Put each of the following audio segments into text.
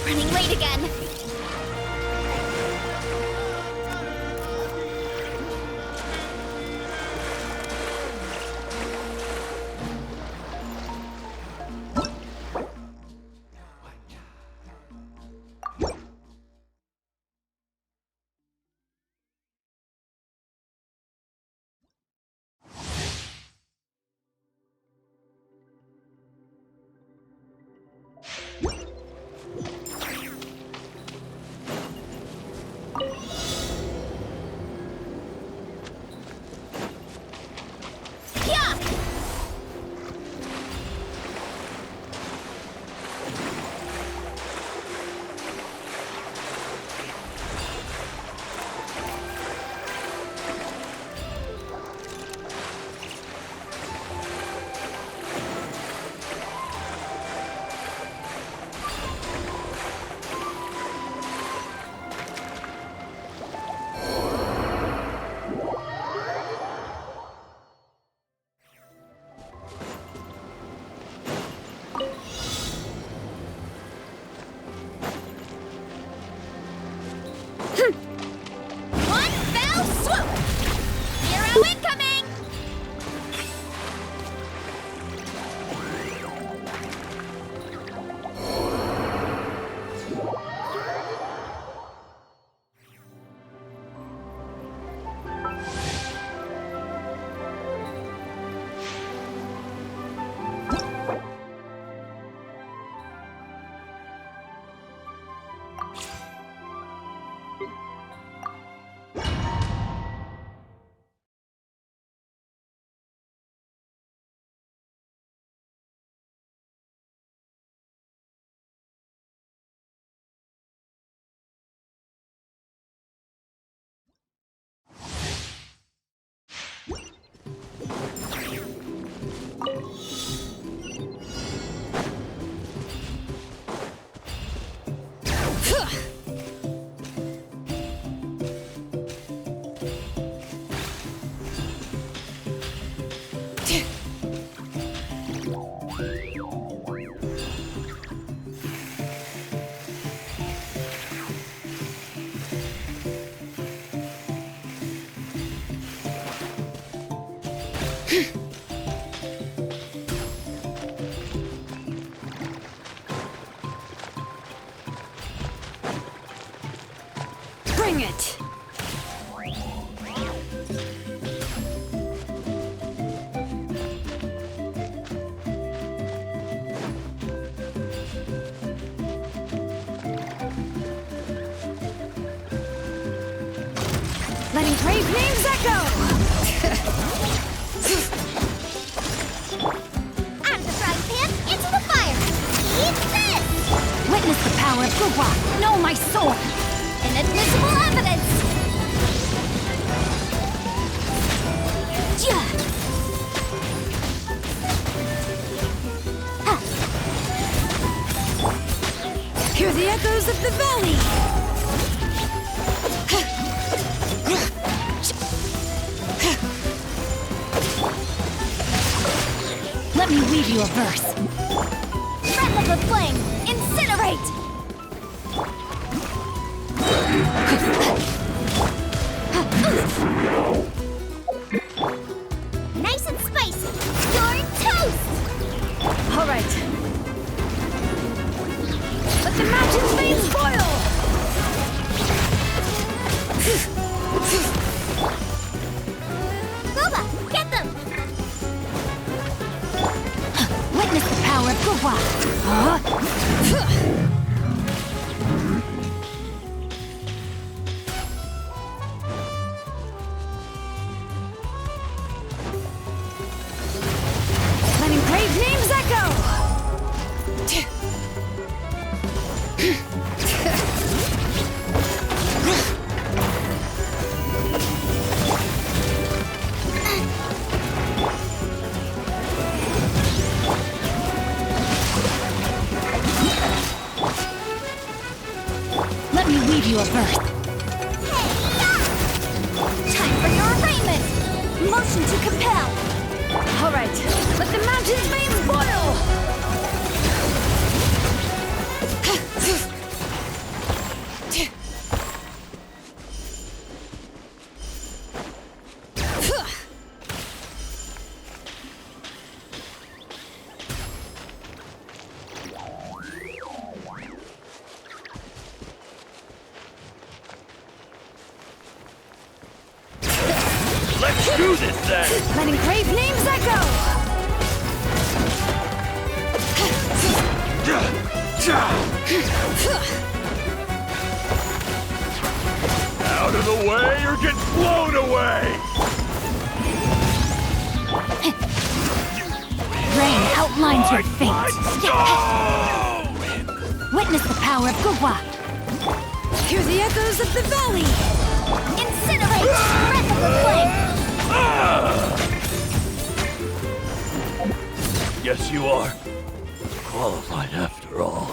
Running late again. Bring it! brave names echo! Out of the frying pan, into the fire! Eat this! Witness the power of Gugwa! Know my sword! Inadmissible evidence! Yeah. Hear the echoes of the valley! Let me weave you a verse. Breath of the flame! Incinerate! Nice and spicy! You're toast! All right. Let the mountain's veins boil! Boba, get them! Witness the power of Gugwa! Letting brave names echo! Let me weave you a verse. Time for your arraignment! Motion to compel! All right, let the mountain's veins boil! Let's do this then! Letting brave names echo! Out of the way or get blown away! Rain outlines your fate. Stone! Witness the power of Gugwa. Hear the echoes of the valley. Incinerate! Breath of the flame! Yes, you are. Qualified after all.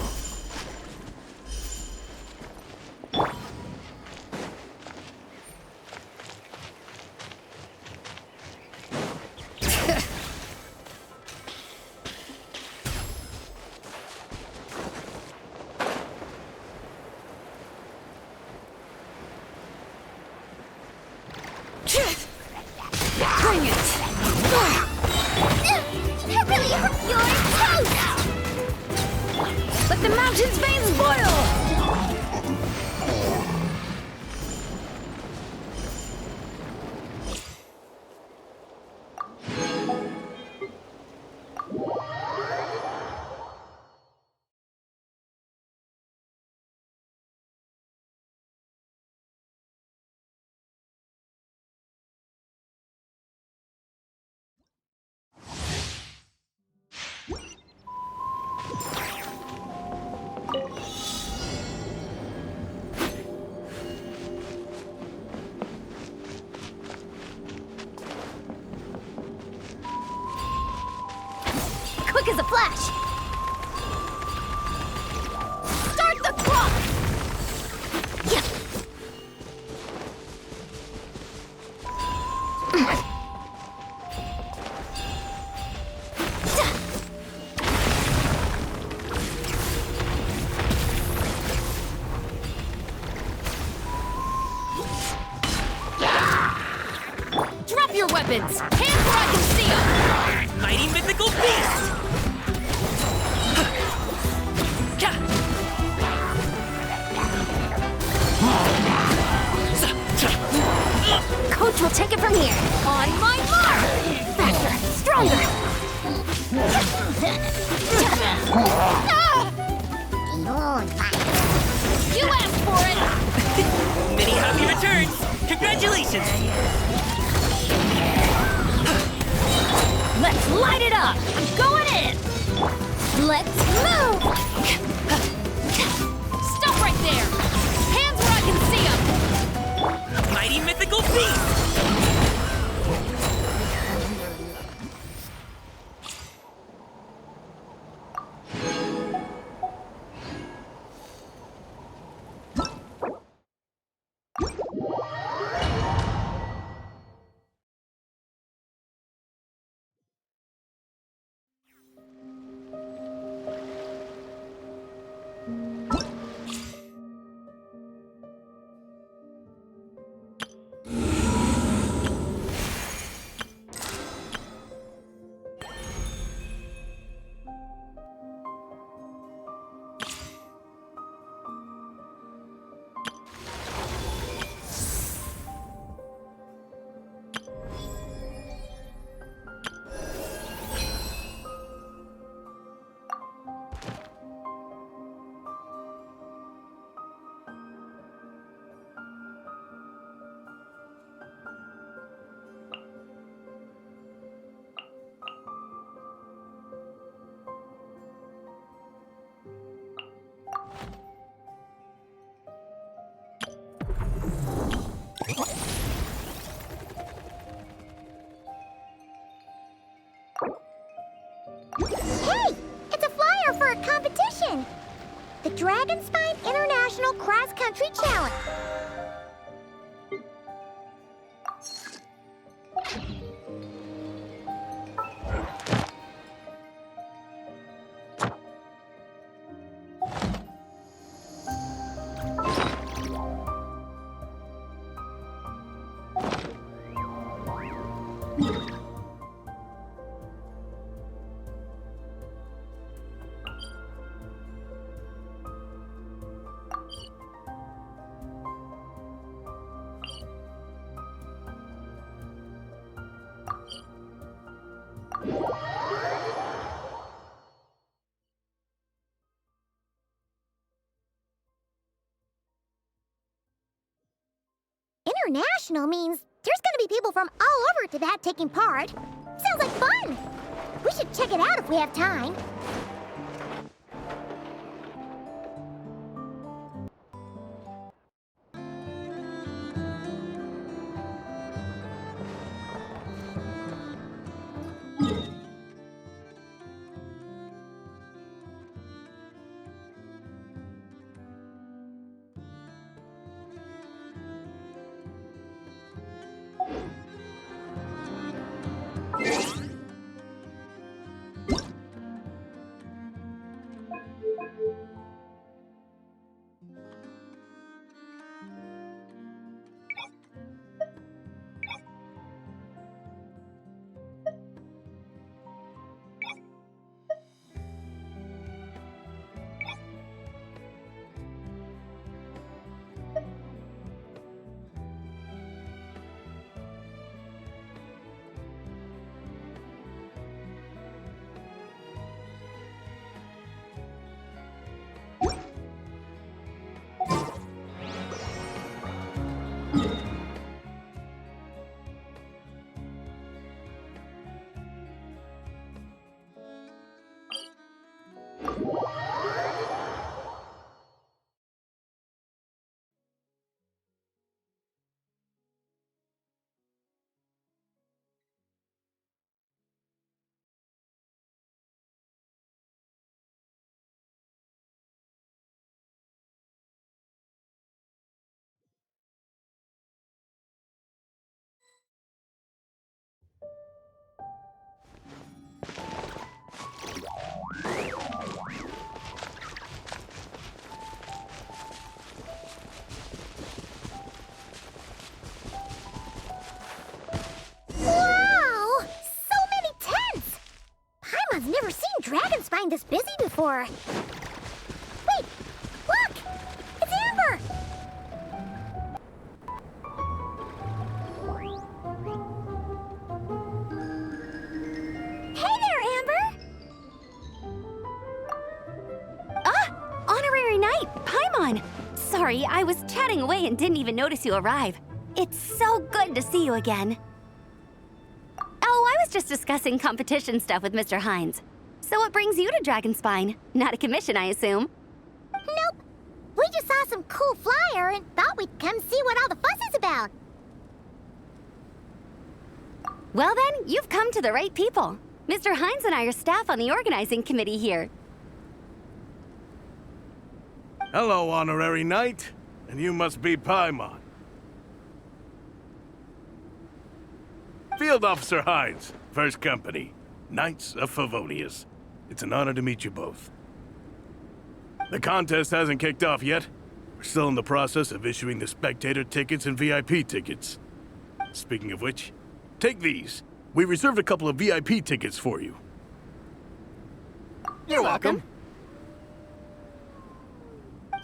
Bring it! That really hurt your toast! Let the mountain's veins boil! Quick as a flash! Start the clock! Yeah. Drop your weapons! Hands where I can see them! Mighty mythical beast! Coach will take it from here. On my mark! Faster, stronger! You asked for it! Many happy returns! Congratulations! Let's light it up! I'm going in! Let's move! Stop right there! Hands where I can see them! Mighty mythical beast! Hey! It's a flyer for a competition! The Dragon Spine International Cross Country Challenge! International means there's gonna be people from all over Tibet taking part. Sounds like fun! We should check it out if we have time. Dragon Spine this busy before. Wait! Look! It's Amber! Hey there, Amber! Ah! Honorary Knight, Paimon! Sorry, I was chatting away and didn't even notice you arrive. It's so good to see you again. Oh, I was just discussing competition stuff with Mr. Hines. So what brings you to Dragonspine? Not a commission, I assume? Nope. We just saw some cool flyer and thought we'd come see what all the fuss is about. Well then, you've come to the right people. Mr. Hines and I are staff on the organizing committee here. Hello, Honorary Knight. And you must be Paimon. Field Officer Hines, First Company, Knights of Favonius. It's an honor to meet you both. The contest hasn't kicked off yet. We're still in the process of issuing the spectator tickets and VIP tickets. Speaking of which, take these. We reserved a couple of VIP tickets for you. You're welcome.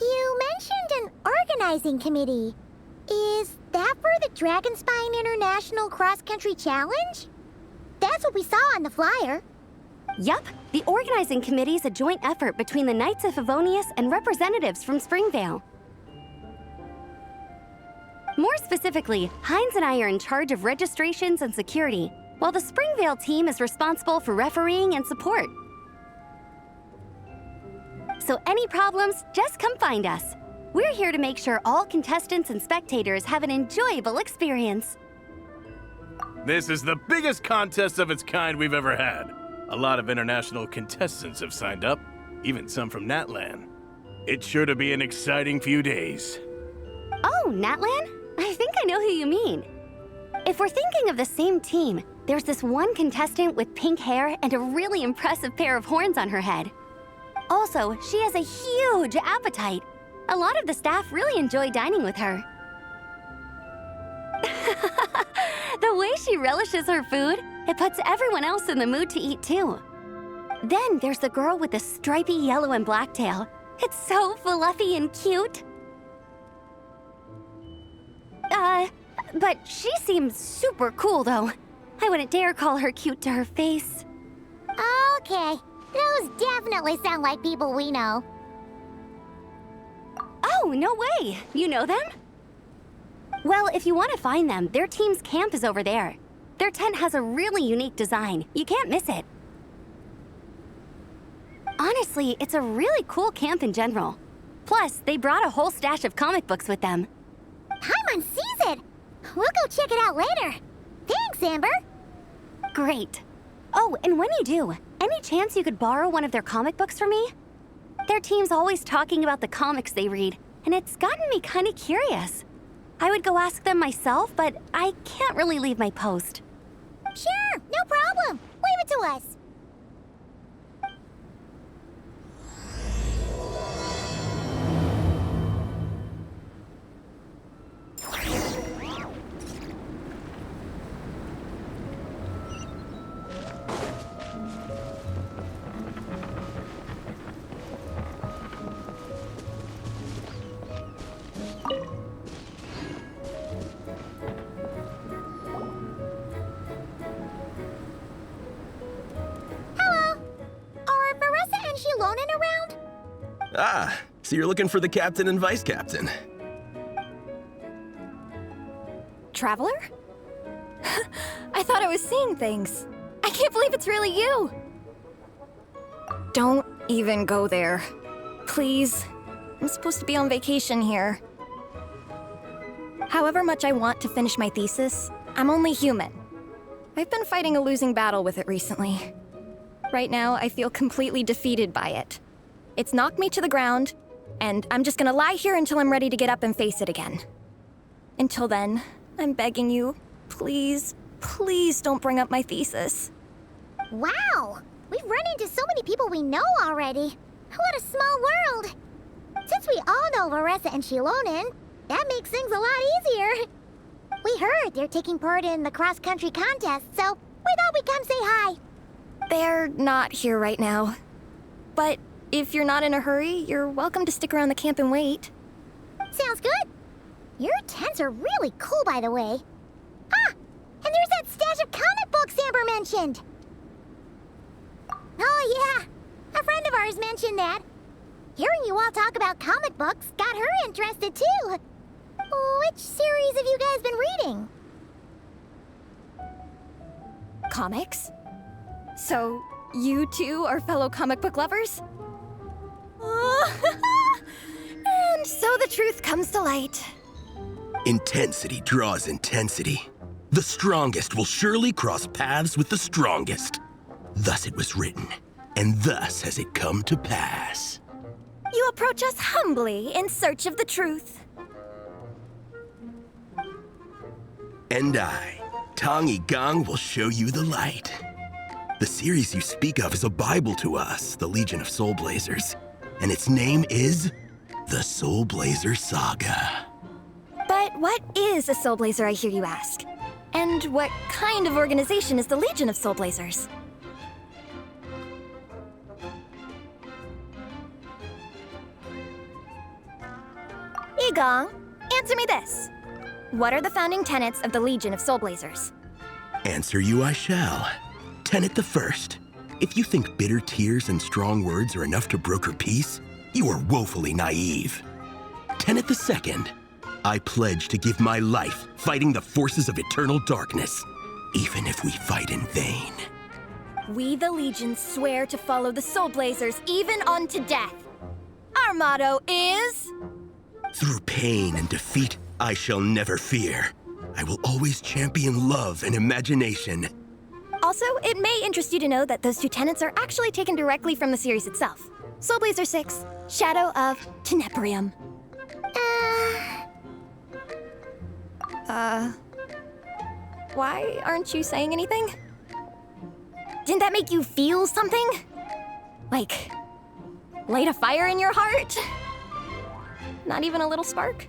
You mentioned an organizing committee. Is that for the Dragonspine International Cross Country Challenge? That's what we saw on the flyer. Yup, the organizing committee is a joint effort between the Knights of Favonius and representatives from Springvale. More specifically, Hines and I are in charge of registrations and security, while the Springvale team is responsible for refereeing and support. So any problems, just come find us. We're here to make sure all contestants and spectators have an enjoyable experience. This is the biggest contest of its kind we've ever had. A lot of international contestants have signed up, even some from Natlan. It's sure to be an exciting few days. Oh, Natlan? I think I know who you mean. If we're thinking of the same team, there's this one contestant with pink hair and a really impressive pair of horns on her head. Also, she has a huge appetite. A lot of the staff really enjoy dining with her. The way she relishes her food, it puts everyone else in the mood to eat too. Then there's the girl with the stripy yellow and black tail. It's so fluffy and cute. But she seems super cool though. I wouldn't dare call her cute to her face. Okay, those definitely sound like people we know. Oh, no way! You know them? Well, if you want to find them, their team's camp is over there. Their tent has a really unique design. You can't miss it. Honestly, it's a really cool camp in general. Plus, they brought a whole stash of comic books with them. Paimon sees it! We'll go check it out later. Thanks, Amber. Great. Oh, and when you do, any chance you could borrow one of their comic books from me? Their team's always talking about the comics they read, and it's gotten me kind of curious. I would go ask them myself, but I can't really leave my post. Sure, no problem. Leave it to us. Ah, so you're looking for the captain and vice captain. Traveler? I thought I was seeing things. I can't believe it's really you. Don't even go there. Please. I'm supposed to be on vacation here. However much I want to finish my thesis, I'm only human. I've been fighting a losing battle with it recently. Right now, I feel completely defeated by it. It's knocked me to the ground, and I'm just gonna lie here until I'm ready to get up and face it again. Until then, I'm begging you, please, please don't bring up my thesis. Wow! We've run into so many people we know already. What a small world! Since we all know Varessa and Shilonen, that makes things a lot easier. We heard they're taking part in the cross-country contest, so we thought we'd come say hi. They're not here right now. But if you're not in a hurry, you're welcome to stick around the camp and wait. Sounds good. Your tents are really cool, by the way. Ah! And there's that stash of comic books Amber mentioned! Oh yeah, a friend of ours mentioned that. Hearing you all talk about comic books got her interested too. Which series have you guys been reading? Comics? So, you two are fellow comic book lovers? And so the truth comes to light. Intensity draws intensity. The strongest will surely cross paths with the strongest. Thus it was written, and thus has it come to pass. You approach us humbly in search of the truth. And I, Tong Gong, will show you the light. The series you speak of is a Bible to us, the Legion of Soul Blazers, and its name is the Soul Blazer Saga. But what is a Soul Blazer, I hear you ask? And what kind of organization is the Legion of Soul Blazers? Igong, answer me this. What are the founding tenets of the Legion of Soul Blazers? Answer you I shall. Tenet the first. If you think bitter tears and strong words are enough to broker peace, you are woefully naive. Tenet the second. I pledge to give my life fighting the forces of eternal darkness, even if we fight in vain. We, the Legion, swear to follow the Soul Blazers even unto death. Our motto is... Through pain and defeat, I shall never fear. I will always champion love and imagination. Also, it may interest you to know that those two tenets are actually taken directly from the series itself. Soul Blazer 6, Shadow of Tenebrium. Why aren't you saying anything? Didn't that make you feel something? Like, light a fire in your heart? Not even a little spark?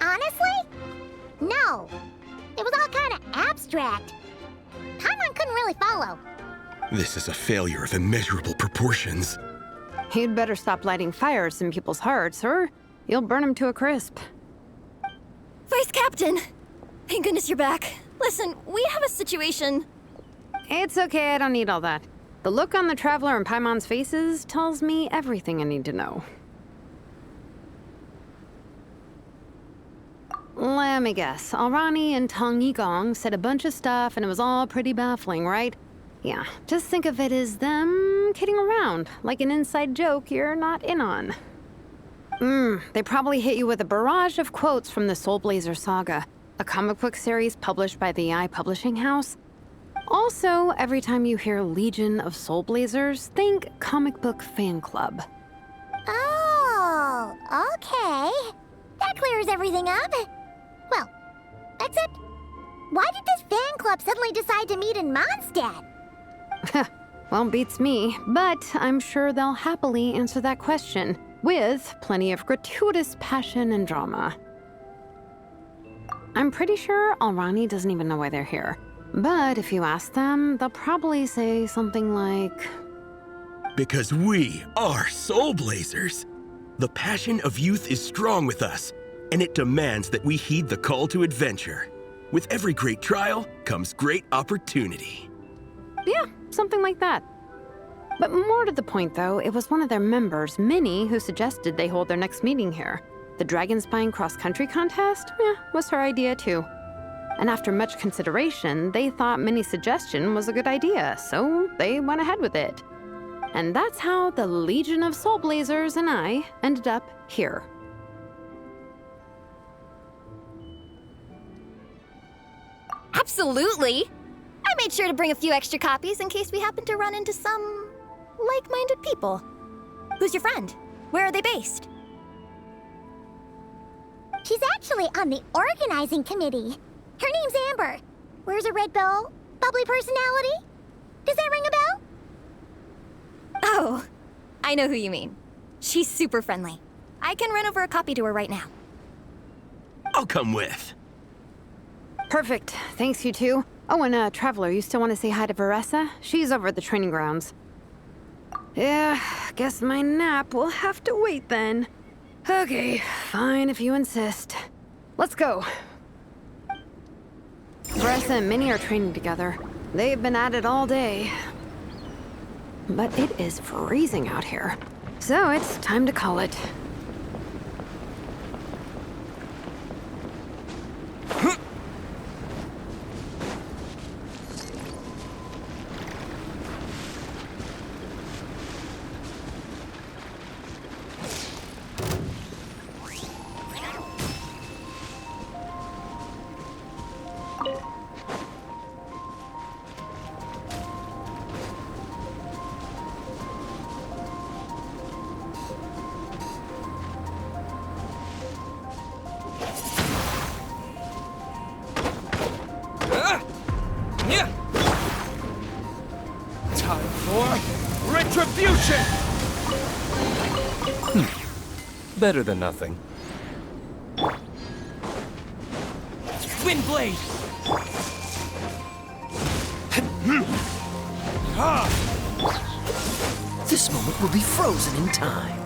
Honestly? No. It was all kind of abstract. Paimon couldn't really follow. This is a failure of immeasurable proportions. You'd better stop lighting fires in people's hearts, or you'll burn them to a crisp. Vice Captain! Thank goodness you're back. Listen, we have a situation. It's okay, I don't need all that. The look on the Traveler and Paimon's faces tells me everything I need to know. Let me guess. Alrani and Tong Yigong said a bunch of stuff and it was all pretty baffling, right? Yeah, just think of it as them kidding around, like an inside joke you're not in on. They probably hit you with a barrage of quotes from the Soul Blazer Saga, a comic book series published by the AI Publishing House. Also, every time you hear Legion of Soul Blazers, think comic book fan club. Oh, okay. That clears everything up. Well, except, why did this fan club suddenly decide to meet in Mondstadt? Well, beats me, but I'm sure they'll happily answer that question, with plenty of gratuitous passion and drama. I'm pretty sure Alrani doesn't even know why they're here. But if you ask them, they'll probably say something like... Because we are Soul Blazers. The passion of youth is strong with us, and it demands that we heed the call to adventure. With every great trial comes great opportunity. Yeah, something like that. But more to the point, though, it was one of their members, Minnie, who suggested they hold their next meeting here. The Dragon Spine cross-country contest? Was her idea, too. And after much consideration, they thought Minnie's suggestion was a good idea, so they went ahead with it. And that's how the Legion of Soul Blazers and I ended up here. Absolutely! I made sure to bring a few extra copies in case we happen to run into some like-minded people. Who's your friend? Where are they based? She's actually on the organizing committee. Her name's Amber. Wears a red bow. Bubbly personality. Does that ring a bell? Oh, I know who you mean. She's super friendly. I can run over a copy to her right now. I'll come with. Perfect. Thanks, you two. Oh, and Traveler, you still want to say hi to Veressa? She's over at the training grounds. Yeah, guess my nap will have to wait then. Okay, fine if you insist. Let's go. Veressa and Minnie are training together. They've been at it all day. But it is freezing out here. So it's time to call it. better than nothing. Wind Blade! This moment will be frozen in time.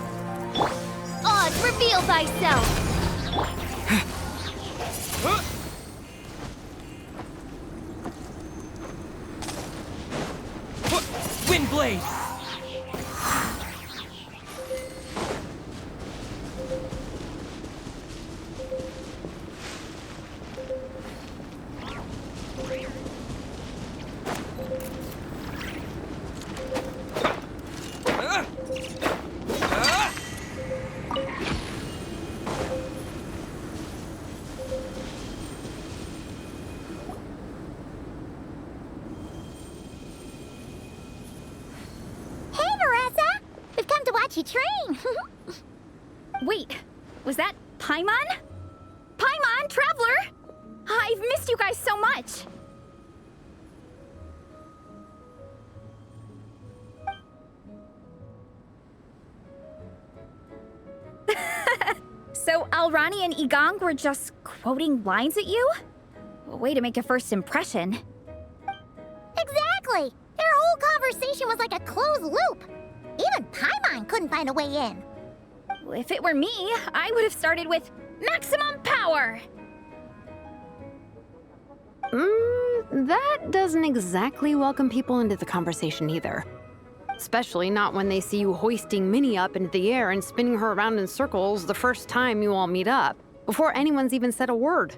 Oz, reveal thyself! Wind Blade! Hey, Marissa! We've come to watch you train. Wait, was that Paimon? Paimon, Traveler! I've missed you guys so much. So Alrani and Igong were just quoting lines at you? Way to make a first impression. Exactly! Their whole conversation was like a closed loop. Even Paimon couldn't find a way in. If it were me, I would have started with maximum power. That doesn't exactly welcome people into the conversation either. Especially not when they see you hoisting Minnie up into the air and spinning her around in circles the first time you all meet up, before anyone's even said a word.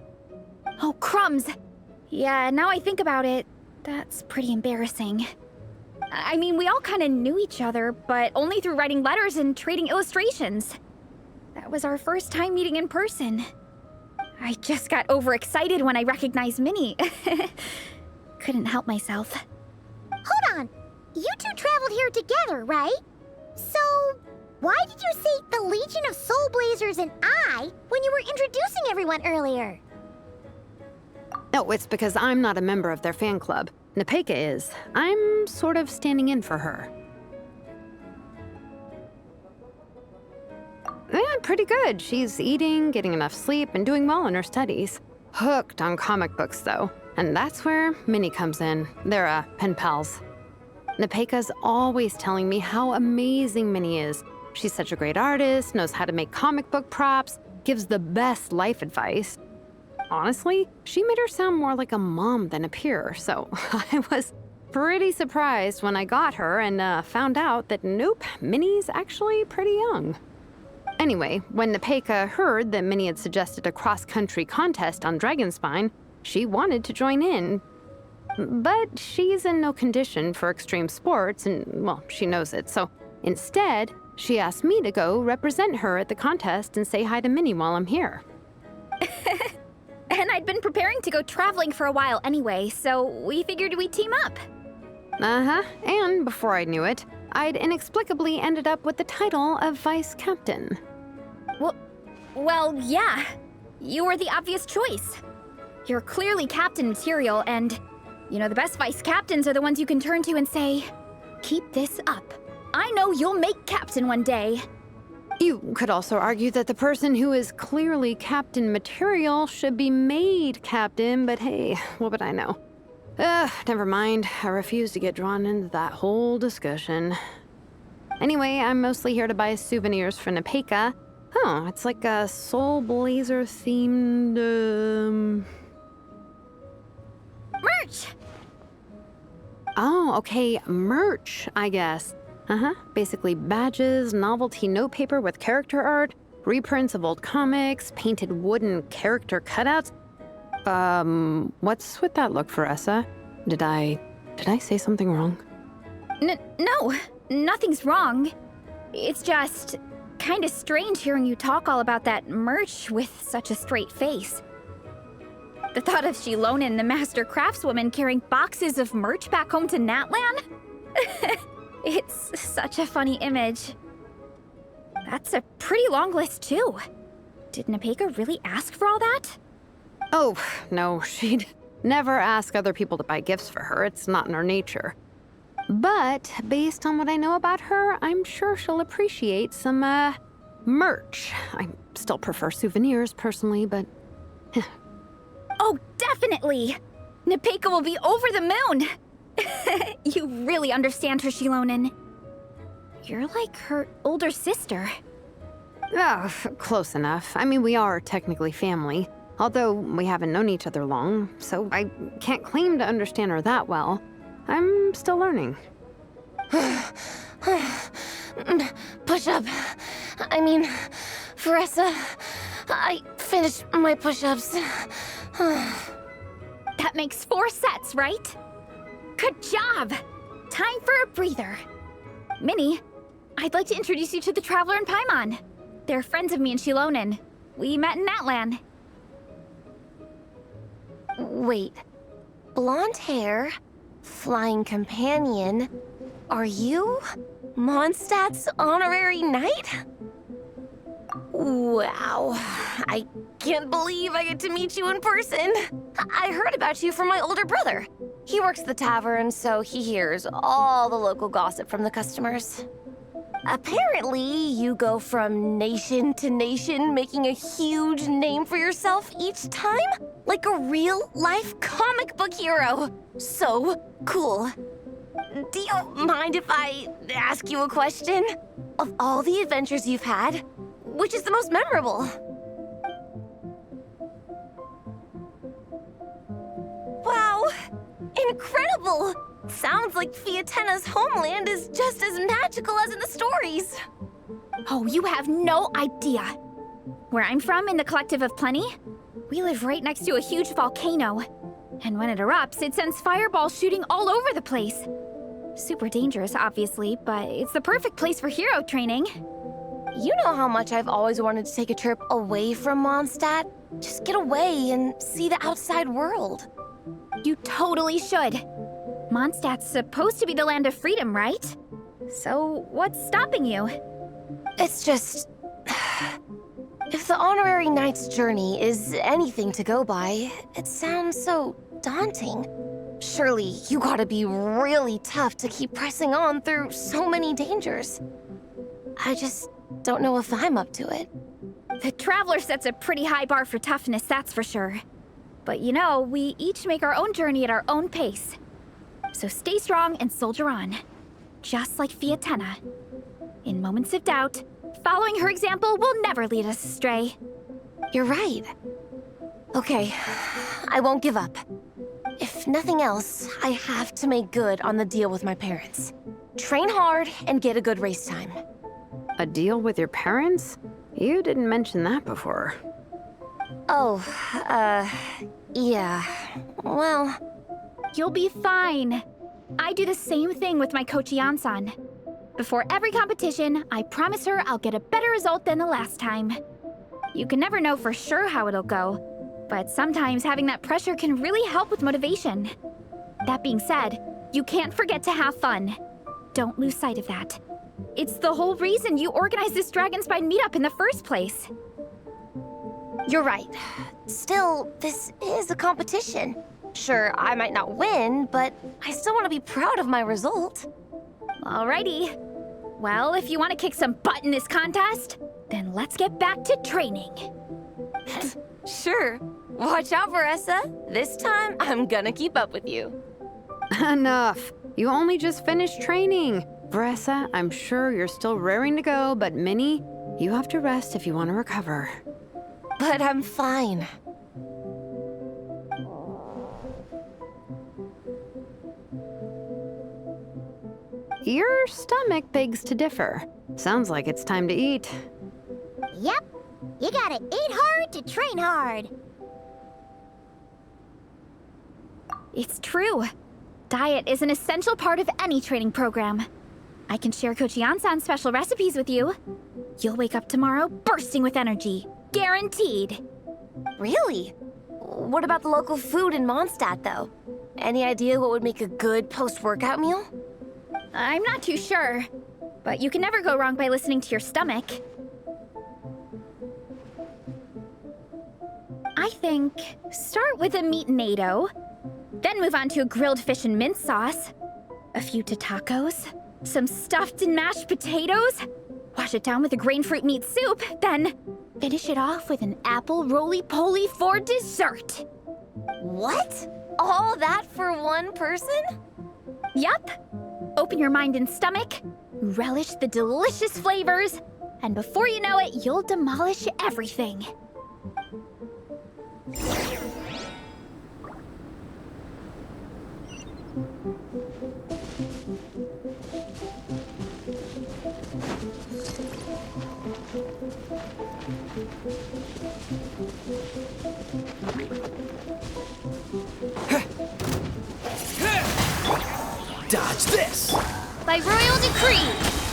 Oh, crumbs. Yeah, now I think about it, that's pretty embarrassing. I mean, we all kind of knew each other, but only through writing letters and trading illustrations. That was our first time meeting in person. I just got overexcited when I recognized Minnie. Couldn't help myself. Hold on. You two traveled here together, right? So, why did you say the Legion of Soul Blazers and I when you were introducing everyone earlier? No, it's because I'm not a member of their fan club. Nepeka is. I'm sort of standing in for her. Yeah, pretty good. She's eating, getting enough sleep, and doing well in her studies. Hooked on comic books, though. And that's where Minnie comes in. They're, pen pals. Nepeka's always telling me how amazing Minnie is. She's such a great artist, knows how to make comic book props, gives the best life advice. Honestly, she made her sound more like a mom than a peer, so I was pretty surprised when I got her and found out that nope, Minnie's actually pretty young. Anyway, when Nepeka heard that Minnie had suggested a cross-country contest on Dragonspine, she wanted to join in. But she's in no condition for extreme sports, and, well, she knows it, so instead, she asked me to go represent her at the contest and say hi to Minnie while I'm here. And I'd been preparing to go traveling for a while anyway, so we figured we'd team up. Uh-huh, and before I knew it, I'd inexplicably ended up with the title of Vice Captain. Well, yeah. You were the obvious choice. You're clearly captain material, and, you know, the best vice captains are the ones you can turn to and say, keep this up. I know you'll make captain one day. You could also argue that the person who is clearly captain material should be made captain, but hey, what would I know? Never mind. I refuse to get drawn into that whole discussion. Anyway, I'm mostly here to buy souvenirs for Nepeka. Oh, it's like a Soul Blazer themed, Merch! Oh, okay, merch, I guess. Basically badges, novelty notepaper with character art, reprints of old comics, painted wooden character cutouts. What's with that look, Faressa? Did I say something wrong? No, nothing's wrong. It's just kind of strange hearing you talk all about that merch with such a straight face. The thought of Shilonin, the master craftswoman, carrying boxes of merch back home to Natlan? It's such a funny image. That's a pretty long list, too. Did Nepeka really ask for all that? Oh, no, she'd never ask other people to buy gifts for her. It's not in her nature. But based on what I know about her, I'm sure she'll appreciate some, merch. I still prefer souvenirs personally, but Oh, definitely! Nepeka will be over the moon! You really understand her, Shilonen. You're like her older sister. oh, close enough. I mean, we are technically family, although we haven't known each other long, so I can't claim to understand her that well. I'm still learning. Push-up. I mean, Veressa, I finished my push-ups. That makes 4 sets, right? Good job! Time for a breather. Minnie, I'd like to introduce you to the Traveler and Paimon. They're friends of me and Shilonen. We met in Natlan. Wait. Blonde hair, flying companion. Are you Mondstadt's honorary knight? Wow. I can't believe I get to meet you in person. I heard about you from my older brother. He works at the tavern, so he hears all the local gossip from the customers. Apparently, you go from nation to nation, making a huge name for yourself each time? Like a real-life comic book hero. So cool. Do you mind if I ask you a question? Of all the adventures you've had, which is the most memorable? Wow! Incredible! Sounds like Fiatena's homeland is just as magical as in the stories. Oh, you have no idea. Where I'm from, in the Collective of Plenty, we live right next to a huge volcano. And when it erupts, it sends fireballs shooting all over the place. Super dangerous, obviously, but it's the perfect place for hero training. You know how much I've always wanted to take a trip away from Mondstadt? Just get away and see the outside world. You totally should. Mondstadt's supposed to be the land of freedom, right? So what's stopping you? It's just... If the honorary knight's journey is anything to go by, it sounds so daunting. Surely you gotta be really tough to keep pressing on through so many dangers. I just don't know if I'm up to it. The Traveler sets a pretty high bar for toughness, that's for sure. But you know, we each make our own journey at our own pace. So stay strong and soldier on. Just like Fiatena. In moments of doubt, following her example will never lead us astray. You're right. Okay, I won't give up. If nothing else, I have to make good on the deal with my parents. Train hard and get a good race time. A deal with your parents? You didn't mention that before. Oh, yeah. Well... You'll be fine. I do the same thing with my coach Ian-san. Before every competition, I promise her I'll get a better result than the last time. You can never know for sure how it'll go, but sometimes having that pressure can really help with motivation. That being said, you can't forget to have fun. Don't lose sight of that. It's the whole reason you organized this Dragonspine meetup in the first place. You're right. Still, this is a competition. Sure, I might not win, but I still want to be proud of my result. Alrighty. Well, if you want to kick some butt in this contest, then let's get back to training. Sure. Watch out, Veressa. This time, I'm gonna keep up with you. Enough. You only just finished training. Veressa, I'm sure you're still raring to go, but Minnie, you have to rest if you want to recover. But I'm fine. Your stomach begs to differ. Sounds like it's time to eat. Yep. You gotta eat hard to train hard. It's true. Diet is an essential part of any training program. I can share Coach Ian-san's special recipes with you. You'll wake up tomorrow bursting with energy. Guaranteed. Really? What about the local food in Mondstadt, though? Any idea what would make a good post-workout meal? I'm not too sure, but you can never go wrong by listening to your stomach. I think start with a meat natto, then move on to a grilled fish and mint sauce, a few tacos, some stuffed and mashed potatoes, wash it down with a grain fruit meat soup, then finish it off with an apple roly-poly for dessert. What? All that for one person? Yup. Open your mind and stomach, relish the delicious flavors, and before you know it, you'll demolish everything. Dodge this! By royal decree,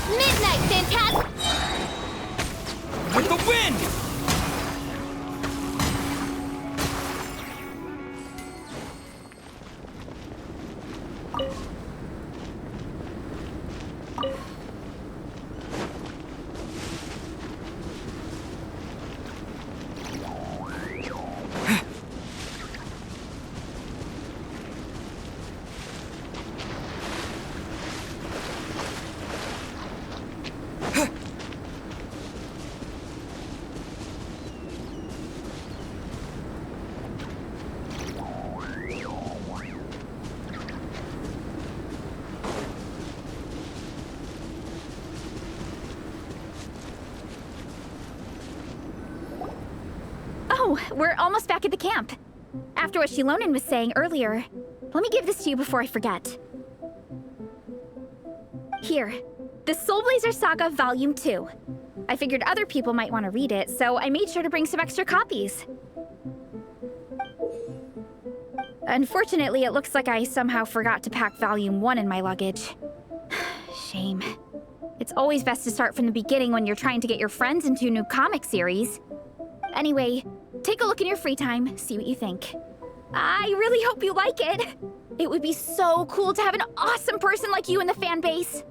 midnight phantasm. With the wind! Oh, we're almost back at the camp. After what Shilonen was saying earlier, let me give this to you before I forget. Here, the Soul Blazer Saga Volume 2. I figured other people might want to read it, so I made sure to bring some extra copies. Unfortunately, it looks like I somehow forgot to pack Volume 1 in my luggage. Shame. It's always best to start from the beginning when you're trying to get your friends into a new comic series. Anyway, take a look in your free time, see what you think. I really hope you like it. It would be so cool to have an awesome person like you in the fan base.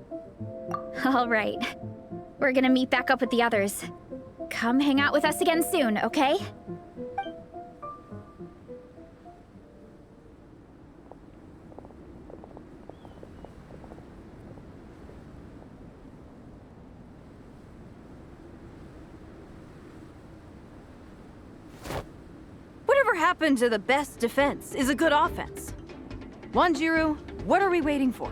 All right, we're gonna meet back up with the others. Come hang out with us again soon, okay? Whatever happened to the best defense is a good offense. Wanjiru, what are we waiting for?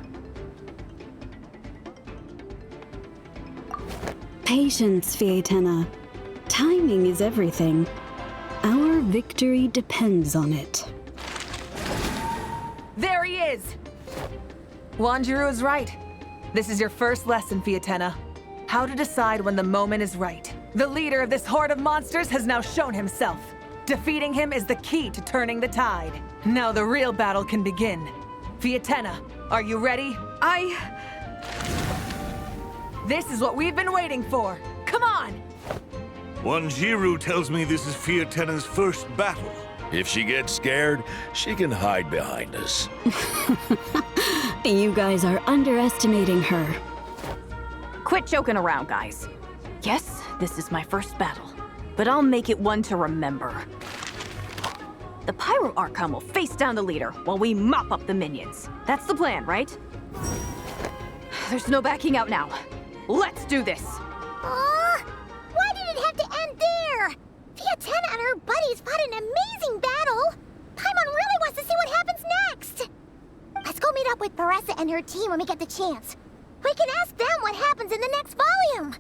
Patience, Fietena. Timing is everything. Our victory depends on it. There he is! Wanjiru is right. This is your first lesson, Fietena. How to decide when the moment is right. The leader of this horde of monsters has now shown himself. Defeating him is the key to turning the tide. Now the real battle can begin. Fietena, are you ready? This is what we've been waiting for. Come on! Wanjiru tells me this is Fietena's first battle. If she gets scared, she can hide behind us. You guys are underestimating her. Quit joking around, guys. Yes, this is my first battle, but I'll make it one to remember. The Pyro Archon will face down the leader while we mop up the minions. That's the plan, right? There's no backing out now. Let's do this! Aw! Why did it have to end there? Fietena and her buddies fought an amazing battle! Paimon really wants to see what happens next! Let's go meet up with Paressa and her team when we get the chance. We can ask them what happens in the next volume!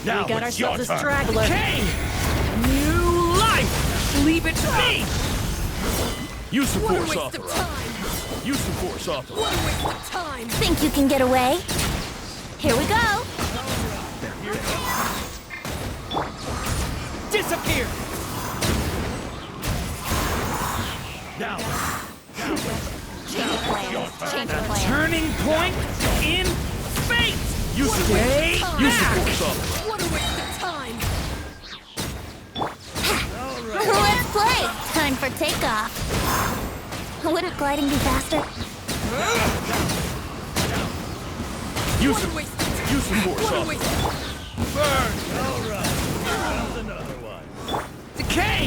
Now we got it's your ourselves a turn. straggler. Okay! New life! Leave it to me! Use the What a force waste of authorized. Use the force authorized. What a waste of time! Think you can get away? Here we go. Disappear! Now, Change of plans. Change of plans. turning point in fate! Use the Stay Use the back! force authorized. What a waste of time! Let's play! Time for takeoff. Wouldn't gliding be faster? Use What a the waste of time! Use the force What a authorized. waste of Burn! All right. Here's another one. Decay!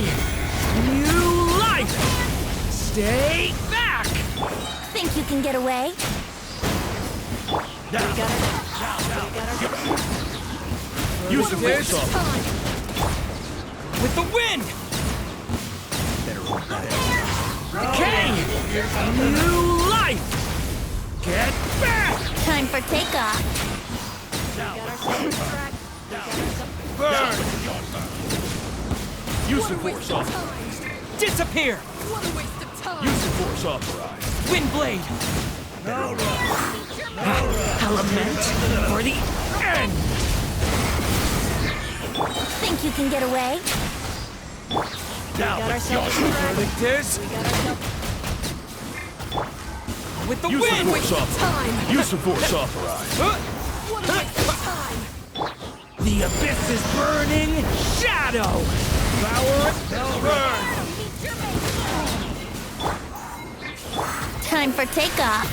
New life! Stay back! Think you can get away? Now. Use the There's force authorized. time! With the wind! Decay! New life! Get back! Time for takeoff. Burn! Use the force authorized. Disappear! What a waste of time! Use the force authorized. Wind blade! All right. Element for the end! Think you can get away? Now it's your turn. Victors! With the Use the wind! force authorized. Use the force authorized. What a waste of time! The abyss is burning shadow! Power burn! Time for takeoff.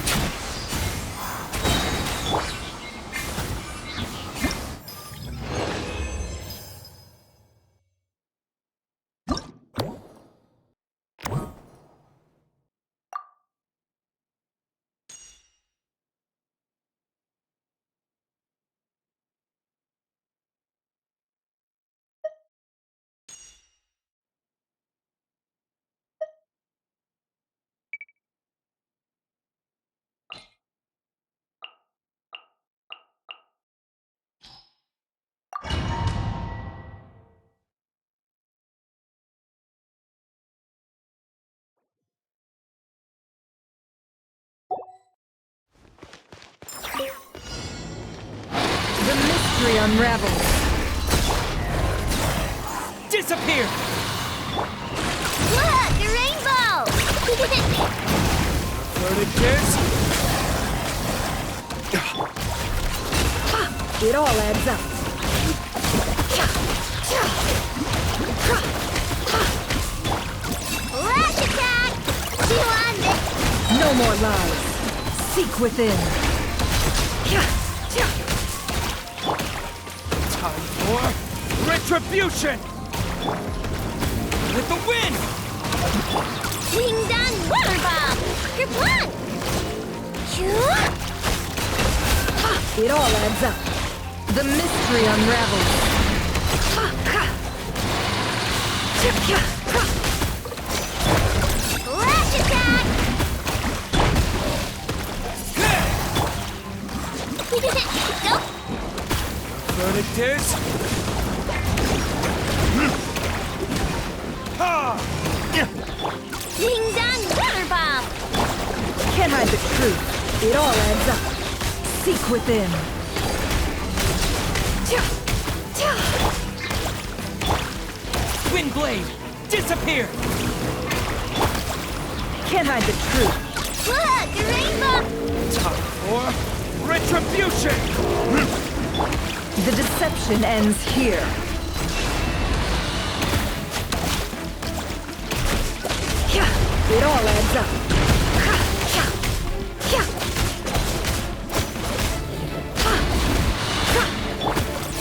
The mystery unravels. Disappear! Look, a rainbow! Verdigers! It all adds up. Lash attack! No more lies. Seek within. Time for retribution! With the wind! Ding dong water bomb! Your blood! It all adds up. The mystery unravels. Lash attack! Go! Verdigers! Ding dong water bomb! Can't hide the truth. It all adds up. Seek within. Wind blade! Disappear! Can't hide the truth. Look, a rainbow! Time for retribution! The deception ends here. It all adds up.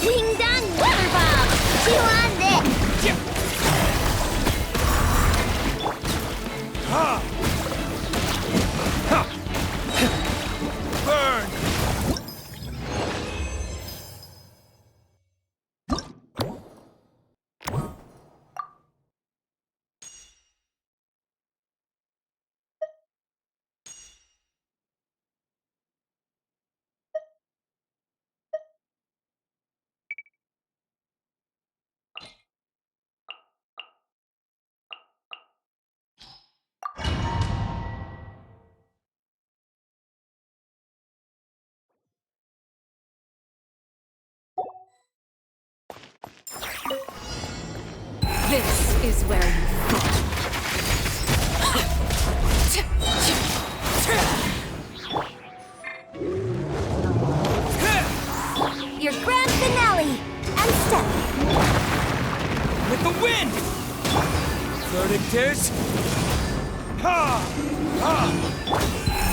Ding dong water bomb! Chew on this! Burn! This is where you fall. Your grand finale! And step! With the wind! Verdict is... Ha! Ha!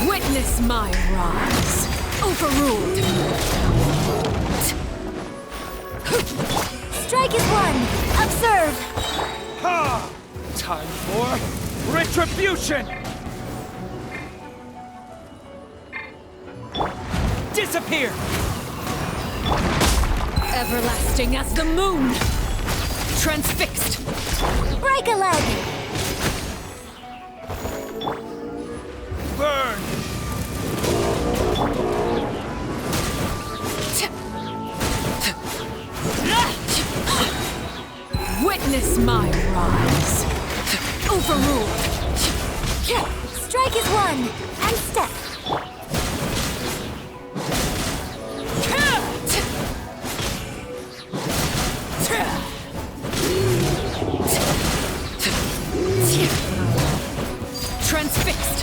Witness my rise. Overruled. Strike is one! Observe! Ha! Time for retribution! Disappear! Everlasting as the moon. Transfixed. Break a leg! Burn! Witness my rise. Overruled. Strike is one! And step! Transfixed.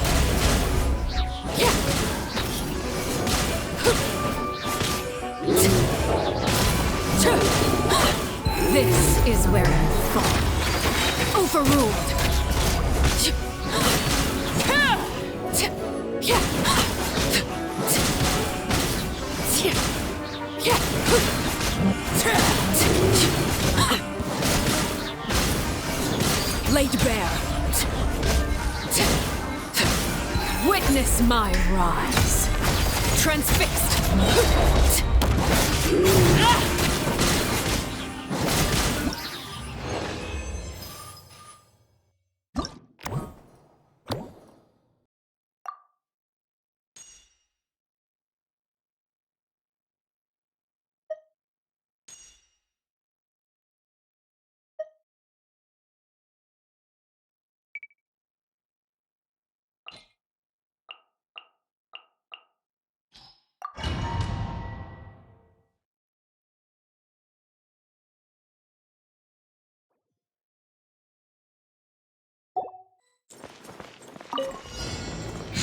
This is where you fall. Overruled. Laid bare. Witness my rise. Transfixed.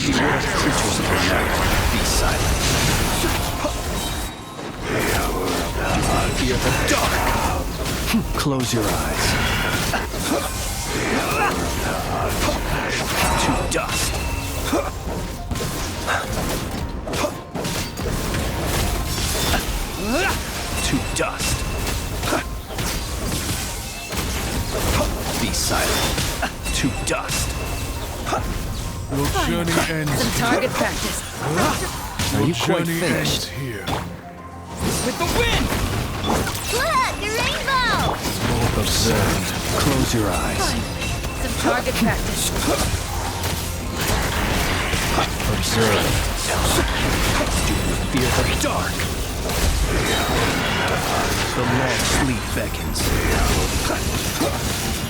Beware of creatures of the night. Be silent. Fear the dark. Close your eyes. To dust. To dust. Be silent. To dust. Your journey ends. Some target practice. Are you quite finished? Here. With the wind! Look! The rainbow! Observe. Close your eyes. Some target practice. Observe. Do you fear the dark? The long sleep beckons.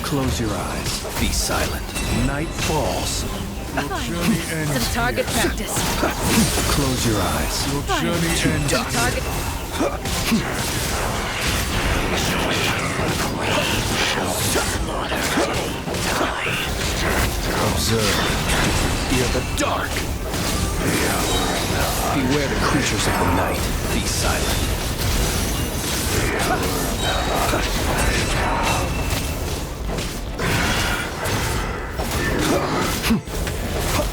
Close your eyes. Be silent. Night falls. Your journey ends. Some target practice. Close your eyes. Your journey ends. Some target. Observe. Fear the dark. Beware the creatures of the night. Be silent.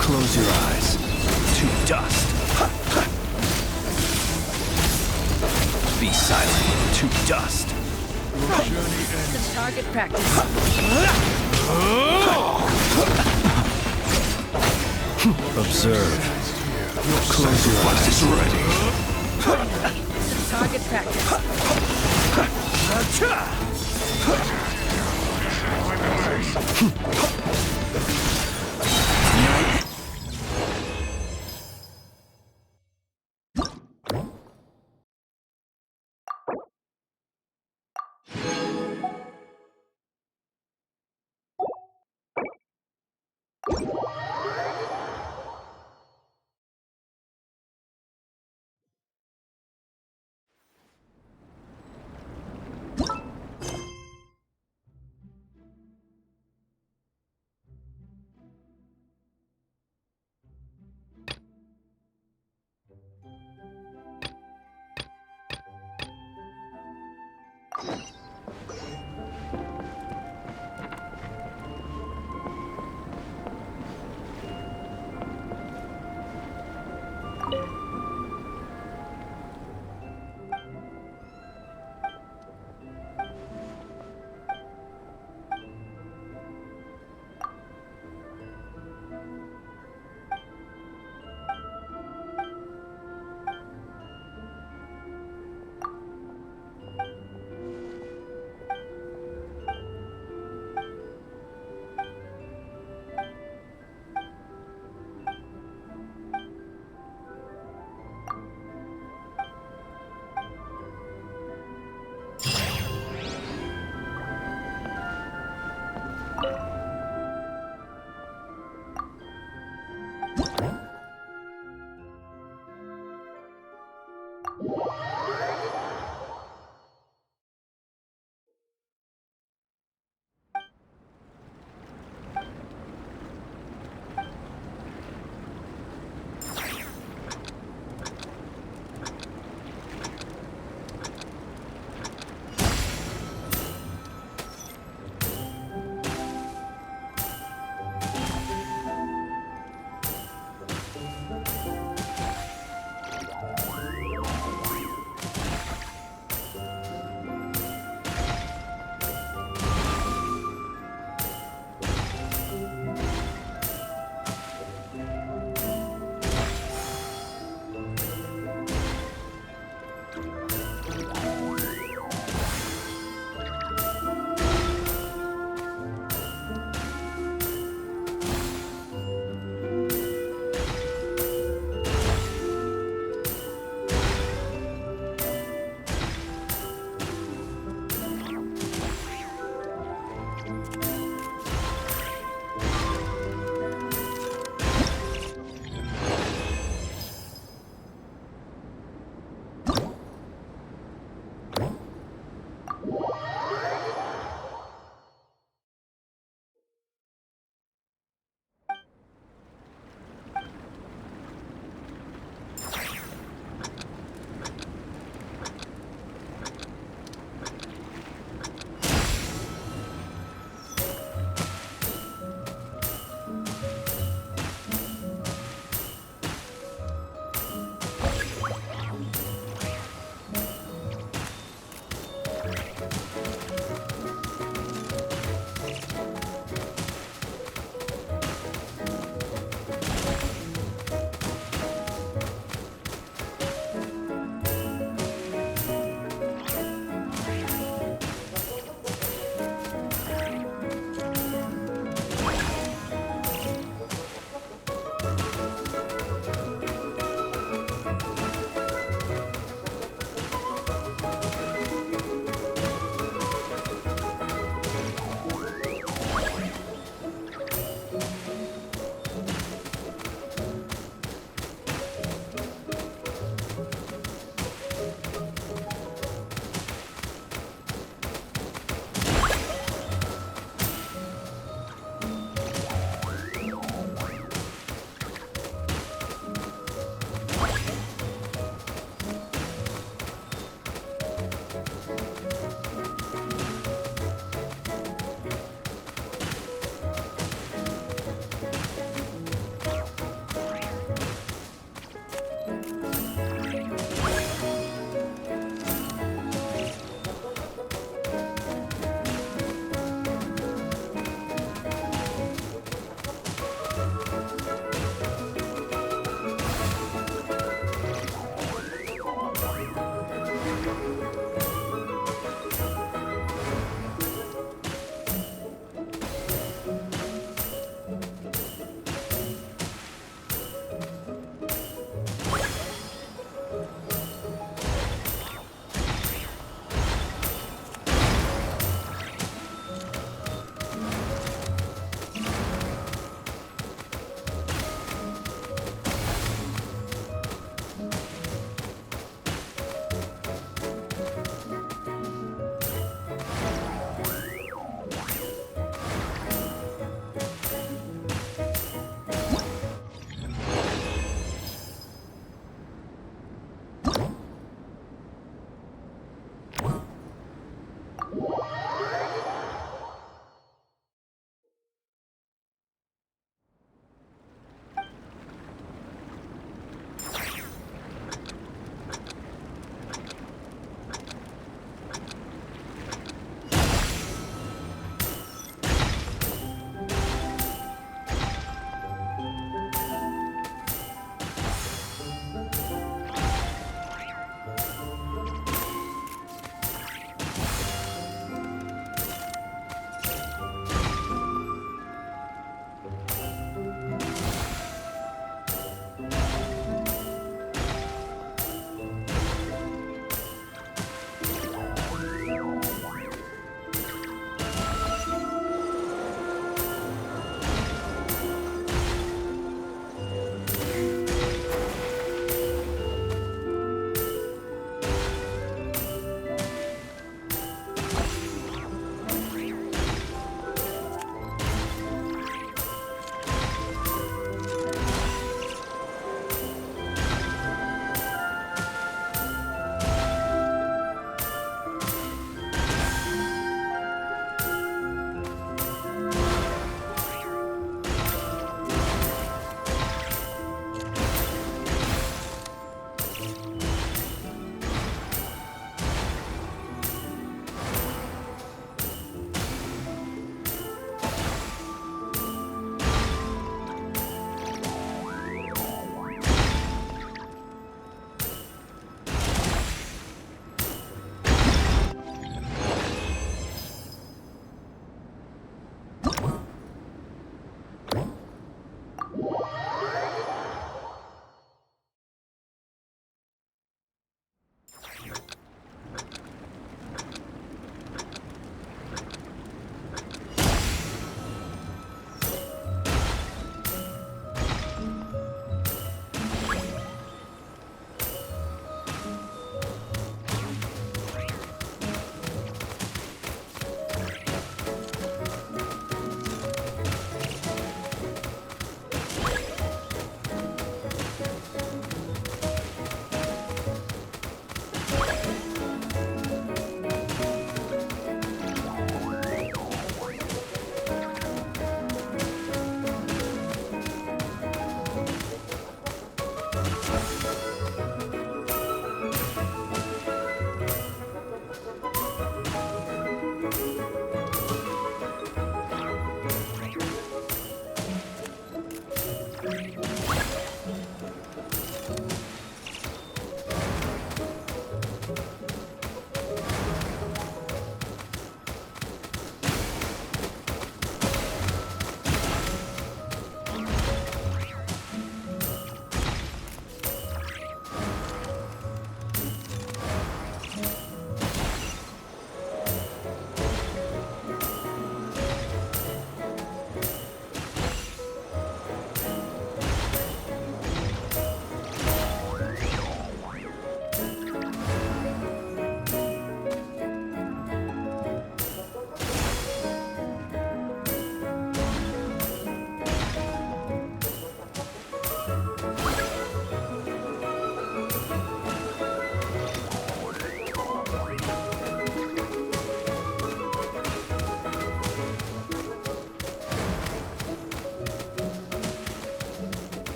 Close your eyes. To dust. Be silent. To dust. Some target practice. Observe. Close your eyes. Is ready. Some target practice.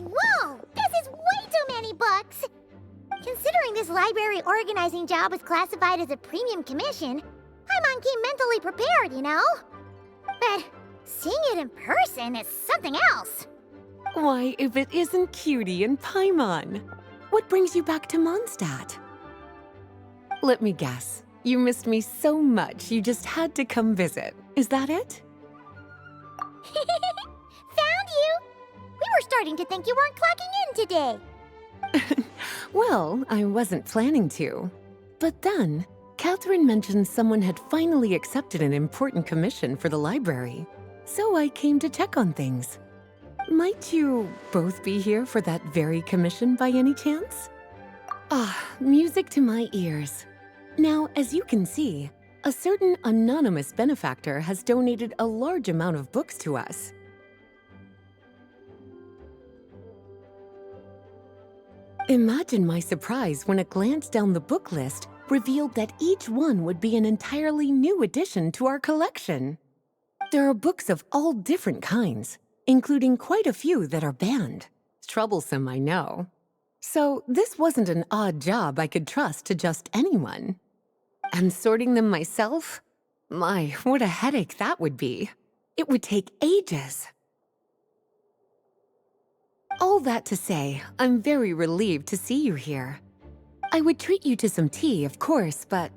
Whoa! This is way too many books! Considering this library organizing job is classified as a premium commission, I'm on key mentally prepared, you know? But seeing it in person is something else. Why, if it isn't Cutie and Paimon? What brings you back to Mondstadt? Let me guess. You missed me so much you just had to come visit. Is that it? Found you! We were starting to think you weren't clocking in today. Well, I wasn't planning to. But then, Catherine mentioned someone had finally accepted an important commission for the library. So I came to check on things. Might you both be here for that very commission by any chance? Ah, music to my ears. Now, as you can see, a certain anonymous benefactor has donated a large amount of books to us. Imagine my surprise when a glance down the book list revealed that each one would be an entirely new addition to our collection. There are books of all different kinds, including quite a few that are banned. Troublesome, I know. So this wasn't an odd job I could trust to just anyone. And sorting them myself? My, what a headache that would be. It would take ages. All that to say, I'm very relieved to see you here. I would treat you to some tea, of course, but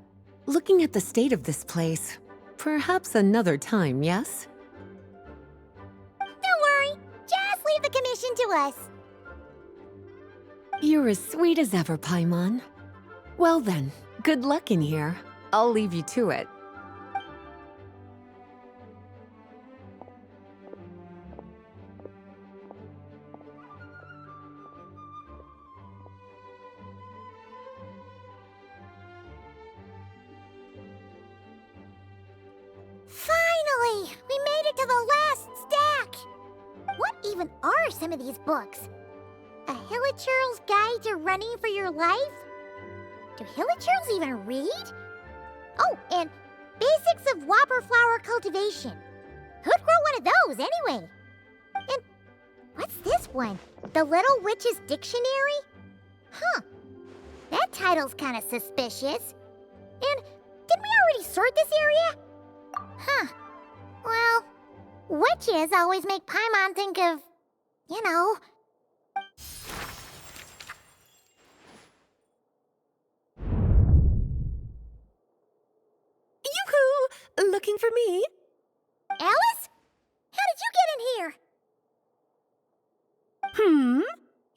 looking at the state of this place, perhaps another time, yes? Don't worry, just leave the commission to us. You're as sweet as ever, Paimon. Well then, good luck in here. I'll leave you to it. Finally! We made it to the last stack! What even are some of these books? A Hilichurl's Guide to Running for Your Life? Do Hilichurls even read? Oh, and Basics of Whopper Flower Cultivation. Who'd grow one of those, anyway? And what's this one? The Little Witch's Dictionary? Huh. That title's kinda suspicious. And Didn't we already sort this area? Huh. Well, witches always make Paimon think of, you know. Yoo-hoo! Looking for me? Alice? How did you get in here?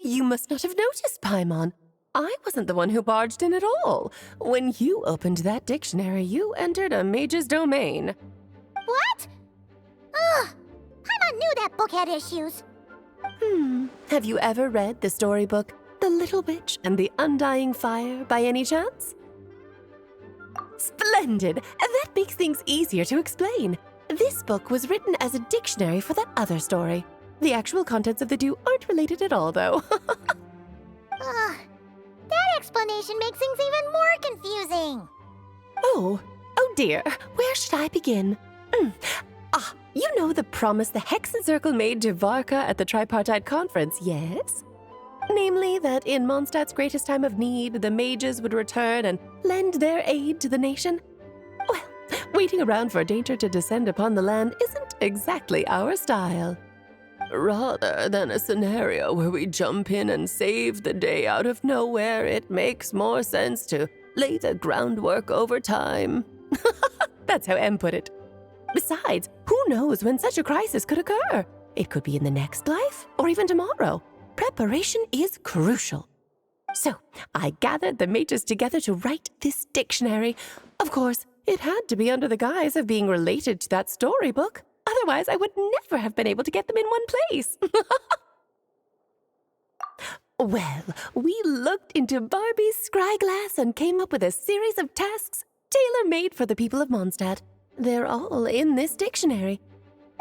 You must not have noticed, Paimon. I wasn't the one who barged in at all. When you opened that dictionary, you entered a mage's domain. What? Ugh. Paimon knew that book had issues. Have you ever read the storybook, The Little Witch and the Undying Fire, by any chance? Splendid! That makes things easier to explain. This book was written as a dictionary for that other story. The actual contents of the two aren't related at all, though. That explanation makes things even more confusing. Oh dear. Where should I begin? You know the promise the Hexen Circle made to Varka at the Tripartite Conference, yes? Namely, that in Mondstadt's greatest time of need, the mages would return and lend their aid to the nation? Well, waiting around for danger to descend upon the land isn't exactly our style. Rather than a scenario where we jump in and save the day out of nowhere, it makes more sense to lay the groundwork over time. That's how Em put it. Besides, who knows when such a crisis could occur? It could be in the next life, or even tomorrow. Preparation is crucial. So, I gathered the mages together to write this dictionary. Of course, it had to be under the guise of being related to that storybook. Otherwise, I would never have been able to get them in one place. Well, we looked into Barbie's scryglass and came up with a series of tasks tailor-made for the people of Mondstadt. They're all in this dictionary.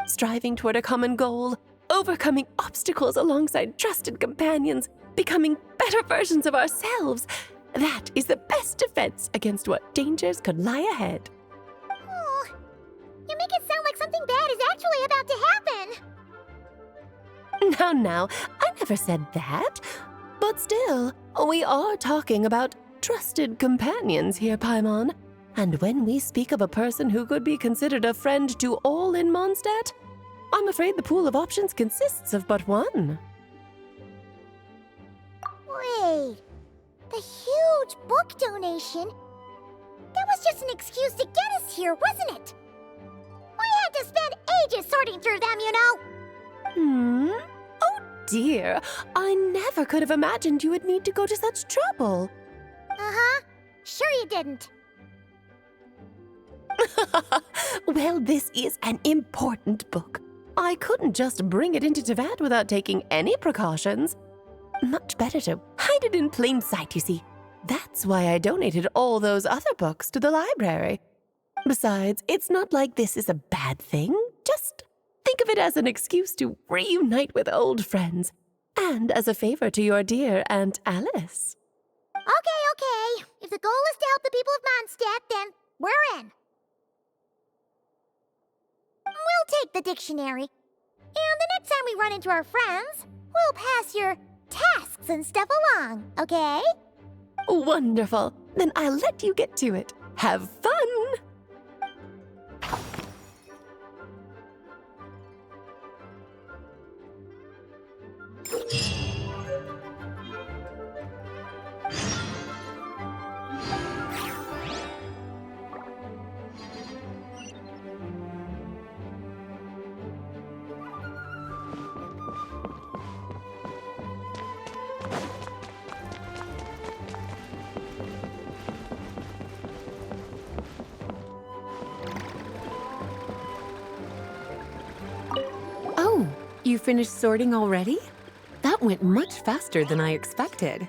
Striving toward a common goal, overcoming obstacles alongside trusted companions, becoming better versions of ourselves. That is the best defense against what dangers could lie ahead. Oh, you make it sound like something bad is actually about to happen. Now, I never said that. But still, we are talking about trusted companions here, Paimon. And when we speak of a person who could be considered a friend to all in Mondstadt, I'm afraid the pool of options consists of but one. Wait, the huge book donation? That was just an excuse to get us here, wasn't it? We had to spend ages sorting through them, you know. Oh dear, I never could have imagined you would need to go to such trouble. Uh-huh, sure you didn't. Well, this is an important book. I couldn't just bring it into Teyvat without taking any precautions. Much better to hide it in plain sight, you see. That's why I donated all those other books to the library. Besides, it's not like this is a bad thing. Just think of it as an excuse to reunite with old friends. And as a favor to your dear Aunt Alice. Okay. If the goal is to help the people of Mondstadt, then we're in. We'll take the dictionary. And the next time we run into our friends, we'll pass your tasks and stuff along, okay? Wonderful. Then I'll let you get to it. Have fun! Oh, you finished sorting already? That went much faster than I expected.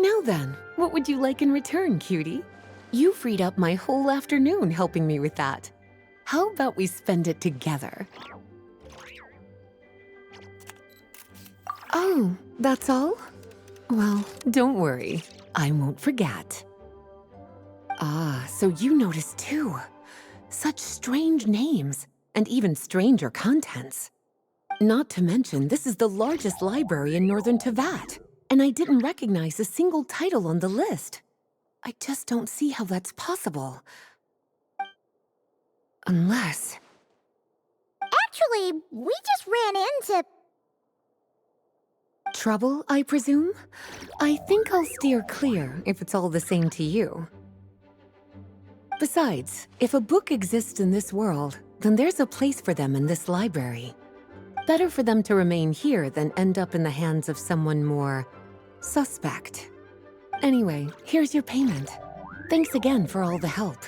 Now then, what would you like in return, cutie? You freed up my whole afternoon helping me with that. How about we spend it together? Oh, that's all? Well, don't worry. I won't forget. Ah, so you noticed too. Such strange names, and even stranger contents. Not to mention, this is the largest library in northern Teyvat, and I didn't recognize a single title on the list. I just don't see how that's possible. Unless... Actually, we just ran into... Trouble, I presume? I think I'll steer clear if it's all the same to you. Besides, if a book exists in this world, then there's a place for them in this library. Better for them to remain here than end up in the hands of someone more suspect. Anyway, here's your payment. Thanks again for all the help.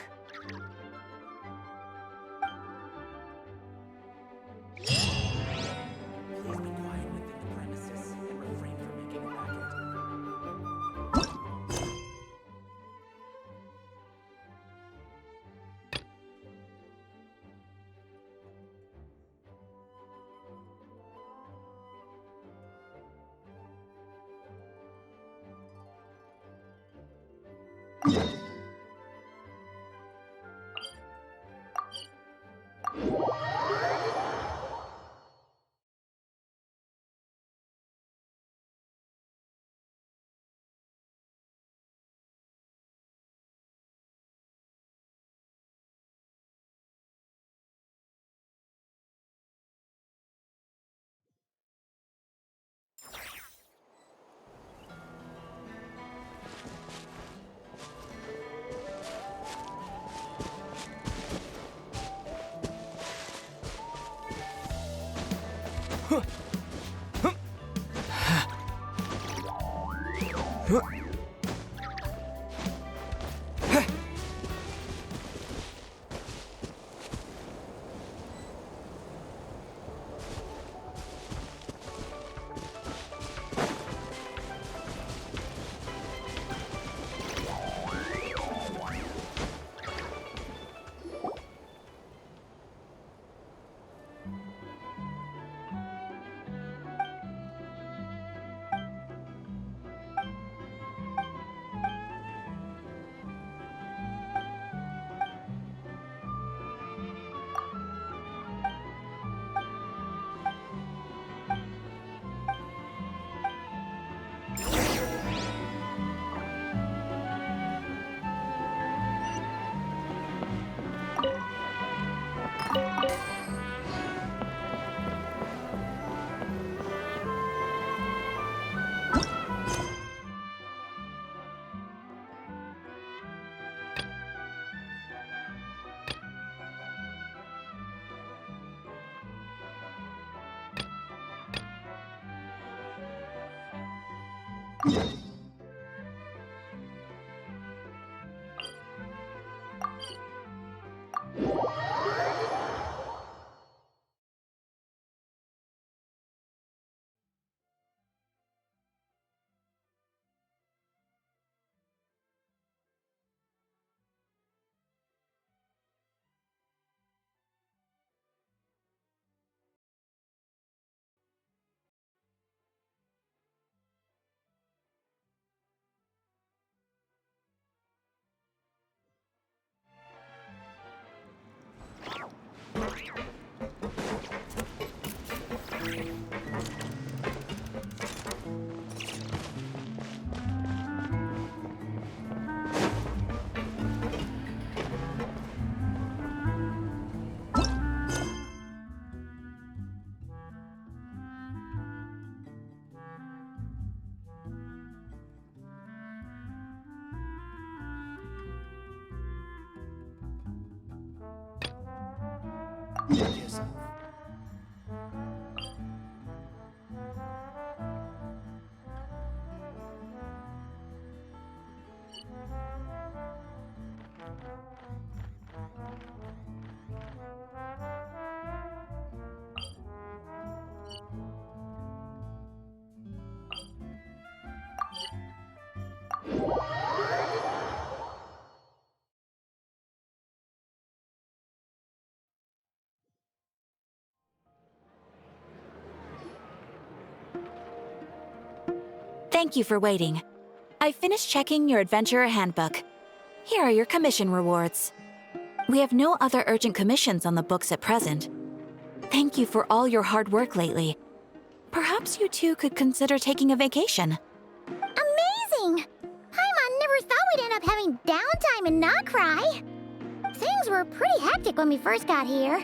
Thank you for waiting. I finished checking your Adventurer Handbook. Here are your commission rewards. We have no other urgent commissions on the books at present. Thank you for all your hard work lately. Perhaps you two could consider taking a vacation. Amazing! Paimon never thought we'd end up having downtime and not cry. Things were pretty hectic when we first got here.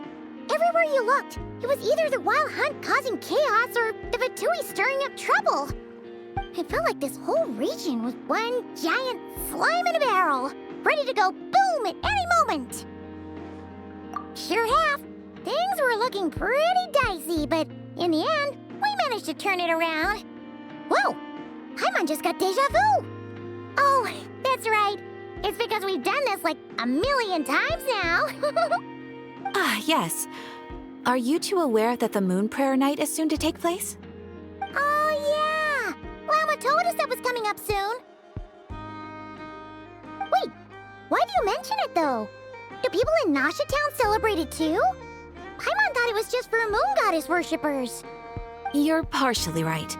Everywhere you looked, it was either the Wild Hunt causing chaos or the Vatui stirring up trouble. It felt like this whole region was one giant slime in a barrel, ready to go boom at any moment. Sure have. Things were looking pretty dicey, but in the end, we managed to turn it around. Whoa! Paimon just got deja vu! Oh, that's right. It's because we've done this like a million times now. Yes. Are you two aware that the Moon Prayer Night is soon to take place? Oh, yeah! Lama told us that was coming up soon. Wait, why do you mention it, though? Do people in Nasha Town celebrate it, too? Paimon thought it was just for Moon Goddess worshippers. You're partially right.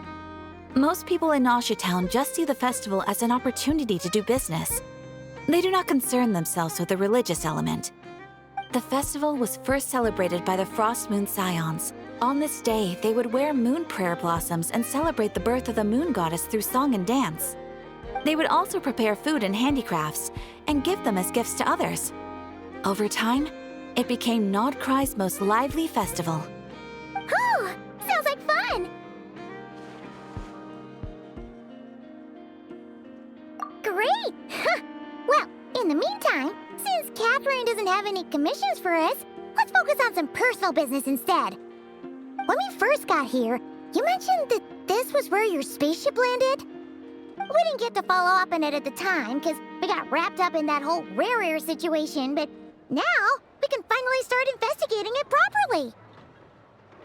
Most people in Nasha Town just see the festival as an opportunity to do business. They do not concern themselves with the religious element. The festival was first celebrated by the Frost Moon Scions. On this day, they would wear moon prayer blossoms and celebrate the birth of the moon goddess through song and dance. They would also prepare food and handicrafts and give them as gifts to others. Over time, it became Nodcry's most lively festival. Whew! Sounds like fun! Great! Well, in the meantime, since Catherine doesn't have any commissions for us, let's focus on some personal business instead. When we first got here, you mentioned that this was where your spaceship landed? We didn't get to follow up on it at the time, because we got wrapped up in that whole rare situation, but now we can finally start investigating it properly.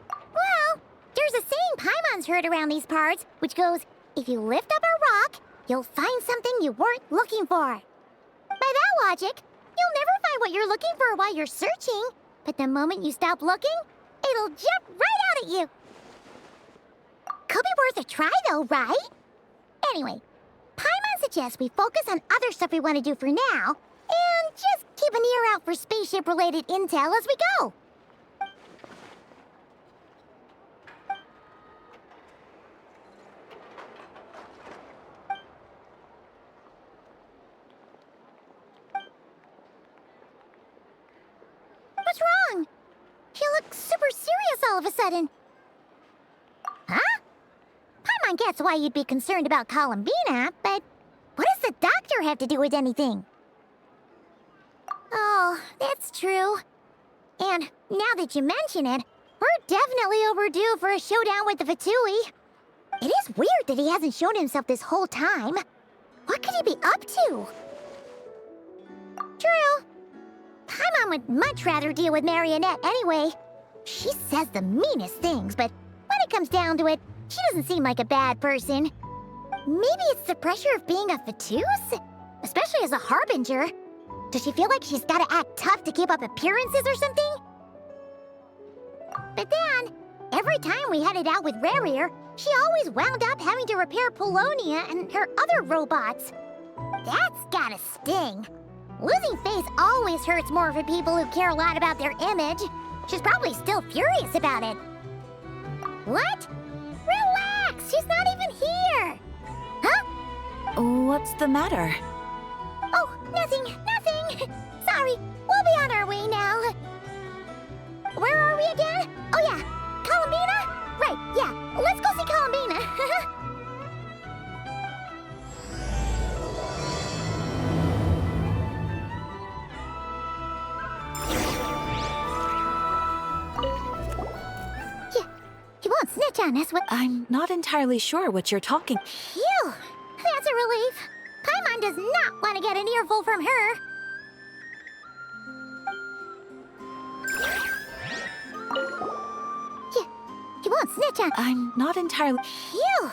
Well, there's a saying Paimon's heard around these parts, which goes, if you lift up a rock, you'll find something you weren't looking for. By that logic, you'll never find what you're looking for while you're searching, but the moment you stop looking, it'll jump right out at you. Could be worth a try though, right? Anyway, Paimon suggests we focus on other stuff we want to do for now, and just keep an ear out for spaceship-related intel as we go. What's wrong? You look super serious all of a sudden. Huh? Paimon gets why you'd be concerned about Columbina, but what does the doctor have to do with anything? Oh, that's true. And now that you mention it, we're definitely overdue for a showdown with the Vatui. It is weird that he hasn't shown himself this whole time. What could he be up to? True. Paimon would much rather deal with Marionette anyway. She says the meanest things, but when it comes down to it, she doesn't seem like a bad person. Maybe it's the pressure of being a Fatuse? Especially as a Harbinger. Does she feel like she's gotta act tough to keep up appearances or something? But then, every time we headed out with Rarier, she always wound up having to repair Polonia and her other robots. That's gotta sting. Losing face always hurts more for people who care a lot about their image. She's probably still furious about it. What? Relax, she's not even here. Huh? What's the matter? Oh, nothing. Sorry, we'll be on our way now. Where are we again? Oh yeah, Columbina? Right, yeah, let's go see Columbina. You won't snitch on us, I'm not entirely sure what you're talking. Phew, that's a relief. Paimon does not want to get an earful from her. You won't snitch on... I'm not entirely... Phew.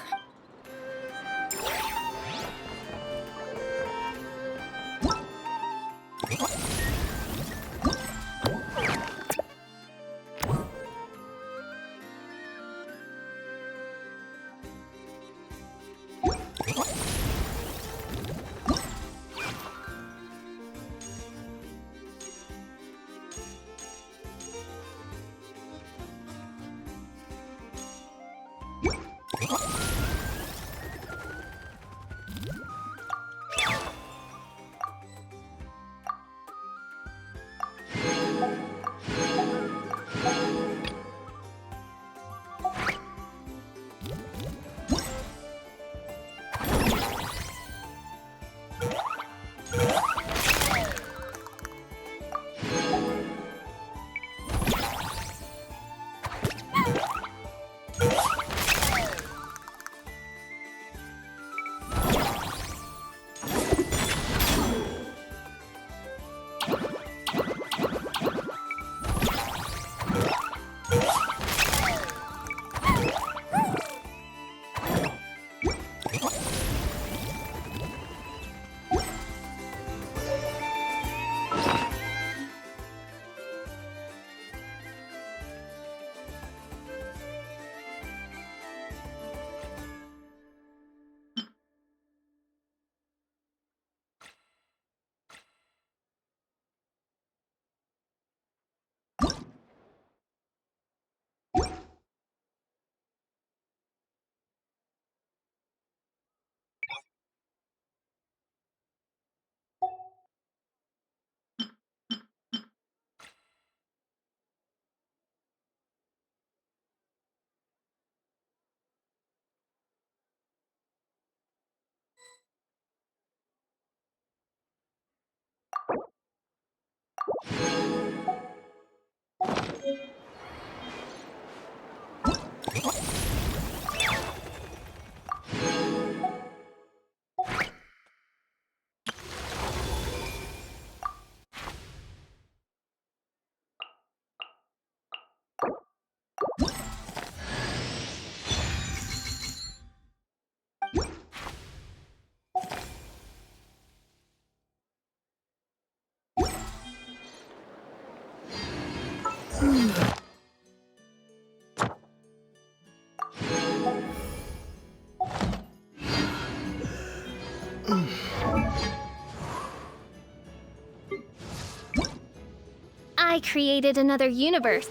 I created another universe.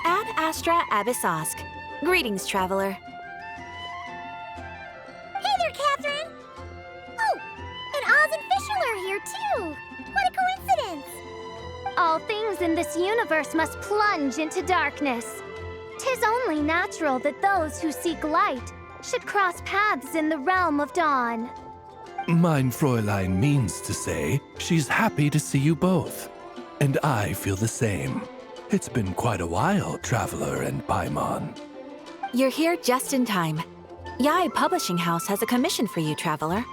Ad Astra Abyssosk. Greetings, traveler. Hey there, Catherine! Oh, and Oz and Fischl are here too! What a coincidence! All things in this universe must plunge into darkness. 'Tis only natural that those who seek light should cross paths in the realm of dawn. Mein Fräulein means to say she's happy to see you both. And I feel the same. It's been quite a while, Traveler and Paimon. You're here just in time. Yai Publishing House has a commission for you, traveler.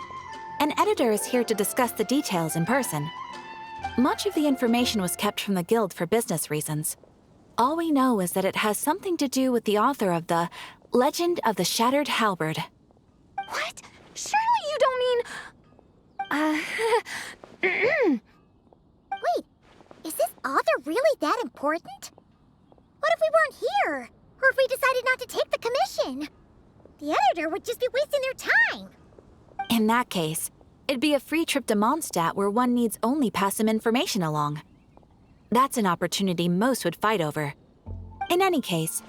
An editor is here to discuss the details in person. Much of the information was kept from the guild for business reasons. All we know is that it has something to do with the author of the Legend of the Shattered Halberd. What? Surely you don't mean... Wait, is this author really that important? What if we weren't here? Or if we decided not to take the commission? The editor would just be wasting their time. In that case, it'd be a free trip to Mondstadt where one needs only pass some information along. That's an opportunity most would fight over. In any case,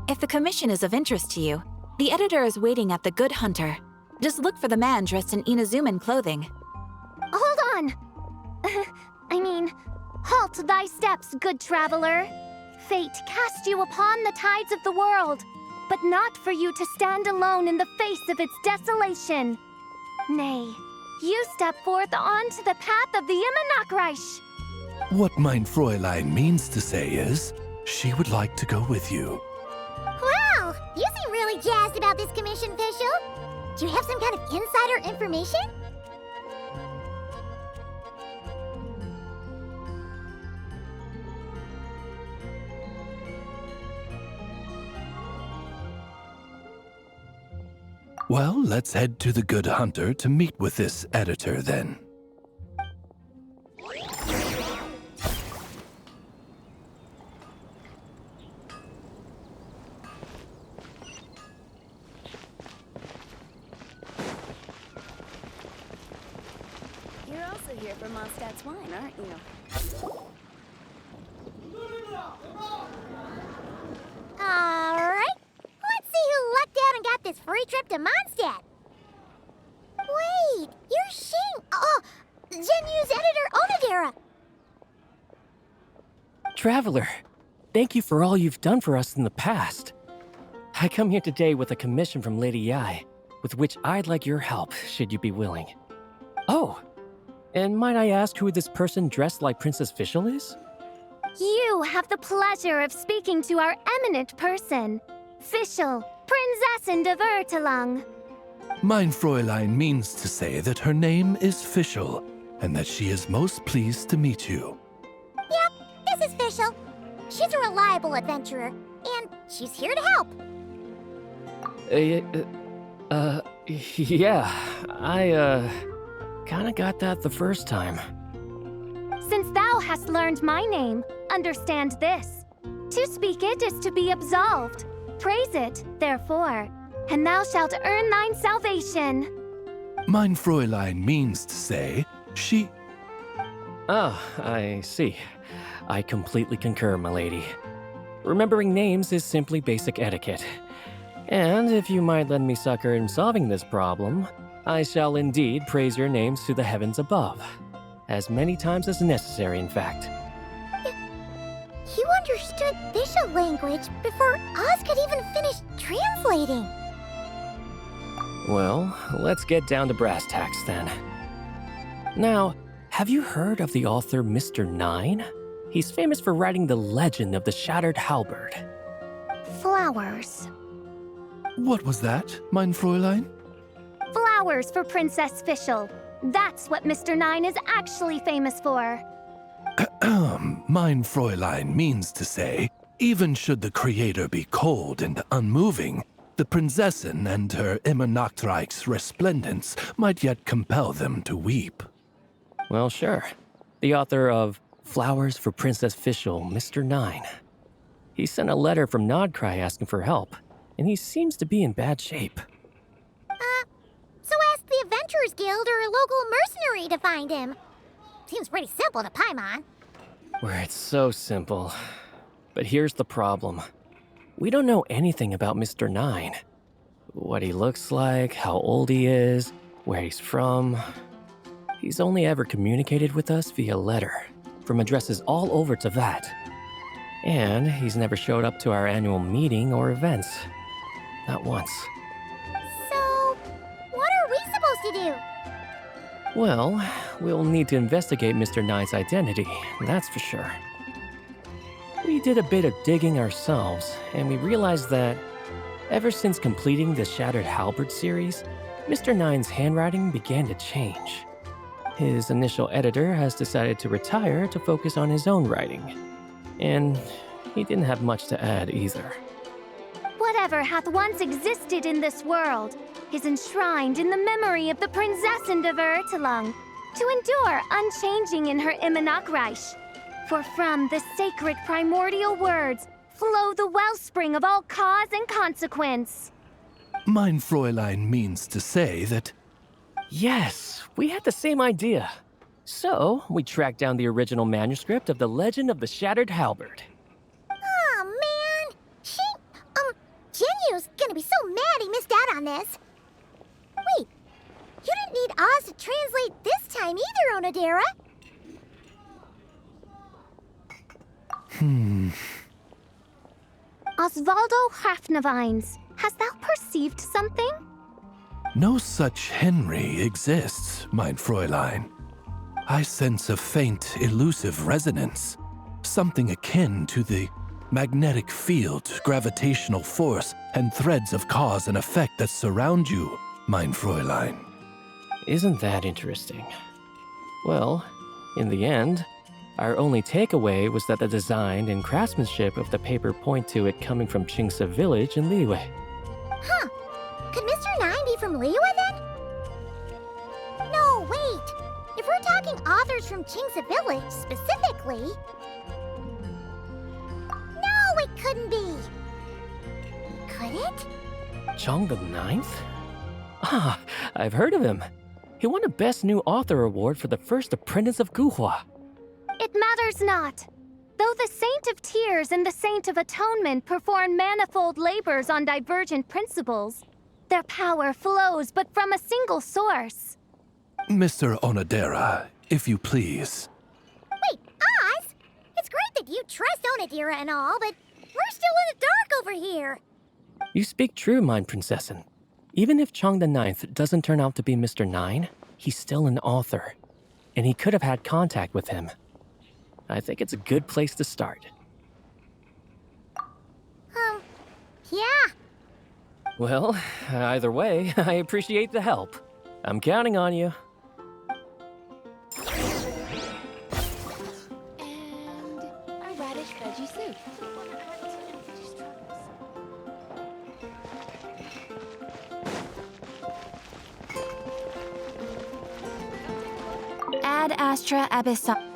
if the commission is of interest to you, the editor is waiting at the Good Hunter. Just look for the man dressed in Inazuman clothing. Hold on! Halt thy steps, good traveler. Fate cast you upon the tides of the world, but not for you to stand alone in the face of its desolation. Nay, you step forth onto the path of the Immenachreich. What mein Fräulein means to say is, she would like to go with you. Wow, you seem really jazzed about this commission, Fischl. Do you have some kind of insider information? Well, let's head to the Good Hunter to meet with this editor then. You're also here for Mondstadt's wine, aren't you? Alright, let's see who lucked out and got this free trip to Mondstadt. Genu's editor, Onodera! Traveler, thank you for all you've done for us in the past. I come here today with a commission from Lady Yai, with which I'd like your help, should you be willing. Oh, and might I ask who this person dressed like Princess Fischl is? You have the pleasure of speaking to our eminent person, Fischl, Prinzessin de Vertelung. Mein Fräulein means to say that her name is Fischl, and that she is most pleased to meet you. Yep, this is Fischl. She's a reliable adventurer, and she's here to help. Yeah, I, kinda got that the first time. Since thou hast learned my name, understand this. To speak it is to be absolved. Praise it, therefore, and thou shalt earn thine salvation. Mein Fräulein means to say, she... Ah, I see. I completely concur, my lady. Remembering names is simply basic etiquette. And if you might lend me succor in solving this problem, I shall indeed praise your names to the heavens above. As many times as necessary, in fact. You understood Fischl language before Oz could even finish translating. Well, let's get down to brass tacks then. Now, have you heard of the author Mr. Nine? He's famous for writing the legend of the Shattered Halberd. Flowers. What was that, mein Fräulein? Flowers for Princess Fischl. That's what Mr. Nine is actually famous for. Mein Fräulein means to say, even should the creator be cold and unmoving, the Prinzessin and her immer Nachtreich's resplendence might yet compel them to weep. Well, sure. The author of Flowers for Princess Fischl, Mr. Nine. He sent a letter from Nodcry asking for help, and he seems to be in bad shape. So ask the Adventurers Guild or a local mercenary to find him. Seems pretty simple to Paimon. Where it's so simple. But here's the problem. We don't know anything about Mr. Nine. What he looks like, how old he is, where he's from. He's only ever communicated with us via letter, from addresses all over Teyvat. And he's never showed up to our annual meeting or events. Not once. So, what are we supposed to do? Well, we'll need to investigate Mr. Nine's identity, that's for sure. We did a bit of digging ourselves, and we realized that ever since completing the Shattered Halberd series, Mr. Nine's handwriting began to change. His initial editor has decided to retire to focus on his own writing. And he didn't have much to add either. Whatever hath once existed in this world is enshrined in the memory of the Prinzessin de Vertelung, to endure unchanging in her Immanakreich. For from the sacred primordial words flow the wellspring of all cause and consequence. Mein Fräulein means to say that... Yes, we had the same idea. So, we tracked down the original manuscript of the Legend of the Shattered Halberd. Aw, man! Genyu's gonna be so mad he missed out on this. Wait, you didn't need Oz to translate this time either, Onodera. Osvaldo Hafnavines, hast thou perceived something? No such Henry exists, mein Fräulein. I sense a faint, elusive resonance. Something akin to the magnetic field, gravitational force, and threads of cause and effect that surround you, mein Fräulein. Isn't that interesting? Well, in the end, our only takeaway was that the design and craftsmanship of the paper point to it coming from Qingce Village in Liyue. Huh. Could Mr. Nine be from Liyue then? No, wait. If we're talking authors from Qingce Village specifically... No, it couldn't be. Could it? Zhang the Ninth? Ah, I've heard of him. He won a Best New Author award for the first apprentice of Guhua. It matters not. Though the Saint of Tears and the Saint of Atonement perform manifold labors on divergent principles, their power flows but from a single source. Mr. Onodera, if you please. Wait, Oz? It's great that you trust Onodira and all, but we're still in the dark over here. You speak true, Mind Princessin. Even if Chang the Ninth doesn't turn out to be Mr. Nine, he's still an author, and he could have had contact with him. I think it's a good place to start. Yeah. Well, either way, I appreciate the help. I'm counting on you. And a radish veggie soup. Ad Astra Abyssa.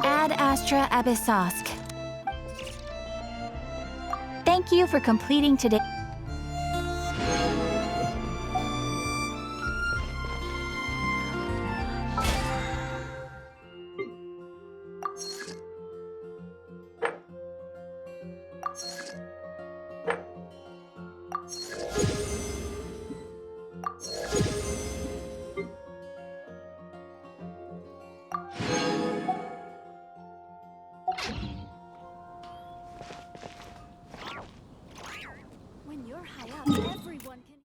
Ad Astra Abyssosk. Thank you for completing today. When you're high up, everyone can...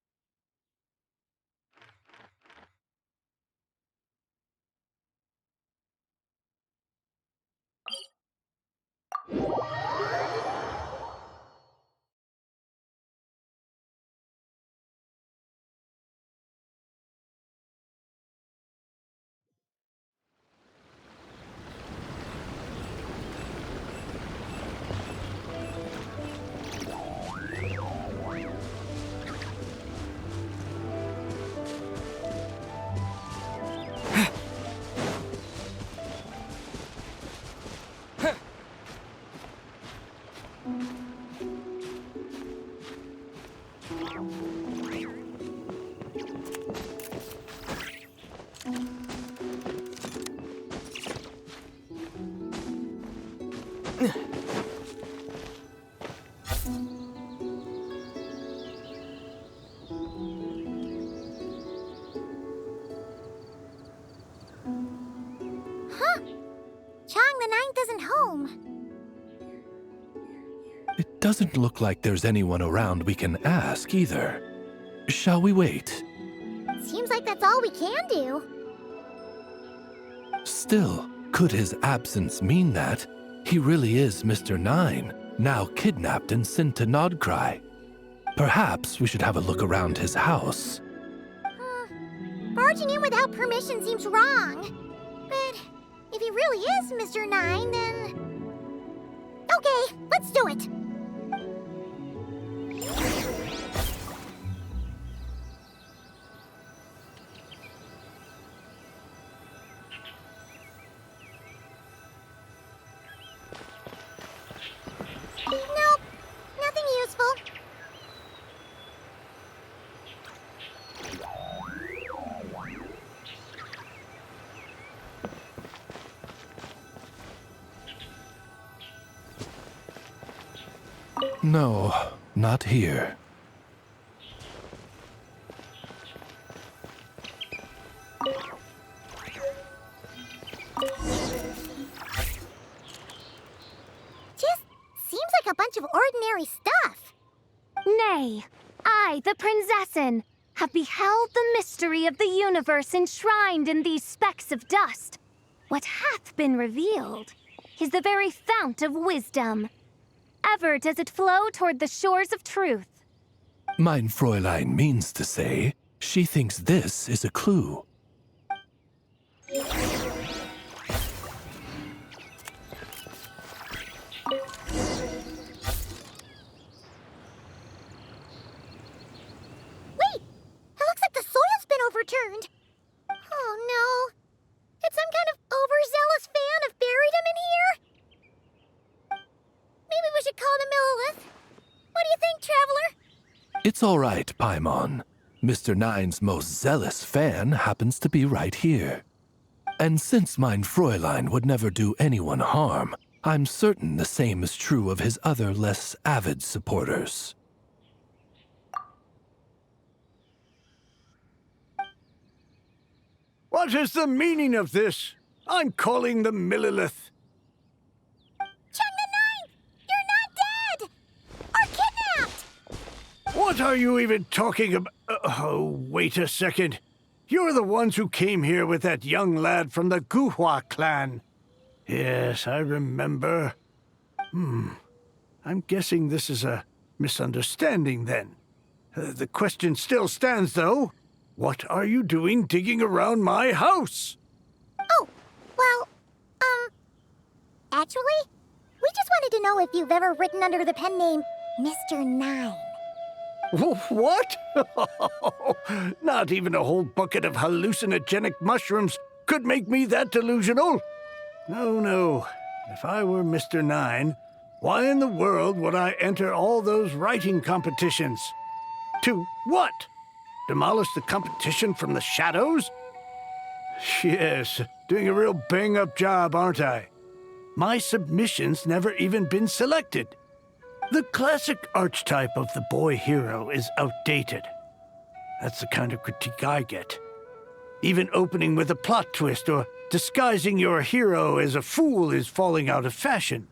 Huh. Chang the Ninth isn't home. It doesn't look like there's anyone around we can ask either. Shall we wait? Seems like that's all we can do. Still, could his absence mean that he really is Mr. Nine, now kidnapped and sent to Nodcry? Perhaps we should have a look around his house. Barging in without permission seems wrong. But if he really is Mr. Nine, then... Okay, let's do it. Nope, nothing useful. No, not here. Just seems like a bunch of ordinary stuff. Nay, I, the Princessin, have beheld the mystery of the universe enshrined in these specks of dust. What hath been revealed is the very fount of wisdom. Ever does it flow toward the shores of truth. Mein Fräulein means to say she thinks this is a clue. It's all right, Paimon. Mr. Nine's most zealous fan happens to be right here. And since mein Fräulein would never do anyone harm, I'm certain the same is true of his other less avid supporters. What is the meaning of this? I'm calling the Millilith. Chung the Ninth! You're not dead! Or kidnapped! What are you even talking about? Oh, wait a second. You're the ones who came here with that young lad from the Guhua clan. Yes, I remember. I'm guessing this is a misunderstanding then. The question still stands, though. What are you doing digging around my house? Oh, well, actually, we just wanted to know if you've ever written under the pen name Mr. Nine. What? Not even a whole bucket of hallucinogenic mushrooms could make me that delusional. No. If I were Mr. Nine, why in the world would I enter all those writing competitions? To what? Demolish the competition from the shadows? Yes, doing a real bang-up job, aren't I? My submission's never even been selected. The classic archetype of the boy hero is outdated. That's the kind of critique I get. Even opening with a plot twist or disguising your hero as a fool is falling out of fashion.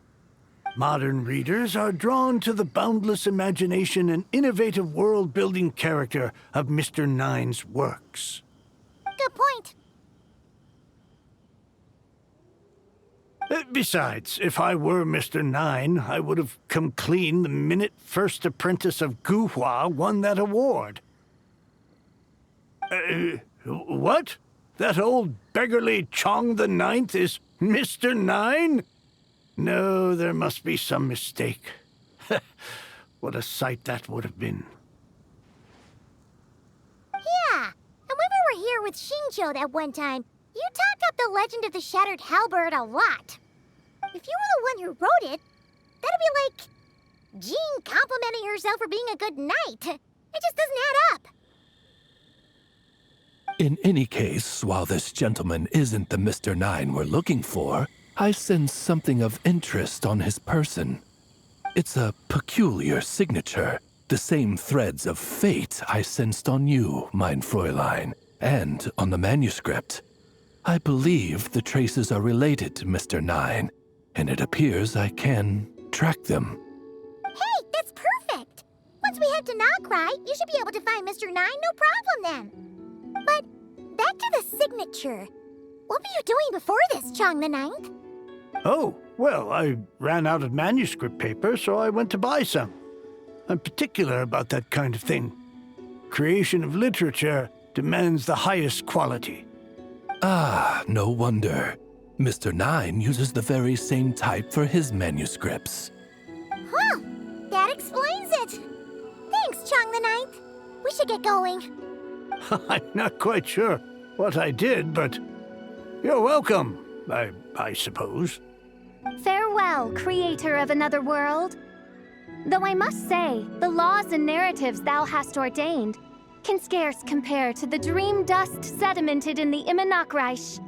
Modern readers are drawn to the boundless imagination and innovative world-building character of Mr. Nine's works. Good point. Besides, if I were Mr. Nine, I would have come clean the minute First Apprentice of Guhua won that award. What? That old beggarly Chong the Ninth is Mr. Nine? No, there must be some mistake. What a sight that would have been. Yeah, and when we were here with Shinjo that one time, you talked up the legend of the Shattered Halberd a lot. If you were the one who wrote it, that'd be like Jean complimenting herself for being a good knight. It just doesn't add up. In any case, while this gentleman isn't the Mr. Nine we're looking for, I sense something of interest on his person. It's a peculiar signature, the same threads of fate I sensed on you, mein Fräulein, and on the manuscript. I believe the traces are related to Mr. Nine, and it appears I can track them. Hey, that's perfect! Once we head to Nagrai, you should be able to find Mr. Nine, no problem then. But back to the signature. What were you doing before this, Chong the Ninth? Oh, well, I ran out of manuscript paper, so I went to buy some. I'm particular about that kind of thing. Creation of literature demands the highest quality. Ah, no wonder. Mr. Nine uses the very same type for his manuscripts. Huh, that explains it. Thanks, Chong the Ninth. We should get going. I'm not quite sure what I did, but you're welcome, I suppose. Farewell, creator of another world. Though I must say, the laws and narratives thou hast ordained can scarce compare to the dream dust sedimented in the Immenachreich.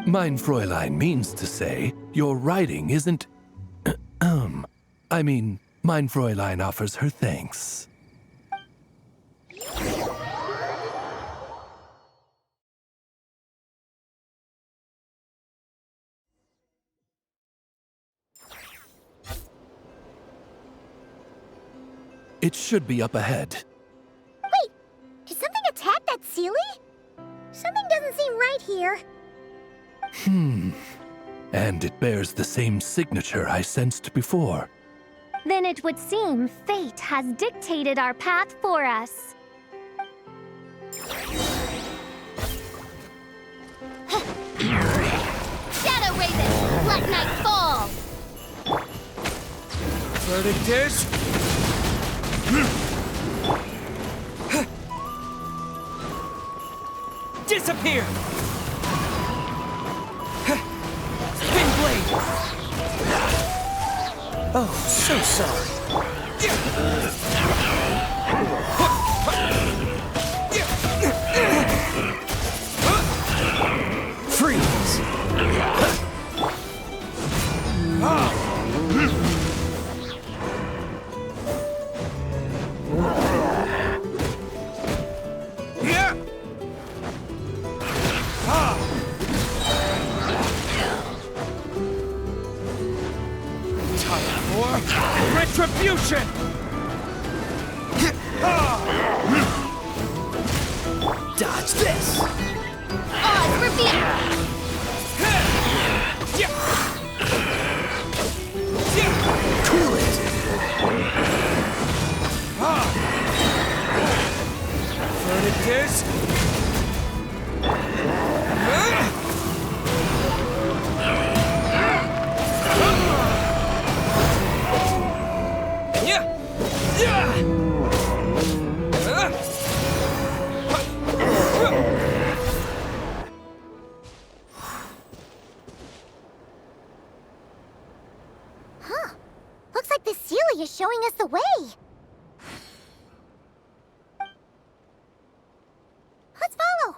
Mein Fräulein means to say, your writing isn't... mein Fräulein offers her thanks. It should be up ahead. Wait, did something attack that Sealy? Something doesn't seem right here. And it bears the same signature I sensed before. Then it would seem fate has dictated our path for us. Shadow Raven, let night fall! Verdict is... Disappear! Spin blade! Oh, so sorry. Genshin! Dodge this! Oz, repeat! Cool it! Burn it, Dish! Huh. Looks like the Sealy is showing us the way. Let's follow.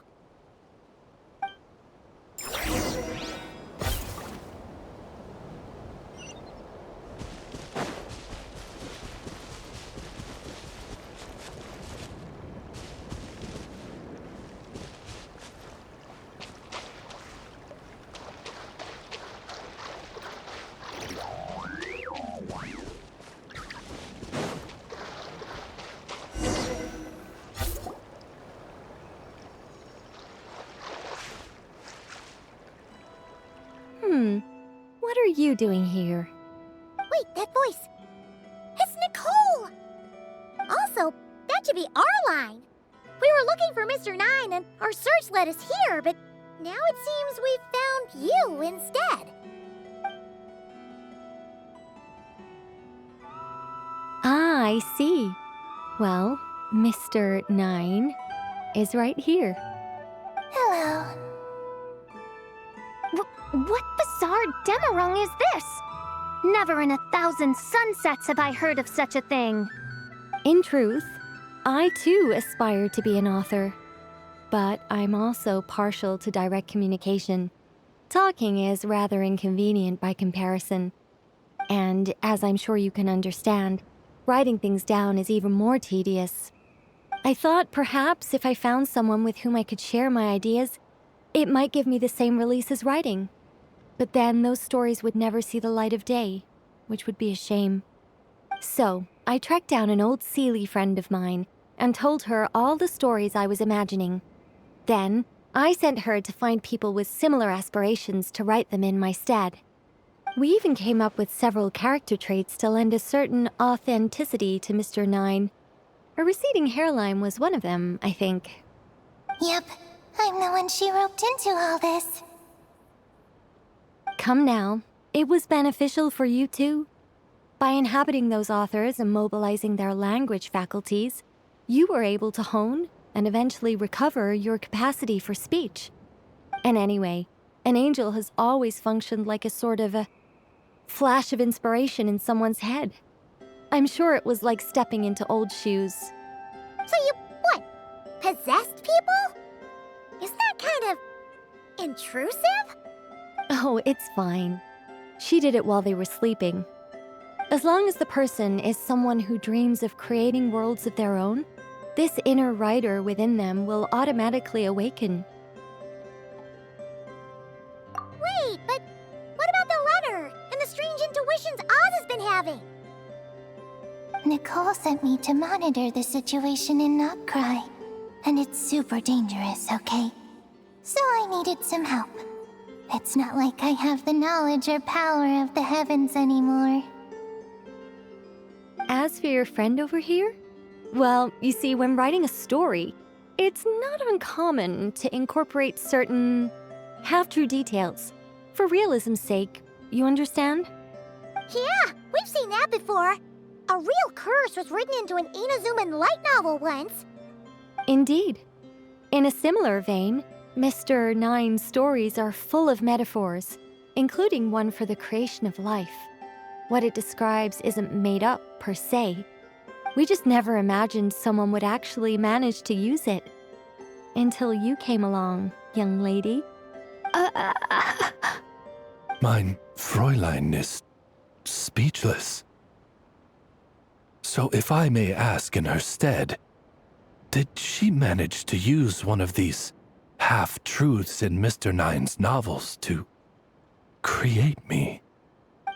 What are you doing here? Wait, that voice. It's Nicole! Also, that should be our line. We were looking for Mr. Nine and our search led us here, but now it seems we found you instead. Ah, I see. Well, Mr. Nine is right here. Hello. What bizarre Demerung is this? Never in 1,000 sunsets have I heard of such a thing. In truth, I too aspire to be an author. But I'm also partial to direct communication. Talking is rather inconvenient by comparison. And as I'm sure you can understand, writing things down is even more tedious. I thought perhaps if I found someone with whom I could share my ideas, it might give me the same release as writing. But then those stories would never see the light of day, which would be a shame. So, I tracked down an old Sealy friend of mine and told her all the stories I was imagining. Then, I sent her to find people with similar aspirations to write them in my stead. We even came up with several character traits to lend a certain authenticity to Mr. Nine. A receding hairline was one of them, I think. Yep, I'm the one she roped into all this. Come now, it was beneficial for you too. By inhabiting those authors and mobilizing their language faculties, you were able to hone and eventually recover your capacity for speech. And anyway, an angel has always functioned like a sort of a flash of inspiration in someone's head. I'm sure it was like stepping into old shoes. So you, what, possessed people? Isn't that kind of intrusive? Oh, it's fine. She did it while they were sleeping. As long as the person is someone who dreams of creating worlds of their own, this inner writer within them will automatically awaken. Wait, but what about the letter and the strange intuitions Oz has been having? Nicole sent me to monitor the situation in Notcry. And it's super dangerous, okay? So I needed some help. It's not like I have the knowledge or power of the heavens anymore. As for your friend over here? Well, you see, when writing a story, it's not uncommon to incorporate certain half-true details. For realism's sake, you understand? Yeah, we've seen that before. A real curse was written into an Inazuman light novel once. Indeed. In a similar vein, Mr. Nine's stories are full of metaphors, including one for the creation of life. What it describes isn't made up, per se. We just never imagined someone would actually manage to use it. Until you came along, young lady. Mein Fräulein is speechless. So if I may ask in her stead, did she manage to use one of these half-truths in Mr. Nine's novels to create me?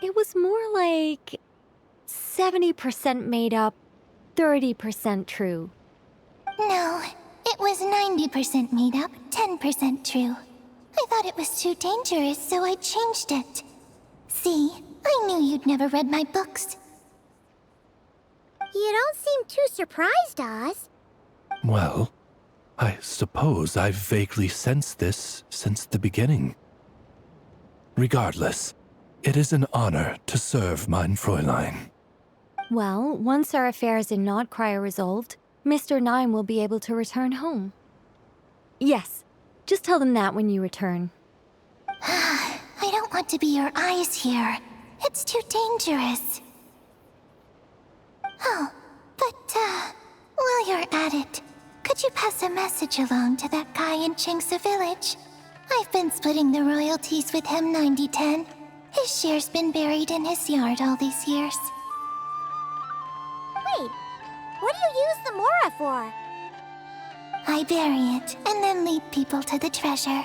It was more like 70% made up, 30% true. No, it was 90% made up, 10% true. I thought it was too dangerous, so I changed it. See, I knew you'd never read my books. You don't seem too surprised, Oz. Well, I suppose I've vaguely sensed this since the beginning. Regardless, it is an honor to serve mein Fräulein. Well, once our affairs in Notcry are resolved, Mr. Nine will be able to return home. Yes, just tell them that when you return. I don't want to be your eyes here. It's too dangerous. Oh, but, while you're at it, could you pass a message along to that guy in Chingsa village? I've been splitting the royalties with him 90-10. His share's been buried in his yard all these years. Wait, what do you use the Mora for? I bury it, and then lead people to the treasure.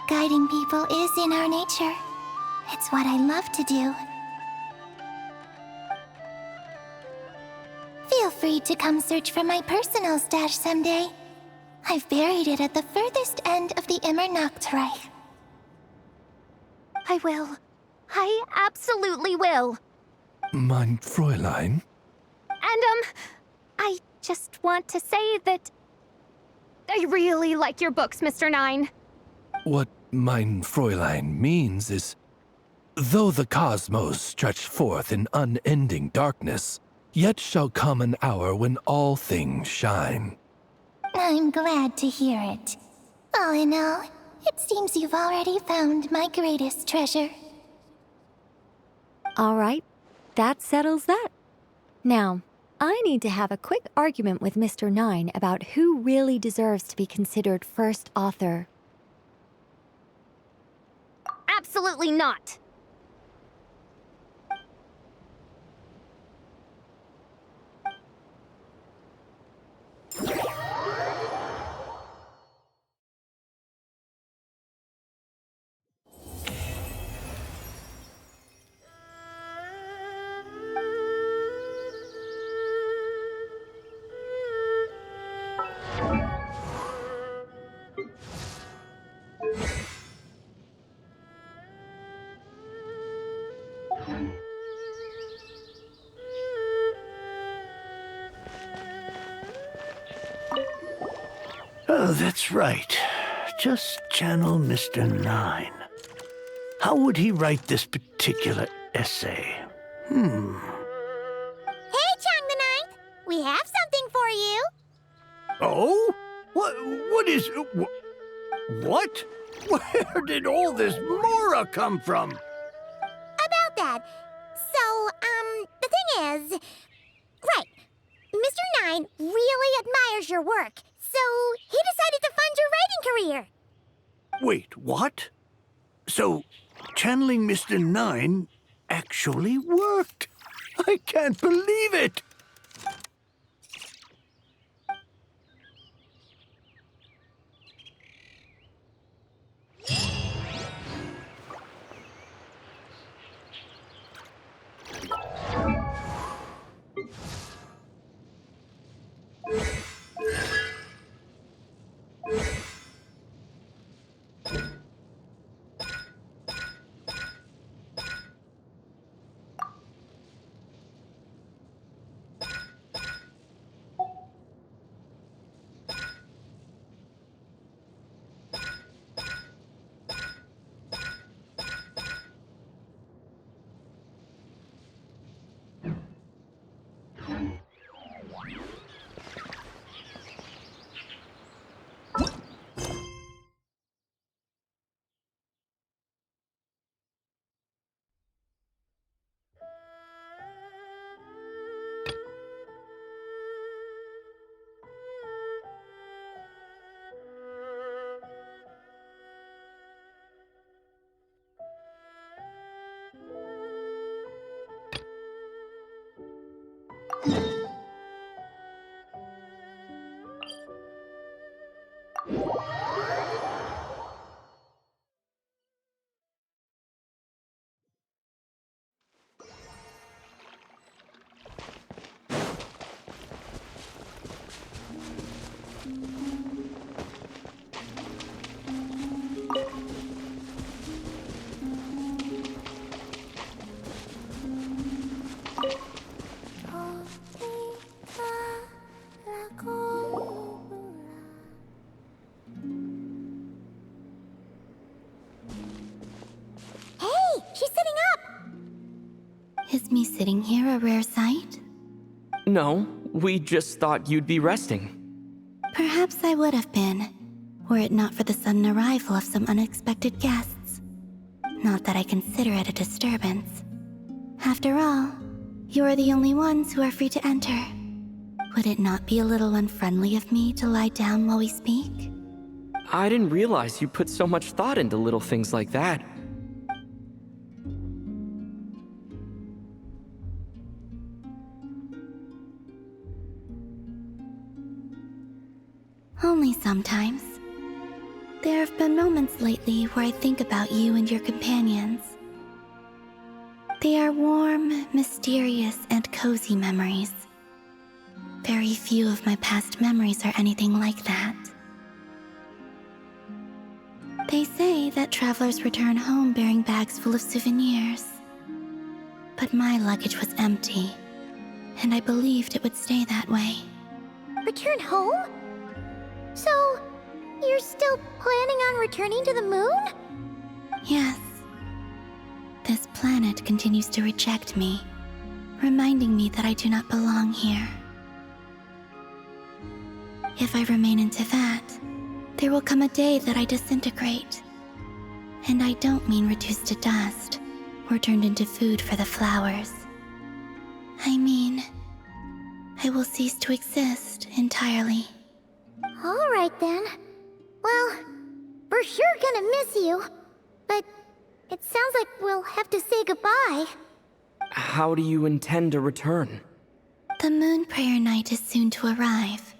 Guiding people is in our nature. It's what I love to do. Feel free to come search for my personal stash someday. I've buried it at the furthest end of the Immer Nachtreich. I will. I absolutely will. Mein Fräulein? And, I just want to say that I really like your books, Mr. Nine. What mein Fräulein means is, though the cosmos stretch forth in unending darkness, yet shall come an hour when all things shine. I'm glad to hear it. All in all, it seems you've already found my greatest treasure. All right, that settles that. Now, I need to have a quick argument with Mr. Nine about who really deserves to be considered first author. Absolutely not. Oh, that's right. Just channel Mr. Nine. How would he write this particular essay? Hey, Chang the Ninth! We have something for you! Oh? What is... What? Where did all this Mora come from? About that. So, the thing is... Right. Mr. Nine really admires your work, so he decided to fund your writing career. Wait, what? So, channeling Mr. Nine actually worked. I can't believe it. Hey, she's sitting up! Is me sitting here a rare sight? No, we just thought you'd be resting. Perhaps I would have been, were it not for the sudden arrival of some unexpected guests. Not that I consider it a disturbance. After all, you are the only ones who are free to enter. Would it not be a little unfriendly of me to lie down while we speak? I didn't realize you put so much thought into little things like that. Only sometimes. There have been moments lately where I think about you and your companions. They are warm, mysterious, and cozy memories. Very few of my past memories are anything like that. They say that travelers return home bearing bags full of souvenirs. But my luggage was empty, and I believed it would stay that way. Return home? So, you're still planning on returning to the moon? Yes. This planet continues to reject me, reminding me that I do not belong here. If I remain in Teyvat, there will come a day that I disintegrate. And I don't mean reduced to dust, or turned into food for the flowers. I mean, I will cease to exist entirely. Alright then. Well, we're sure gonna miss you. But it sounds like we'll have to say goodbye. How do you intend to return? The moon prayer night is soon to arrive.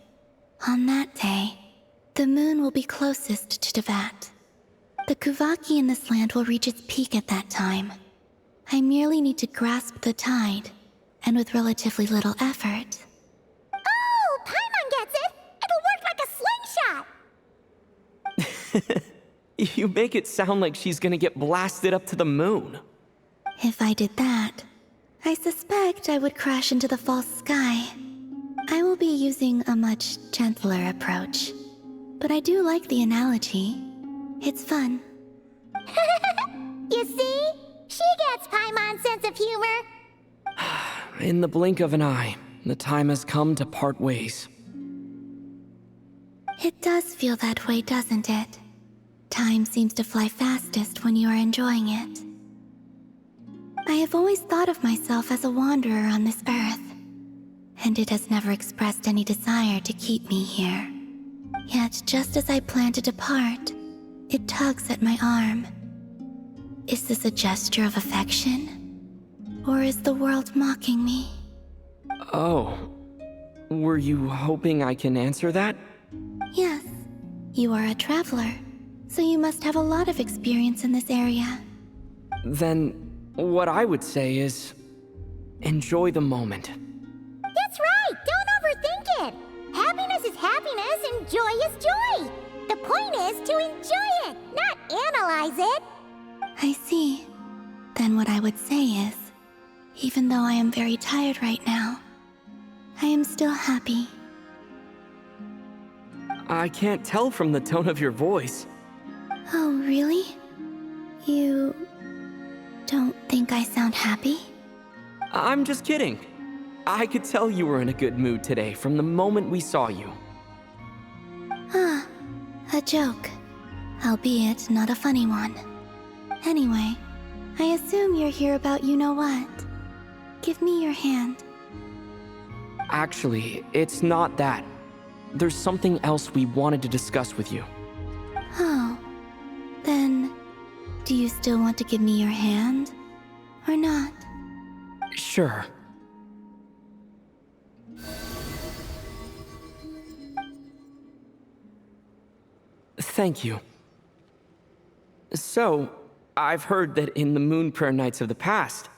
On that day, the moon will be closest to Teyvat. The Kuvaki in this land will reach its peak at that time. I merely need to grasp the tide, and with relatively little effort. Oh, Paimon gets it! It'll work like a slingshot! You make it sound like she's gonna get blasted up to the moon. If I did that, I suspect I would crash into the false sky. I will be using a much gentler approach. But I do like the analogy. It's fun. You see? She gets Paimon's sense of humor. In the blink of an eye, the time has come to part ways. It does feel that way, doesn't it? Time seems to fly fastest when you are enjoying it. I have always thought of myself as a wanderer on this earth, and it has never expressed any desire to keep me here. Yet, just as I plan to depart, it tugs at my arm. Is this a gesture of affection? Or is the world mocking me? Oh. Were you hoping I can answer that? Yes. You are a traveler, so you must have a lot of experience in this area. Then, what I would say is, enjoy the moment. That's right! Don't overthink it! Happiness is happiness and joy is joy! The point is to enjoy it, not analyze it! I see. Then what I would say is, even though I am very tired right now, I am still happy. I can't tell from the tone of your voice. Oh, really? You don't think I sound happy? I'm just kidding. I could tell you were in a good mood today from the moment we saw you. Ah, a joke. Albeit not a funny one. Anyway, I assume you're here about you-know-what. Give me your hand. Actually, it's not that. There's something else we wanted to discuss with you. Oh. Then, do you still want to give me your hand? Or not? Sure. Thank you. So, I've heard that in the moon prayer nights of the past,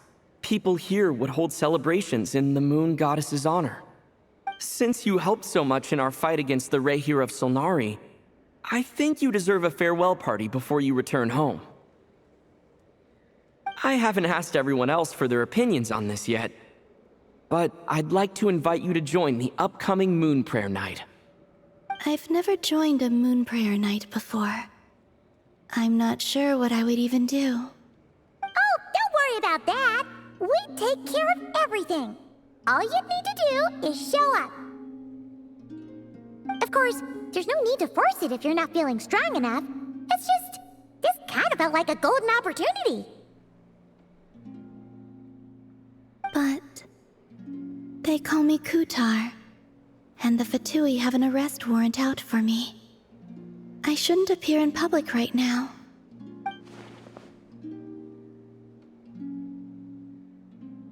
people here would hold celebrations in the moon goddess's honor. Since you helped so much in our fight against the Rehir of Solnari, I think you deserve a farewell party before you return home. I haven't asked everyone else for their opinions on this yet. but I'd like to invite you to join the upcoming Moon Prayer Night. I've never joined a moon prayer night before. I'm not sure what I would even do. Oh, don't worry about that. We take care of everything. All you need to do is show up. Of course, there's no need to force it if you're not feeling strong enough. It's just, this kind of felt like a golden opportunity. But they call me Kutar, and the Fatui have an arrest warrant out for me. I shouldn't appear in public right now.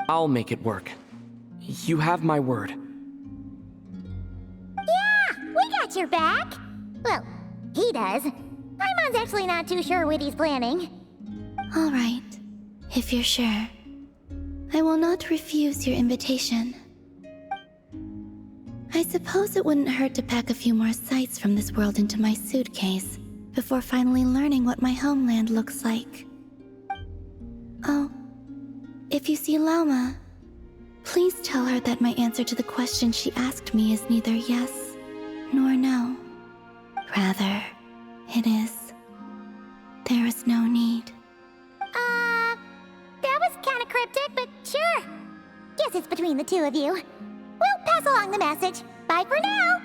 I'll make it work. You have my word. Yeah, we got your back. Well, he does. Paimon's actually not too sure what he's planning. All right, if you're sure. I will not refuse your invitation. I suppose it wouldn't hurt to pack a few more sights from this world into my suitcase before finally learning what my homeland looks like. Oh, if you see Lauma, please tell her that my answer to the question she asked me is neither yes nor no. Rather, it is, there is no need. That was kind of cryptic, but sure. Guess it's between the two of you. We'll pass along the message. Bye for now.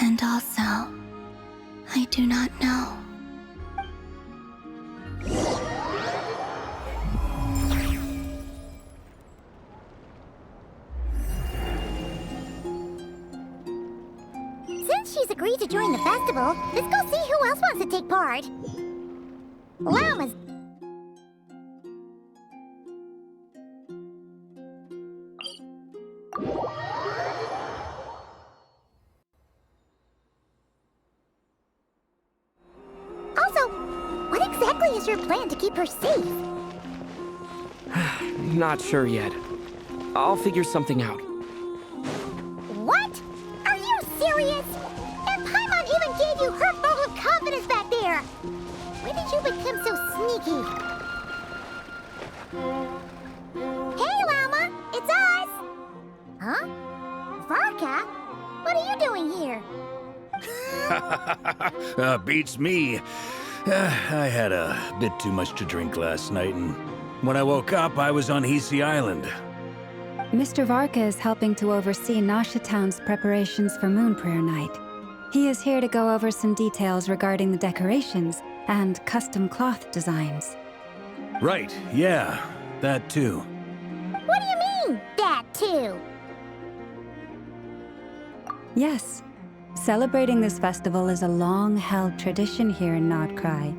And also, I do not know. Since she's agreed to join the festival, let's go see who else wants to take part. Llama's... Also, what exactly is your plan to keep her safe? Not sure yet. I'll figure something out. What? Are you serious? And Paimon even gave you her vote of confidence back there! When did you become so sneaky? Hey, Llama! It's us! Huh? Varka? What are you doing here? Beats me. I had a bit too much to drink last night, and when I woke up, I was on Hisi Island. Mr. Varka is helping to oversee Nasha Town's preparations for Moon Prayer Night. He is here to go over some details regarding the decorations and custom cloth designs. Right, yeah, that too. What do you mean, that too? Yes, celebrating this festival is a long-held tradition here in Nodcry.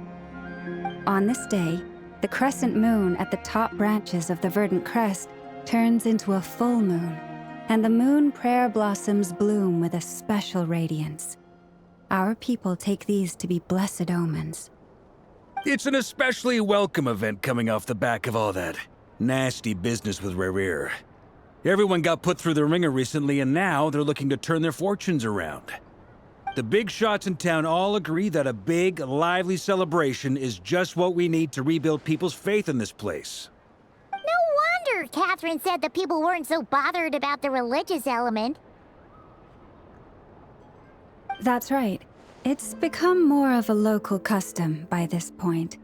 On this day, the crescent moon at the top branches of the verdant crest turns into a full moon, and the moon prayer blossoms bloom with a special radiance. Our people take these to be blessed omens. It's an especially welcome event coming off the back of all that nasty business with Rare. Everyone got put through the ringer recently, and now they're looking to turn their fortunes around. The big shots in town all agree that a big, lively celebration is just what we need to rebuild people's faith in this place. No wonder Catherine said that people weren't so bothered about the religious element. That's right. It's become more of a local custom by this point.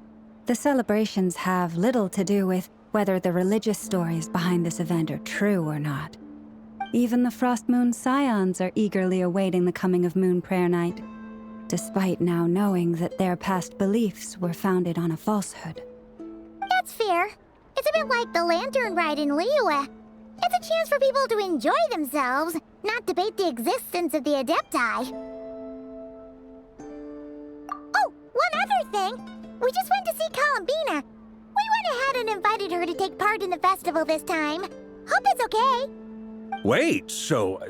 The celebrations have little to do with whether the religious stories behind this event are true or not. Even the Frost Moon Scions are eagerly awaiting the coming of Moon Prayer Night, despite now knowing that their past beliefs were founded on a falsehood. That's fair. It's a bit like the lantern ride in Liyue. It's a chance for people to enjoy themselves, not debate the existence of the Adepti. Oh, one other thing! We just went to see Columbina. We went ahead and invited her to take part in the festival this time. Hope it's okay. Wait, so...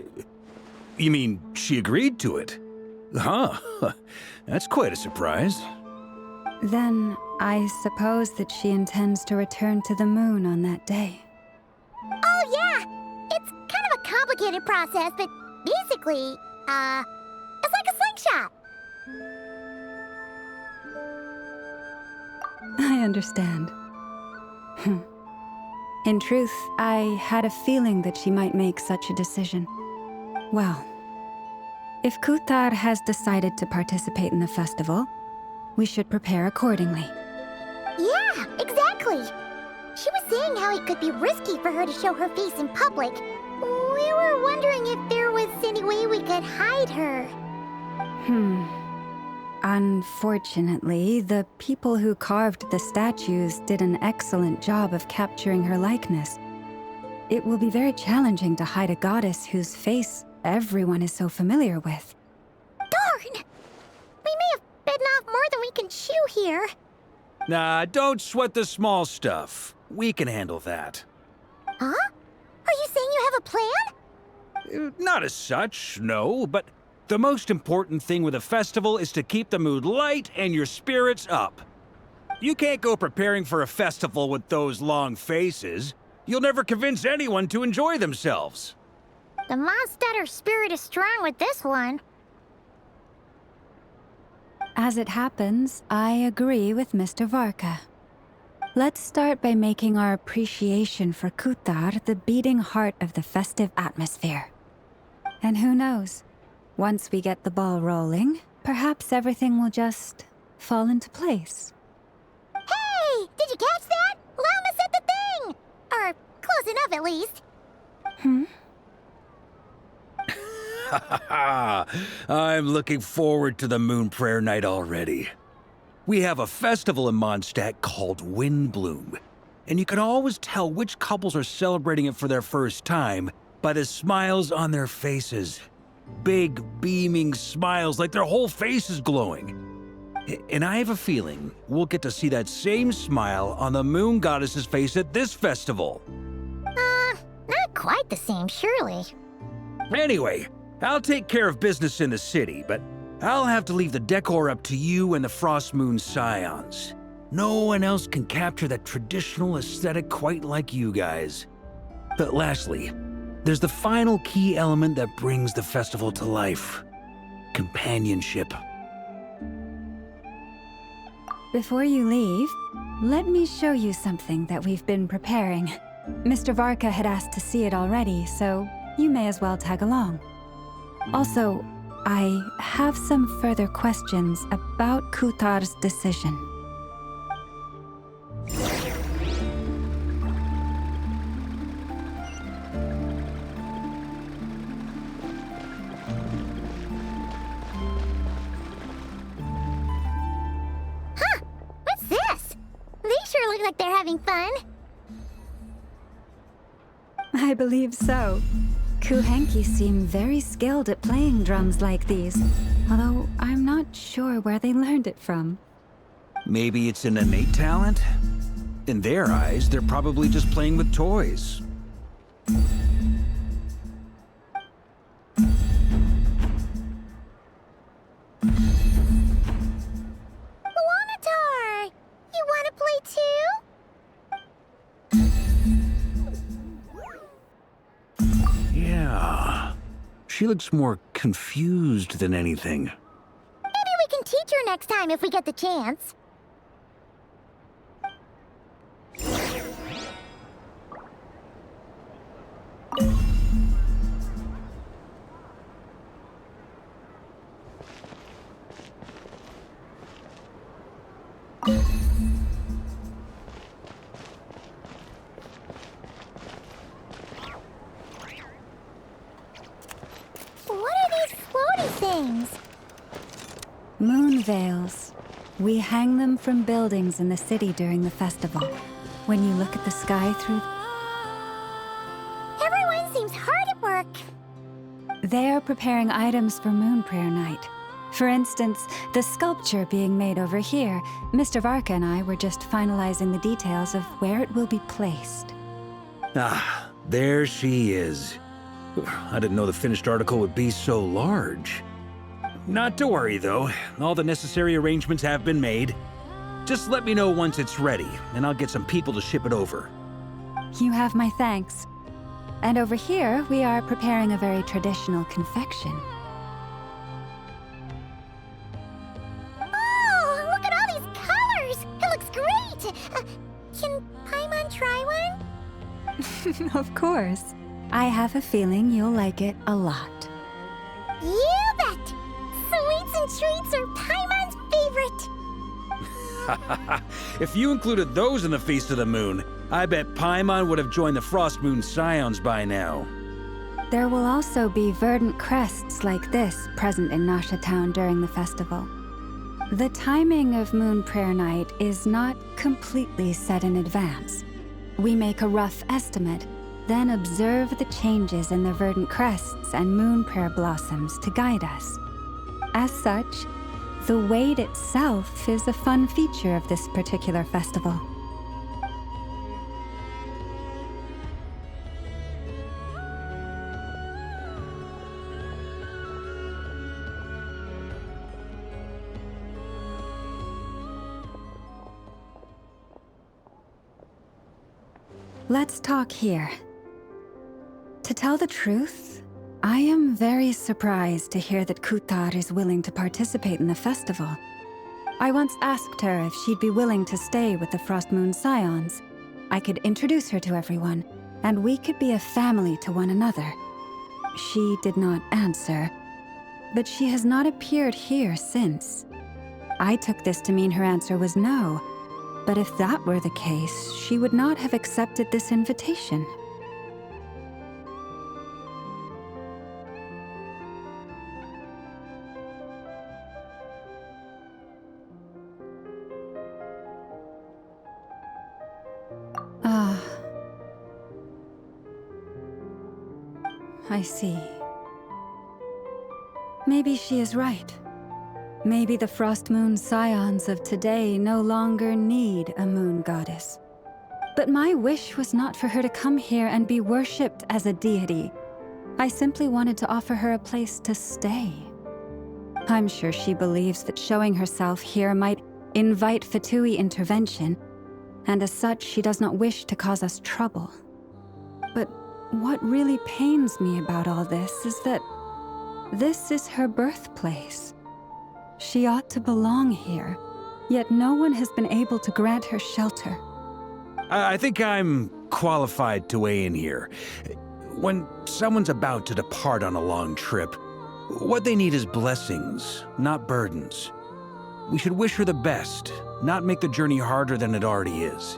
you mean she agreed to it? Huh. That's quite a surprise. Then, I suppose that she intends to return to the moon on that day. Oh yeah! complicated process, but basically, it's like a slingshot. I understand. In truth, I had a feeling that she might make such a decision. Well, if Kuthar has decided to participate in the festival, we should prepare accordingly. Yeah, exactly. She was saying how it could be risky for her to show her face in public. We were wondering if there was any way we could hide her. Unfortunately, the people who carved the statues did an excellent job of capturing her likeness. It will be very challenging to hide a goddess whose face everyone is so familiar with. Darn! We may have bitten off more than we can chew here. Nah, don't sweat the small stuff. We can handle that. Huh? Are you saying you have a plan? Not as such, no, but the most important thing with a festival is to keep the mood light and your spirits up. You can't go preparing for a festival with those long faces. You'll never convince anyone to enjoy themselves. The Mondstadt spirit is strong with this one. As it happens, I agree with Mr. Varka. Let's start by making our appreciation for Kuthar the beating heart of the festive atmosphere. And who knows? Once we get the ball rolling, perhaps everything will just fall into place. Hey! Did you catch that? Llama said the thing! Or close enough, at least. I'm looking forward to the Moon Prayer Night already. We have a festival in Mondstadt called Windbloom, and you can always tell which couples are celebrating it for their first time by the smiles on their faces. Big, beaming smiles like their whole face is glowing. And I have a feeling we'll get to see that same smile on the Moon Goddess's face at this festival. Not quite the same, surely. Anyway, I'll take care of business in the city, but I'll have to leave the decor up to you and the Frost Moon Scions. No one else can capture that traditional aesthetic quite like you guys. But lastly, there's the final key element that brings the festival to life: companionship. Before you leave, let me show you something that we've been preparing. Mr. Varka had asked to see it already, so you may as well tag along. Also, I have some further questions about Kuthar's decision. Huh! What's this? They sure look like they're having fun. I believe so. Kuhenki seem very skilled at playing drums like these, although I'm not sure where they learned it from. Maybe it's an innate talent? In their eyes, they're probably just playing with toys. Wanatar! You want to play too? Yeah. She looks more confused than anything. Maybe we can teach her next time if we get the chance. What are these floaty things? Moon veils. We hang them from buildings in the city during the festival. When you look at the sky through... Everyone seems hard at work. They are preparing items for Moon Prayer Night. For instance, the sculpture being made over here, Mr. Varka and I were just finalizing the details of where it will be placed. Ah, there she is. I didn't know the finished article would be so large. Not to worry, though. All the necessary arrangements have been made. Just let me know once it's ready, and I'll get some people to ship it over. You have my thanks. And over here, we are preparing a very traditional confection. Oh, look at all these colors! It looks great! Can Paimon try one? Of course. I have a feeling you'll like it a lot. You bet! Sweets and treats are Paimon's favorite! If you included those in the Feast of the Moon, I bet Paimon would have joined the Frost Moon Scions by now. There will also be verdant crests like this present in Nasha Town during the festival. The timing of Moon Prayer Night is not completely set in advance. We make a rough estimate, then observe the changes in the verdant crests and moon prayer blossoms to guide us. As such, the wait itself is a fun feature of this particular festival. Let's talk here. To tell the truth, I am very surprised to hear that Kutar is willing to participate in the festival. I once asked her if she'd be willing to stay with the Frost Moon Scions. I could introduce her to everyone, and we could be a family to one another. She did not answer, but she has not appeared here since. I took this to mean her answer was no, but if that were the case, she would not have accepted this invitation. I see. Maybe she is right. Maybe the Frost Moon Scions of today no longer need a moon goddess. But my wish was not for her to come here and be worshipped as a deity. I simply wanted to offer her a place to stay. I'm sure she believes that showing herself here might invite Fatui intervention, and as such, she does not wish to cause us trouble. But what really pains me about all this is that this is her birthplace. She ought to belong here, yet no one has been able to grant her shelter. I think I'm qualified to weigh in here. When someone's about to depart on a long trip, what they need is blessings, not burdens. We should wish her the best, not make the journey harder than it already is.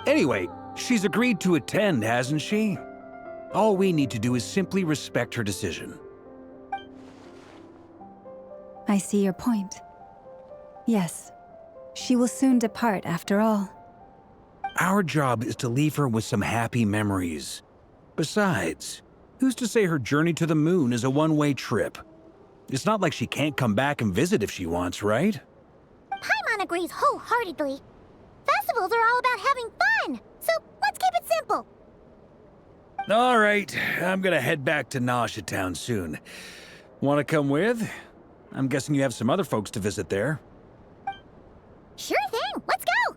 Anyway, she's agreed to attend, hasn't she? All we need to do is simply respect her decision. I see your point. Yes, she will soon depart after all. Our job is to leave her with some happy memories. Besides, who's to say her journey to the moon is a one-way trip? It's not like she can't come back and visit if she wants, right? Paimon agrees wholeheartedly. Festivals are all about having fun, so let's keep it simple. All right, I'm gonna head back to Nasha Town soon. Wanna come with? I'm guessing you have some other folks to visit there. Sure thing, let's go!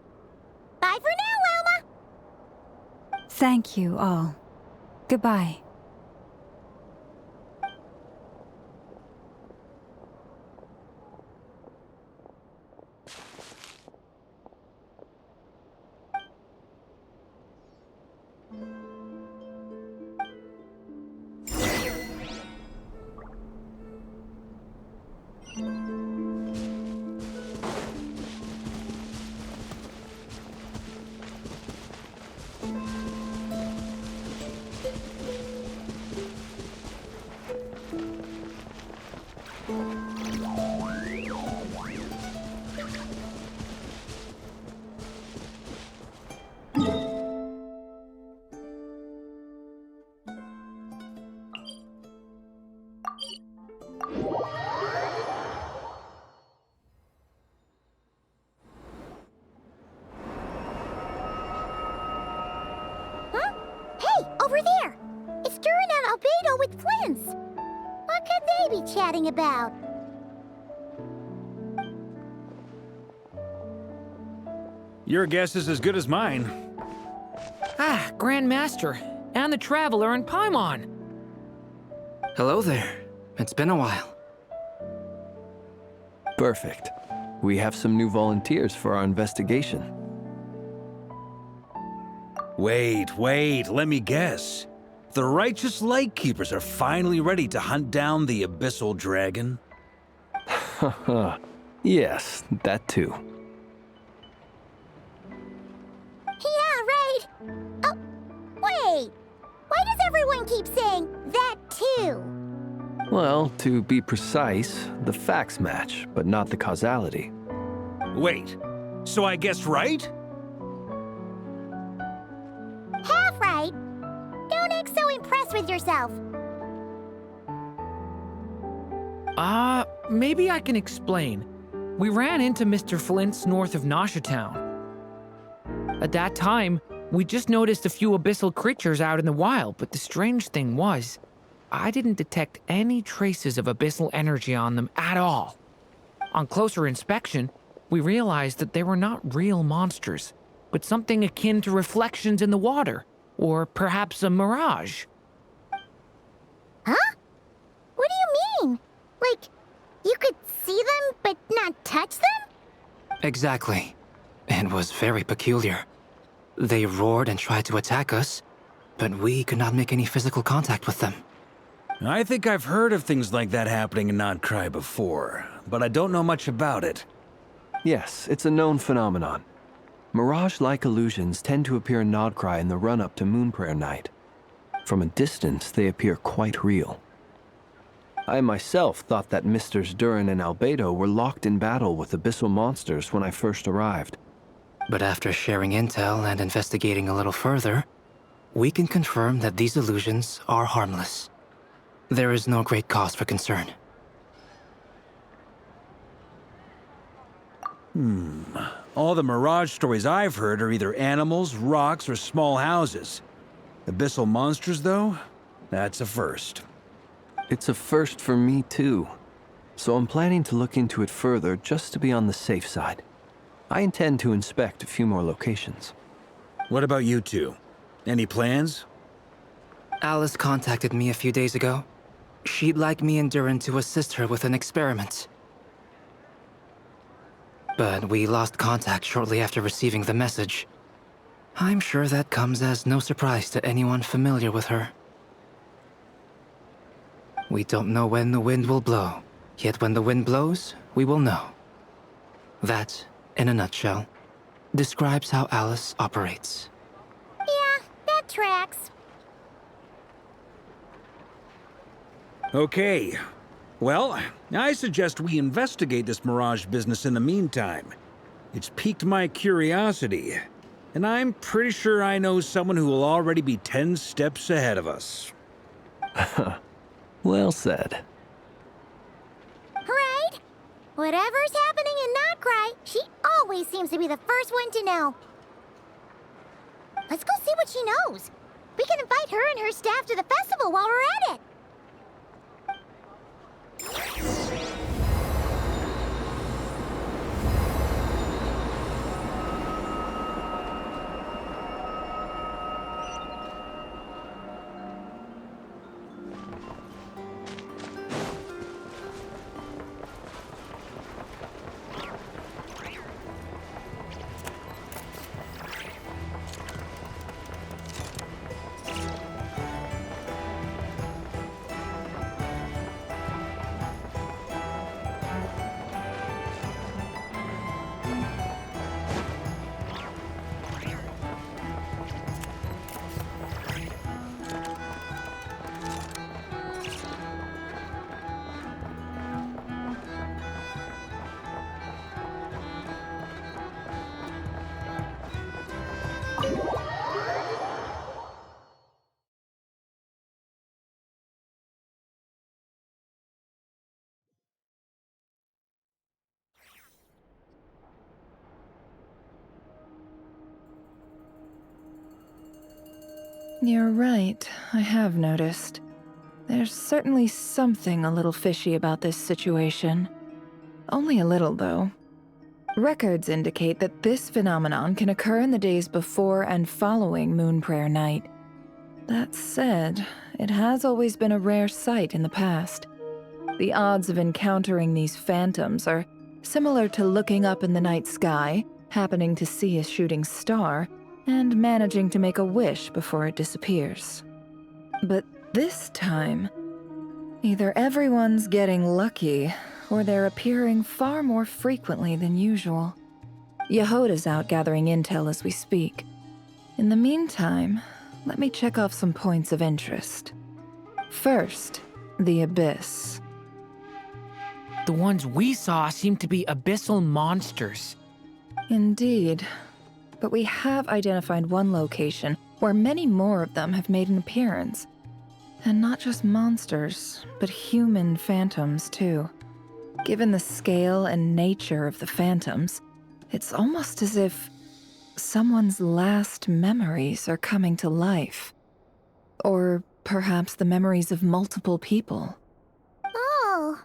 Bye for now, Wilma! Thank you all. Goodbye. Over there! It's Durin and Albedo with twins! What could they be chatting about? Your guess is as good as mine. Ah, Grand Master. and the Traveler in Paimon. Hello there. It's been a while. Perfect. We have some new volunteers for our investigation. Wait, let me guess. The righteous Lightkeepers are finally ready to hunt down the Abyssal Dragon? Haha. Yes, that too. Yeah, right. Oh, wait. Why does everyone keep saying that too? Well, to be precise, the facts match, but not the causality. Wait, so I guessed right? Half right. Don't act so impressed with yourself. Maybe I can explain. We ran into Mr. Flint's north of Nasha Town. At that time, we just noticed a few abyssal creatures out in the wild, but the strange thing was, I didn't detect any traces of abyssal energy on them at all. On closer inspection, we realized that they were not real monsters, but something akin to reflections in the water, or perhaps a mirage. Huh? What do you mean? Like, you could see them but not touch them? Exactly. It was very peculiar. They roared and tried to attack us, but we could not make any physical contact with them. I think I've heard of things like that happening in Notcry before, but I don't know much about it. Yes, it's a known phenomenon. Mirage-like illusions tend to appear in Notcry in the run-up to Moonprayer Night. From a distance, they appear quite real. I myself thought that Misters Durin and Albedo were locked in battle with abyssal monsters when I first arrived. But after sharing intel and investigating a little further, we can confirm that these illusions are harmless. There is no great cause for concern. All the Mirage stories I've heard are either animals, rocks, or small houses. Abyssal monsters, though? That's a first. It's a first for me, too. So I'm planning to look into it further just to be on the safe side. I intend to inspect a few more locations. What about you two? Any plans? Alice contacted me a few days ago. She'd like me and Durin to assist her with an experiment. But we lost contact shortly after receiving the message. I'm sure that comes as no surprise to anyone familiar with her. We don't know when the wind will blow, yet when the wind blows, we will know. That, in a nutshell, describes how Alice operates. Yeah, that tracks. Okay. Well, I suggest we investigate this Mirage business in the meantime. It's piqued my curiosity, and I'm pretty sure I know someone who will already be 10 steps ahead of us. Well said. Right? Whatever's happening in Notcry, she always seems to be the first one to know. Let's go see what she knows. We can invite her and her staff to the festival while we're at it. You're right, I have noticed. There's certainly something a little fishy about this situation. Only a little, though. Records indicate that this phenomenon can occur in the days before and following Moonprayer Night. That said, it has always been a rare sight in the past. The odds of encountering these phantoms are similar to looking up in the night sky, happening to see a shooting star, and managing to make a wish before it disappears. But this time, either everyone's getting lucky, or they're appearing far more frequently than usual. Yehoda's out gathering intel as we speak. In the meantime, let me check off some points of interest. First, the Abyss. The ones we saw seem to be abyssal monsters. Indeed. But we have identified one location where many more of them have made an appearance. And not just monsters, but human phantoms too. Given the scale and nature of the phantoms, it's almost as if someone's last memories are coming to life. Or perhaps the memories of multiple people. Oh.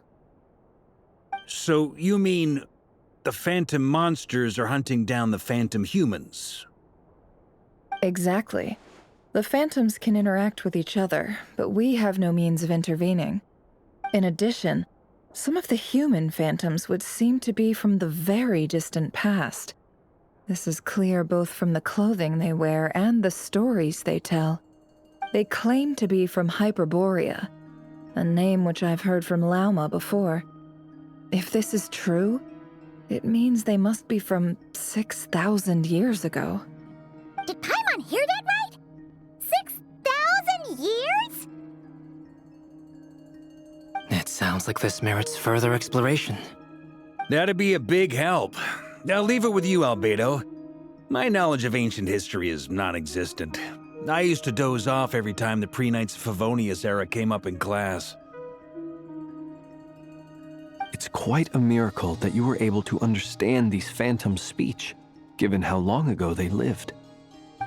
So you mean the phantom monsters are hunting down the phantom humans? Exactly. The phantoms can interact with each other, but we have no means of intervening. In addition, some of the human phantoms would seem to be from the very distant past. This is clear both from the clothing they wear and the stories they tell. They claim to be from Hyperborea, a name which I've heard from Lauma before. If this is true, it means they must be from 6,000 years ago. Did Paimon hear that right? 6,000 years? It sounds like this merits further exploration. That'd be a big help. I'll leave it with you, Albedo. My knowledge of ancient history is non-existent. I used to doze off every time the pre-Knights of Favonius era came up in class. It's quite a miracle that you were able to understand these phantoms' speech, given how long ago they lived.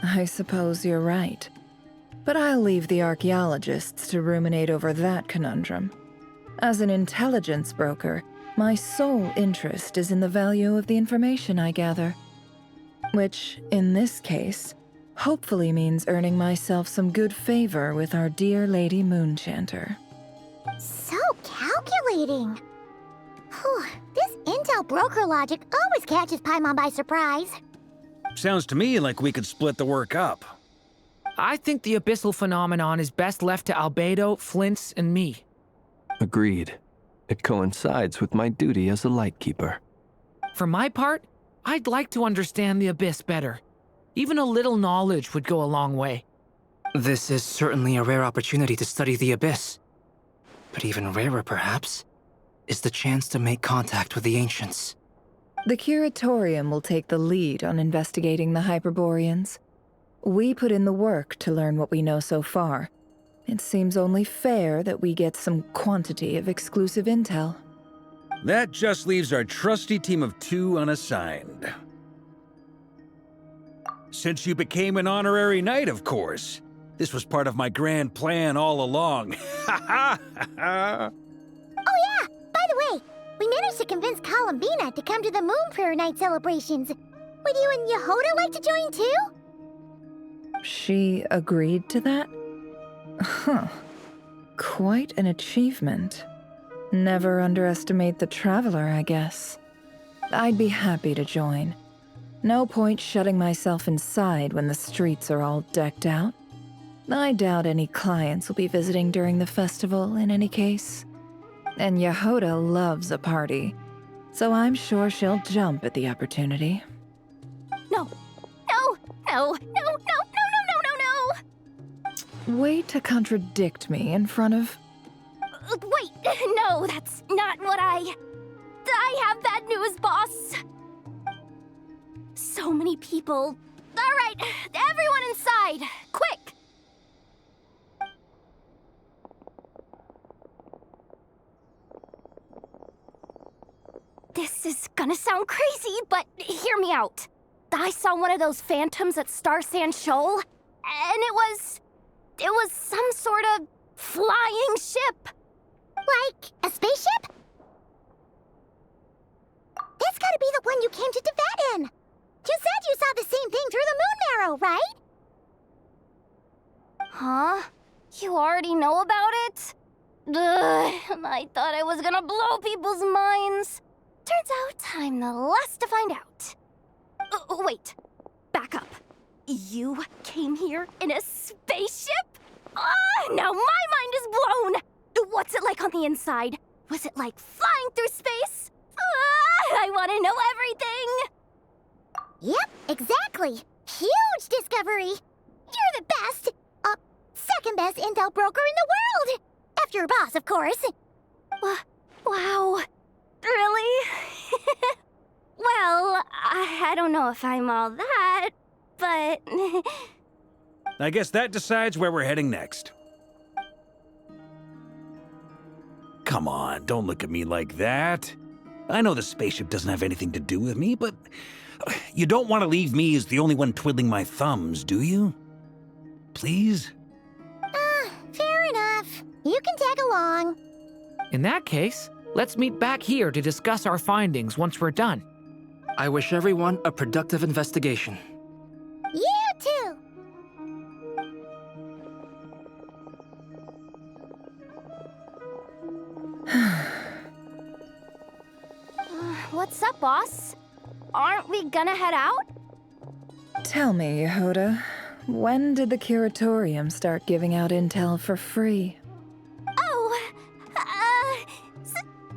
I suppose you're right. But I'll leave the archaeologists to ruminate over that conundrum. As an intelligence broker, my sole interest is in the value of the information I gather. Which, in this case, hopefully means earning myself some good favor with our dear Lady Moonchanter. So calculating. Whew, this intel broker logic always catches Paimon by surprise. Sounds to me like we could split the work up. I think the abyssal phenomenon is best left to Albedo, Flints, and me. Agreed. It coincides with my duty as a lightkeeper. For my part, I'd like to understand the Abyss better. Even a little knowledge would go a long way. This is certainly a rare opportunity to study the Abyss. But even rarer, perhaps, is the chance to make contact with the Ancients. The Curatorium will take the lead on investigating the Hyperboreans. We put in the work to learn what we know so far. It seems only fair that we get some quantity of exclusive intel. That just leaves our trusty team of 2 unassigned. Since you became an honorary knight, of course. This was part of my grand plan all along. Ha ha ha! Oh yeah! By the way, we managed to convince Columbina to come to the Moon Prayer Night celebrations. Would you and Yehoda like to join too? She agreed to that? Huh. Quite an achievement. Never underestimate the traveler, I guess. I'd be happy to join. No point shutting myself inside when the streets are all decked out. I doubt any clients will be visiting during the festival in any case. And Yehoda loves a party, so I'm sure she'll jump at the opportunity. No. No. No. No. No. No. No. No. No. Way to contradict me in front of... Wait. No, that's not what I have bad news, boss. So many people. All right, everyone inside. Quick. This is gonna sound crazy, but hear me out. I saw one of those phantoms at Star Sand Shoal, and it was some sort of flying ship. Like a spaceship? That's gotta be the one you came to Tibet in. You said you saw the same thing through the moon marrow, right? Huh? I thought I was gonna blow people's minds. Turns out I'm the last to find out. Wait, back up. You came here in a spaceship? Now my mind is blown! What's it like on the inside? Was it like flying through space? I want to know everything! Yep, exactly. Huge discovery. You're the best. Second best intel broker in the world. After your boss, of course. Wow. Really? Well, I don't know if I'm all that, but... I guess that decides where we're heading next. Come on, don't look at me like that. I know the spaceship doesn't have anything to do with me, but you don't want to leave me as the only one twiddling my thumbs, do you? Please? Fair enough. You can tag along. In that case, let's meet back here to discuss our findings once we're done. I wish everyone a productive investigation. You too. What's up, boss? Aren't we gonna head out? Tell me, Yehoda, when did the curatorium start giving out intel for free? Oh,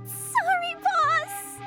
sorry, boss.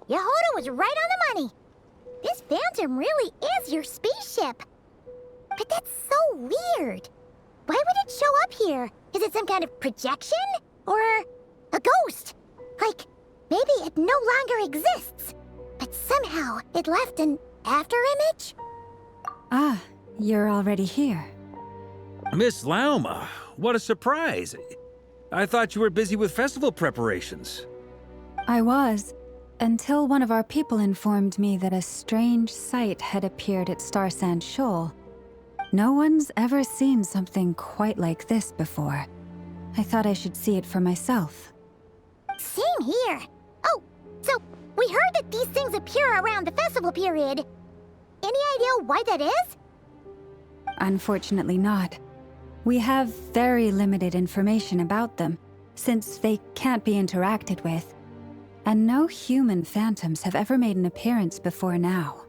Yehoda was right on the money. This Phantom really is your spaceship. But that's so weird. Why would it show up here? Is it some kind of projection? Or a ghost? Like, maybe it no longer exists, but somehow it left an afterimage? Ah, you're already here. Miss Lauma, what a surprise. I thought you were busy with festival preparations. I was, until one of our people informed me that a strange sight had appeared at Star Sand Shoal. No one's ever seen something quite like this before. I thought I should see it for myself. Same here. Oh, so we heard that these things appear around the festival period. Any idea why that is? Unfortunately not. We have very limited information about them, since they can't be interacted with. And no human phantoms have ever made an appearance before now.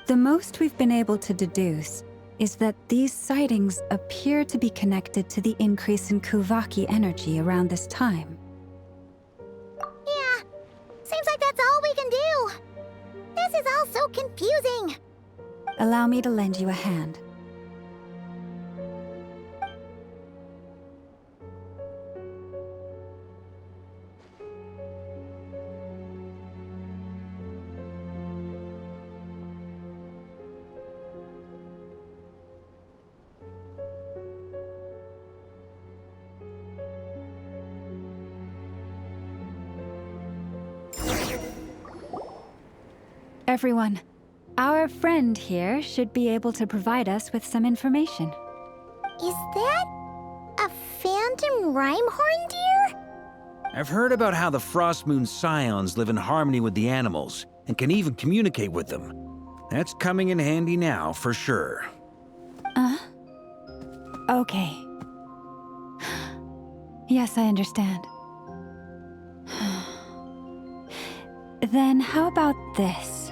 The most we've been able to deduce is that these sightings appear to be connected to the increase in Kuvaki energy around this time. Yeah, seems like that's all we can do. This is all so confusing. Allow me to lend you a hand. Everyone, our friend here should be able to provide us with some information. Is that a phantom rhymehorn deer? I've heard about how the Frost Moon Scions live in harmony with the animals and can even communicate with them. That's coming in handy now, for sure. Okay. Yes, I understand. Then how about this?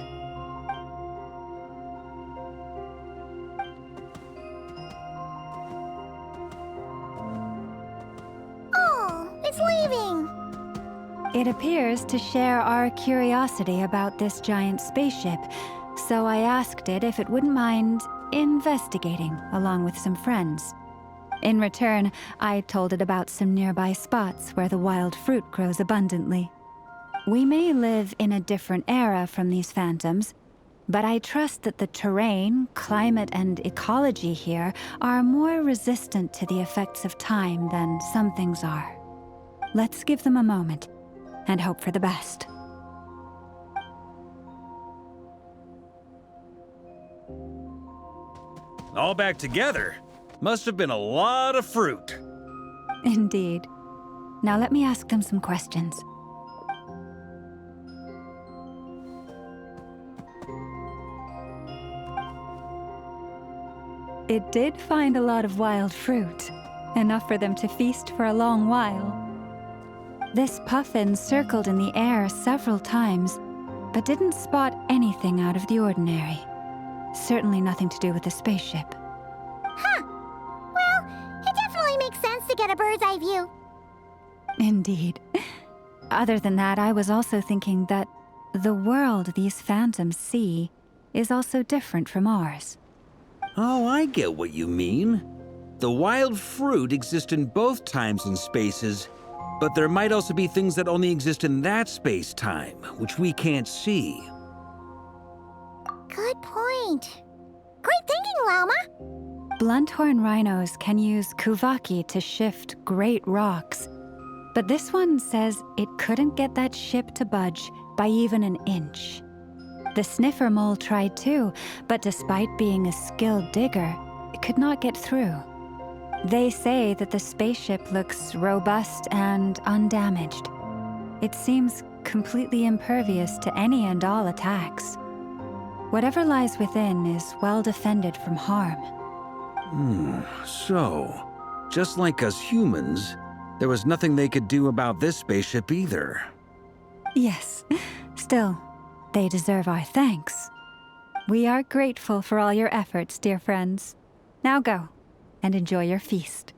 Oh, it's leaving. It appears to share our curiosity about this giant spaceship, so I asked it if it wouldn't mind investigating along with some friends. In return, I told it about some nearby spots where the wild fruit grows abundantly. We may live in a different era from these phantoms, but I trust that the terrain, climate, and ecology here are more resistant to the effects of time than some things are. Let's give them a moment and hope for the best. All back together? Must have been a lot of fruit. Indeed. Now let me ask them some questions. It did find a lot of wild fruit, enough for them to feast for a long while. This puffin circled in the air several times, but didn't spot anything out of the ordinary. Certainly nothing to do with the spaceship. Huh. Well, it definitely makes sense to get a bird's eye view. Indeed. Other than that, I was also thinking that the world these phantoms see is also different from ours. Oh, I get what you mean. The wild fruit exist in both times and spaces, but there might also be things that only exist in that space-time, which we can't see. Good point. Great thinking, Lauma. Blunthorn rhinos can use kuvaki to shift great rocks, but this one says it couldn't get that ship to budge by even an inch. The sniffer mole tried too, but despite being a skilled digger, it could not get through. They say that the spaceship looks robust and undamaged. It seems completely impervious to any and all attacks. Whatever lies within is well defended from harm. So, just like us humans, there was nothing they could do about this spaceship either. Yes, still, they deserve our thanks. We are grateful for all your efforts, dear friends. Now go, and enjoy your feast.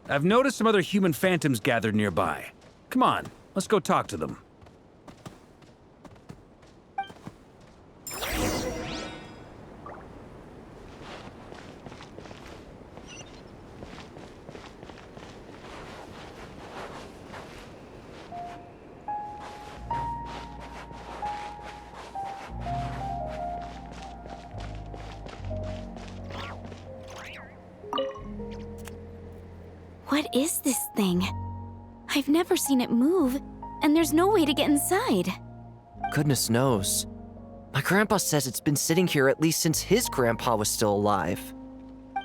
I've noticed some other human phantoms gathered nearby. Come on, let's go talk to them. What is this thing? I've never seen it move, and there's no way to get inside. Goodness knows. My grandpa says it's been sitting here at least since his grandpa was still alive.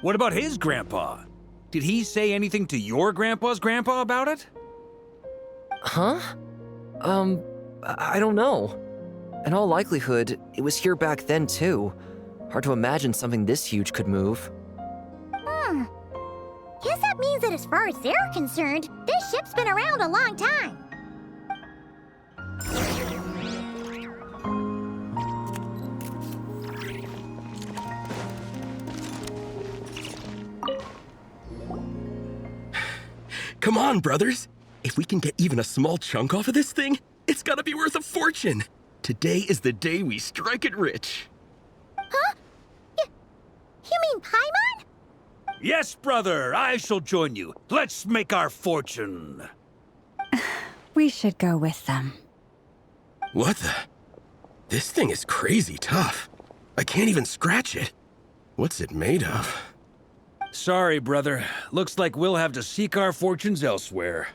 What about his grandpa? Did he say anything to your grandpa's grandpa about it? Huh? I don't know. In all likelihood, it was here back then too. Hard to imagine something this huge could move. Guess that means that as far as they're concerned, this ship's been around a long time. Come on, brothers. If we can get even a small chunk off of this thing, it's gotta be worth a fortune. Today is the day we strike it rich. Huh? You mean Paimon? Yes, brother, I shall join you. Let's make our fortune. We should go with them. What the? This thing is crazy tough. I can't even scratch it. What's it made of? Sorry, brother. Looks like we'll have to seek our fortunes elsewhere.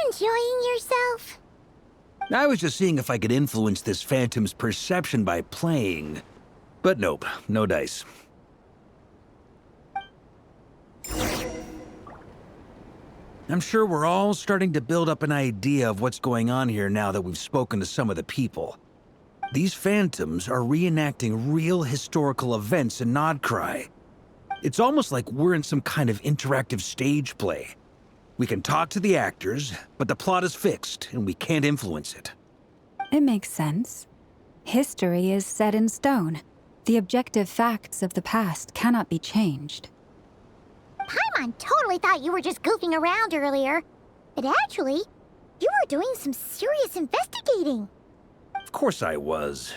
Enjoying yourself? I was just seeing if I could influence this phantom's perception by playing. But nope, no dice. I'm sure we're all starting to build up an idea of what's going on here now that we've spoken to some of the people. These phantoms are reenacting real historical events in Nodcry. It's almost like we're in some kind of interactive stage play. We can talk to the actors, but the plot is fixed, and we can't influence it. It makes sense. History is set in stone. The objective facts of the past cannot be changed. Paimon totally thought you were just goofing around earlier. But actually, you were doing some serious investigating. Of course I was.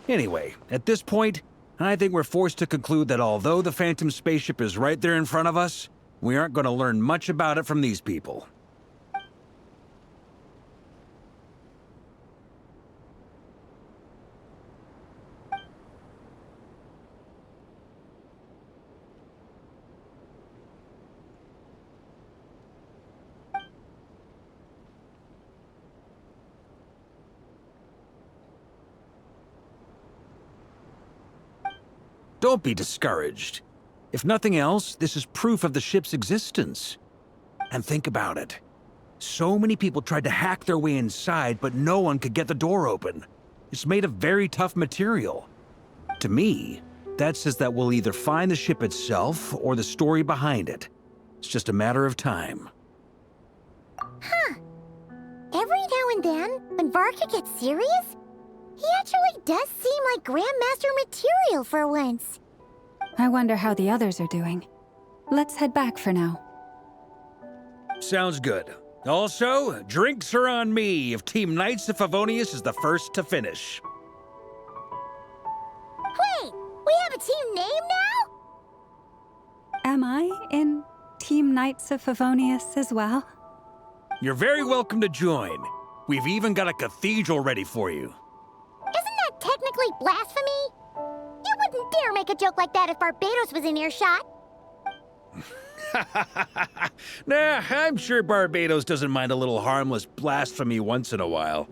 Anyway, at this point, I think we're forced to conclude that although the Phantom spaceship is right there in front of us, we aren't going to learn much about it from these people. Don't be discouraged. If nothing else, this is proof of the ship's existence. And think about it. So many people tried to hack their way inside, but no one could get the door open. It's made of very tough material. To me, that says that we'll either find the ship itself or the story behind it. It's just a matter of time. Huh. Every now and then, when Varka gets serious, he actually does seem like Grandmaster material for once. I wonder how the others are doing. Let's head back for now. Sounds good. Also, drinks are on me if Team Knights of Favonius is the first to finish. Wait, we have a team name now? Am I in Team Knights of Favonius as well? You're very welcome to join. We've even got a cathedral ready for you. Isn't that technically blasphemy? You wouldn't dare make a joke like that if Barbados was in earshot. Nah, I'm sure Barbados doesn't mind a little harmless blasphemy once in a while.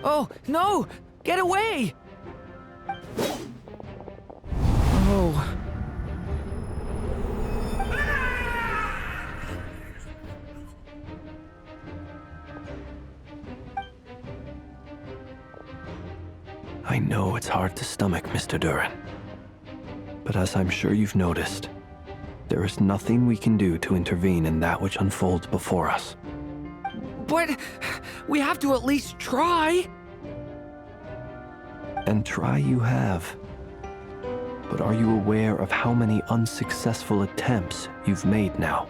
Oh, no! Get away! Oh. I know it's hard to stomach, Mr. Duran. But as I'm sure you've noticed, there is nothing we can do to intervene in that which unfolds before us. But we have to at least try. And try you have. But are you aware of how many unsuccessful attempts you've made now?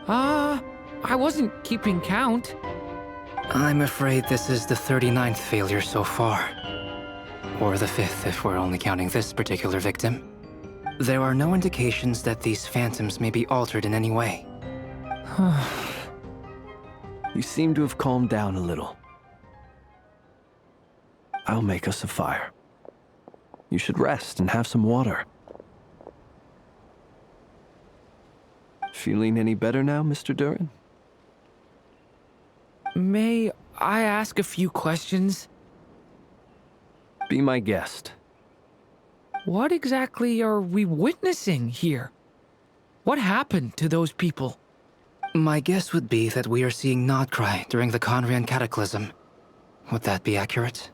I wasn't keeping count. I'm afraid this is the 39th failure so far. Or the 5th if we're only counting this particular victim. There are no indications that these phantoms may be altered in any way. You seem to have calmed down a little. I'll make us a fire. You should rest and have some water. Feeling any better now, Mr. Duran? May I ask a few questions? Be my guest. What exactly are we witnessing here? What happened to those people? My guess would be that we are seeing Nodcry during the Conrian Cataclysm. Would that be accurate?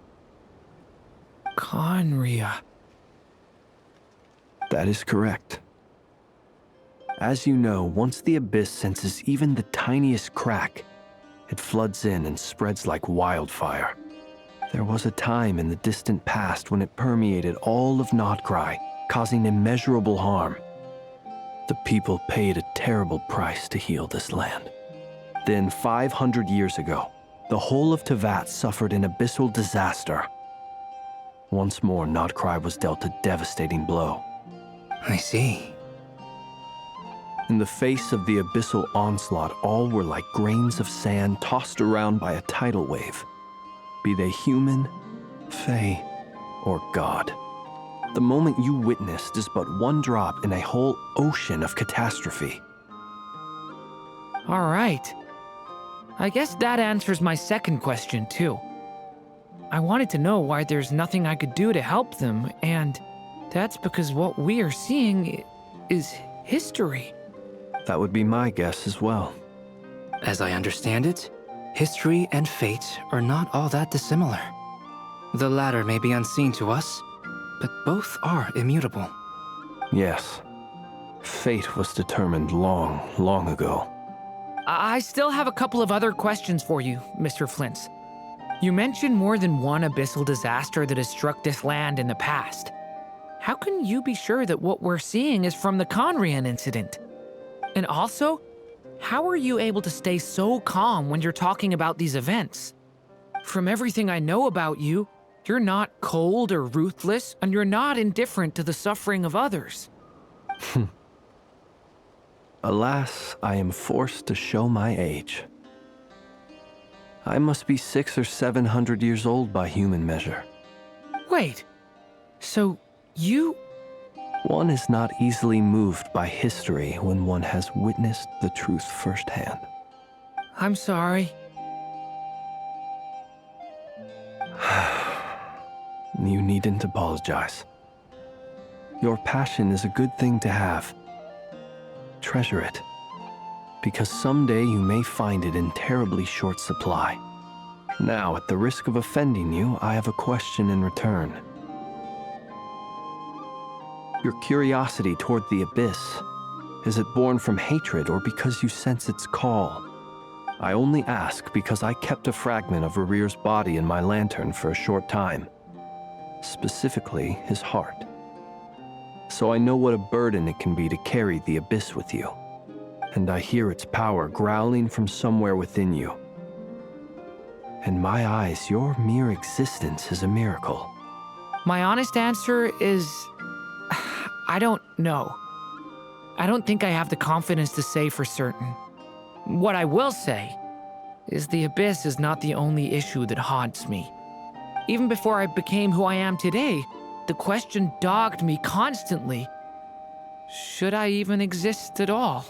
Conria. That is correct. As you know, once the Abyss senses even the tiniest crack, it floods in and spreads like wildfire. There was a time in the distant past when it permeated all of Nodcry, causing immeasurable harm. The people paid a terrible price to heal this land. Then, 500 years ago, the whole of Tevat suffered an abyssal disaster. Once more, Nodcry was dealt a devastating blow. I see. In the face of the abyssal onslaught, all were like grains of sand tossed around by a tidal wave. Be they human, fae, or god. The moment you witnessed is but one drop in a whole ocean of catastrophe. All right. I guess that answers my second question, too. I wanted to know why there's nothing I could do to help them, and that's because what we are seeing is history. That would be my guess as well. As I understand it, History and fate are not all that dissimilar. The latter may be unseen to us, but both are immutable. Yes. Fate was determined long, long ago. I still have a couple of other questions for you, Mr. Flint's. You mentioned more than one abyssal disaster that has struck this land in the past. How can you be sure that what we're seeing is from the Conrian incident? And also, how are you able to stay so calm when you're talking about these events? From everything I know about you, you're not cold or ruthless, and you're not indifferent to the suffering of others. Alas, I am forced to show my age. I must be 600 or 700 years old by human measure. Wait, so you... One is not easily moved by history when one has witnessed the truth firsthand. I'm sorry. You needn't apologize. Your passion is a good thing to have. Treasure it, because someday you may find it in terribly short supply. Now, at the risk of offending you, I have a question in return. Your curiosity toward the abyss, is it born from hatred or because you sense its call? I only ask because I kept a fragment of Rarir's body in my lantern for a short time. Specifically, his heart. So I know what a burden it can be to carry the abyss with you. And I hear its power growling from somewhere within you. In my eyes, your mere existence is a miracle. My honest answer is... I don't know. I don't think I have the confidence to say for certain. What I will say is the abyss is not the only issue that haunts me. Even before I became who I am today, the question dogged me constantly. Should I even exist at all?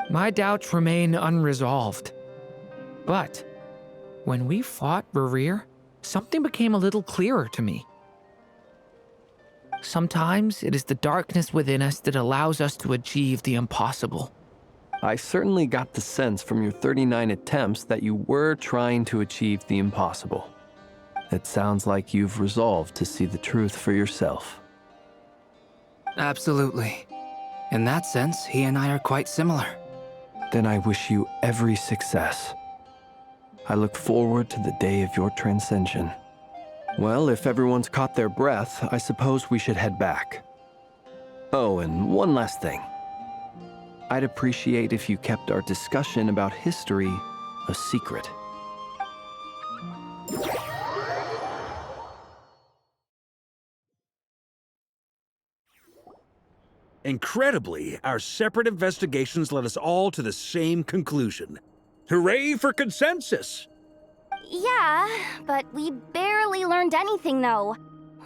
My doubts remain unresolved. But when we fought Rarir, something became a little clearer to me. Sometimes it is the darkness within us that allows us to achieve the impossible. I certainly got the sense from your 39 attempts that you were trying to achieve the impossible. It sounds like you've resolved to see the truth for yourself. Absolutely. In that sense, he and I are quite similar. Then I wish you every success. I look forward to the day of your transcension. Well, if everyone's caught their breath, I suppose we should head back. Oh, and one last thing. I'd appreciate if you kept our discussion about history a secret. Incredibly, our separate investigations led us all to the same conclusion. Hooray for consensus! Yeah, but we barely learned anything, though.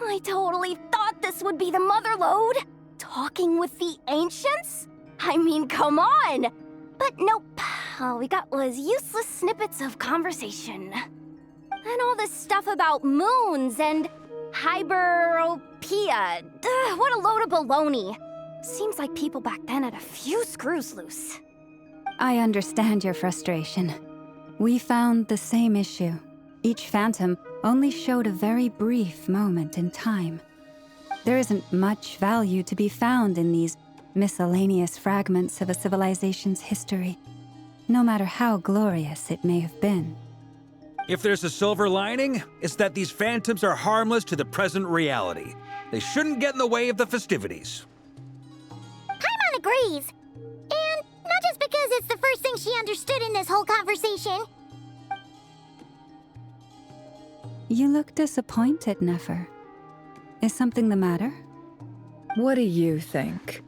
I totally thought this would be the mother lode. Talking with the ancients? I mean, come on! But nope. All we got was useless snippets of conversation. And all this stuff about moons and hyperopia. What a load of baloney. Seems like people back then had a few screws loose. I understand your frustration. We found the same issue. Each phantom only showed a very brief moment in time. There isn't much value to be found in these miscellaneous fragments of a civilization's history, no matter how glorious it may have been. If there's a silver lining, it's that these phantoms are harmless to the present reality. They shouldn't get in the way of the festivities. Paimon agrees. And not just because it's the first thing she understood in this whole conversation. You look disappointed, Nefer. Is something the matter? What do you think?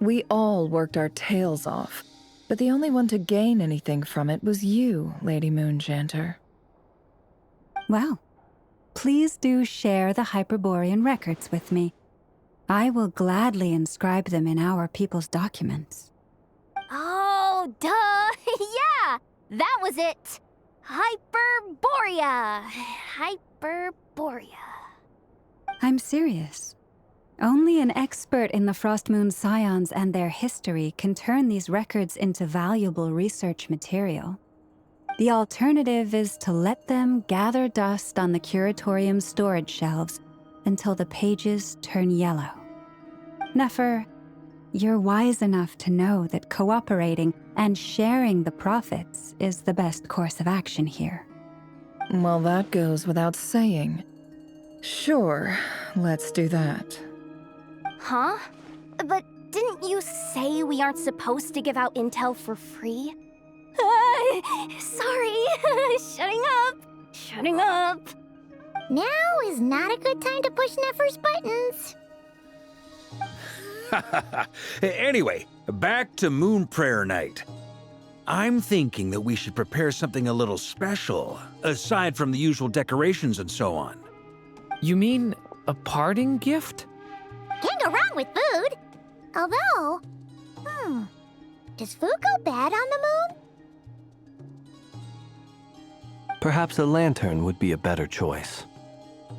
We all worked our tails off, but the only one to gain anything from it was you, Lady Moonjanter. Well, please do share the Hyperborean records with me. I will gladly inscribe them in our people's documents. Oh, duh! Yeah! That was it! Hyperborea! Hyperborea. I'm serious. Only an expert in the Frostmoon Scions and their history can turn these records into valuable research material. The alternative is to let them gather dust on the curatorium's storage shelves until the pages turn yellow. Nefer, you're wise enough to know that cooperating and sharing the profits is the best course of action here. Well, that goes without saying. Sure, let's do that. Huh? But didn't you say we aren't supposed to give out intel for free? Sorry. Shutting up. Now is not a good time to push Nefer's buttons. Anyway, back to Moon Prayer Night. I'm thinking that we should prepare something a little special, aside from the usual decorations and so on. You mean a parting gift? Can't go wrong with food. Although, does food go bad on the moon? Perhaps a lantern would be a better choice.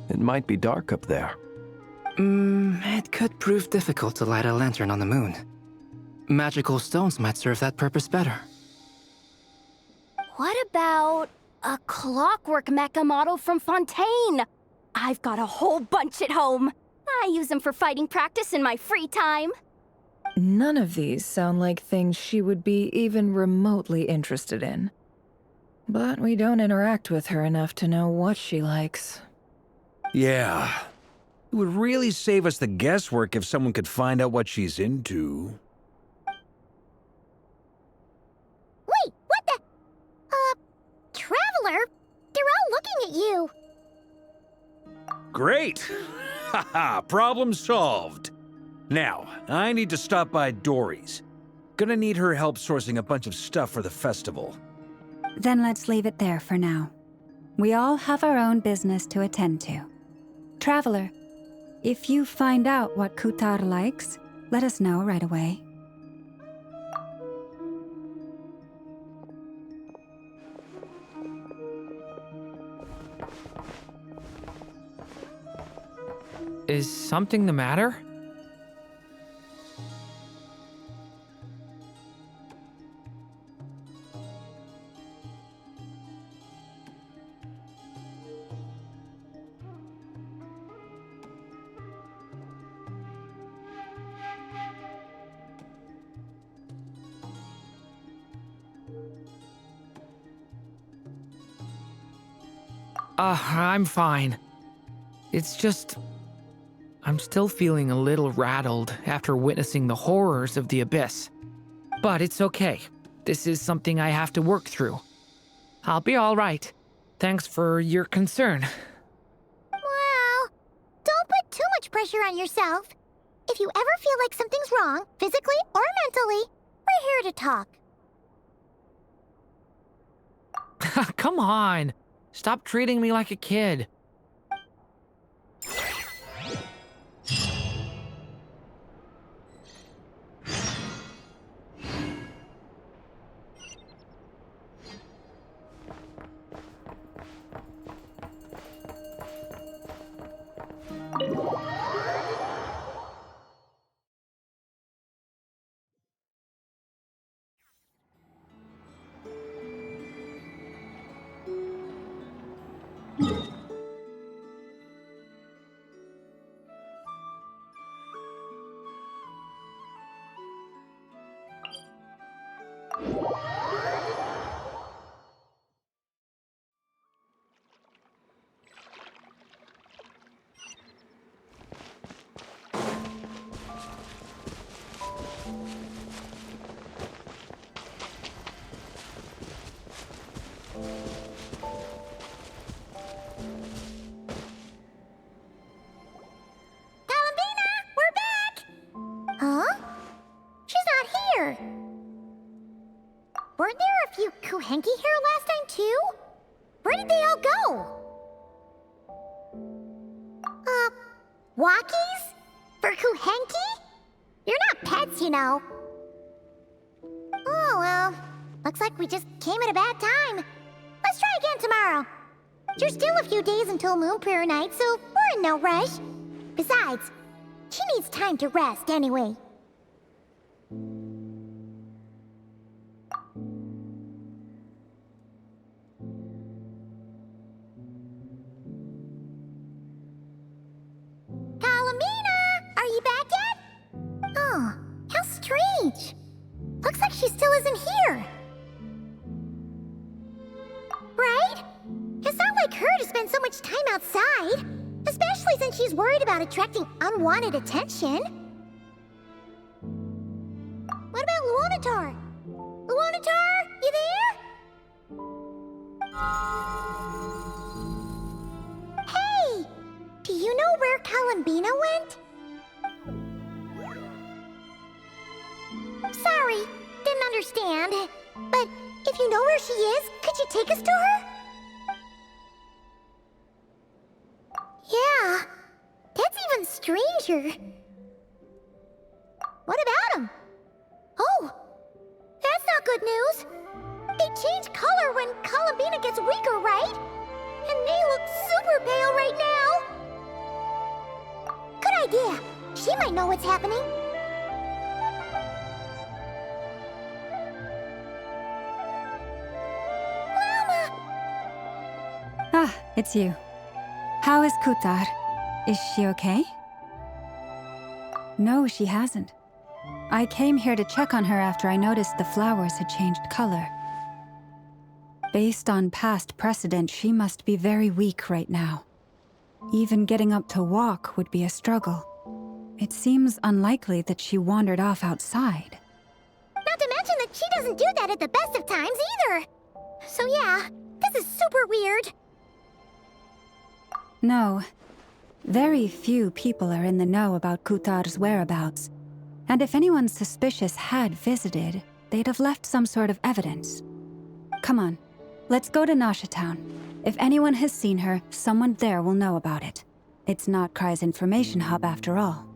It might be dark up there. It could prove difficult to light a lantern on the moon. Magical stones might serve that purpose better. What about a clockwork mecha model from Fontaine? I've got a whole bunch at home. I use them for fighting practice in my free time. None of these sound like things she would be even remotely interested in. But we don't interact with her enough to know what she likes. Yeah. It would really save us the guesswork if someone could find out what she's into. Wait, what the? Traveler? They're all looking at you. Great! Haha, problem solved. Now, I need to stop by Dory's. Gonna need her help sourcing a bunch of stuff for the festival. Then let's leave it there for now. We all have our own business to attend to. Traveler, if you find out what Kutar likes, let us know right away. Is something the matter? I'm fine. It's just... I'm still feeling a little rattled after witnessing the horrors of the Abyss. But it's okay. This is something I have to work through. I'll be all right. Thanks for your concern. Well, don't put too much pressure on yourself. If you ever feel like something's wrong, physically or mentally, we're here to talk. Come on. Stop treating me like a kid. Weren't there a few Kuhenki here last time, too? Where did they all go? Walkies? For Kuhenki? You're not pets, you know. Oh, well. Looks like we just came at a bad time. Let's try again tomorrow. There's still a few days until Moon Prayer Night, so we're in no rush. Besides, she needs time to rest anyway. spend so much time outside, especially since she's worried about attracting unwanted attention. What about Luonatar? Luonatar, you there? Hey! Do you know where Columbina went? Sorry, didn't understand. But if you know where she is, could you take us to her? Yeah, that's even stranger. What about him? Oh, that's not good news. They change color when Columbina gets weaker, right? And they look super pale right now. Good idea. She might know what's happening. Ah, it's you. How is Kutar? Is she okay? No, she hasn't. I came here to check on her after I noticed the flowers had changed color. Based on past precedent, she must be very weak right now. Even getting up to walk would be a struggle. It seems unlikely that she wandered off outside. Not to mention that she doesn't do that at the best of times either. So yeah, this is super weird. No. Very few people are in the know about Kutar's whereabouts. And if anyone suspicious had visited, they'd have left some sort of evidence. Come on, let's go to Nasha Town. If anyone has seen her, someone there will know about it. It's not Krai's information hub after all.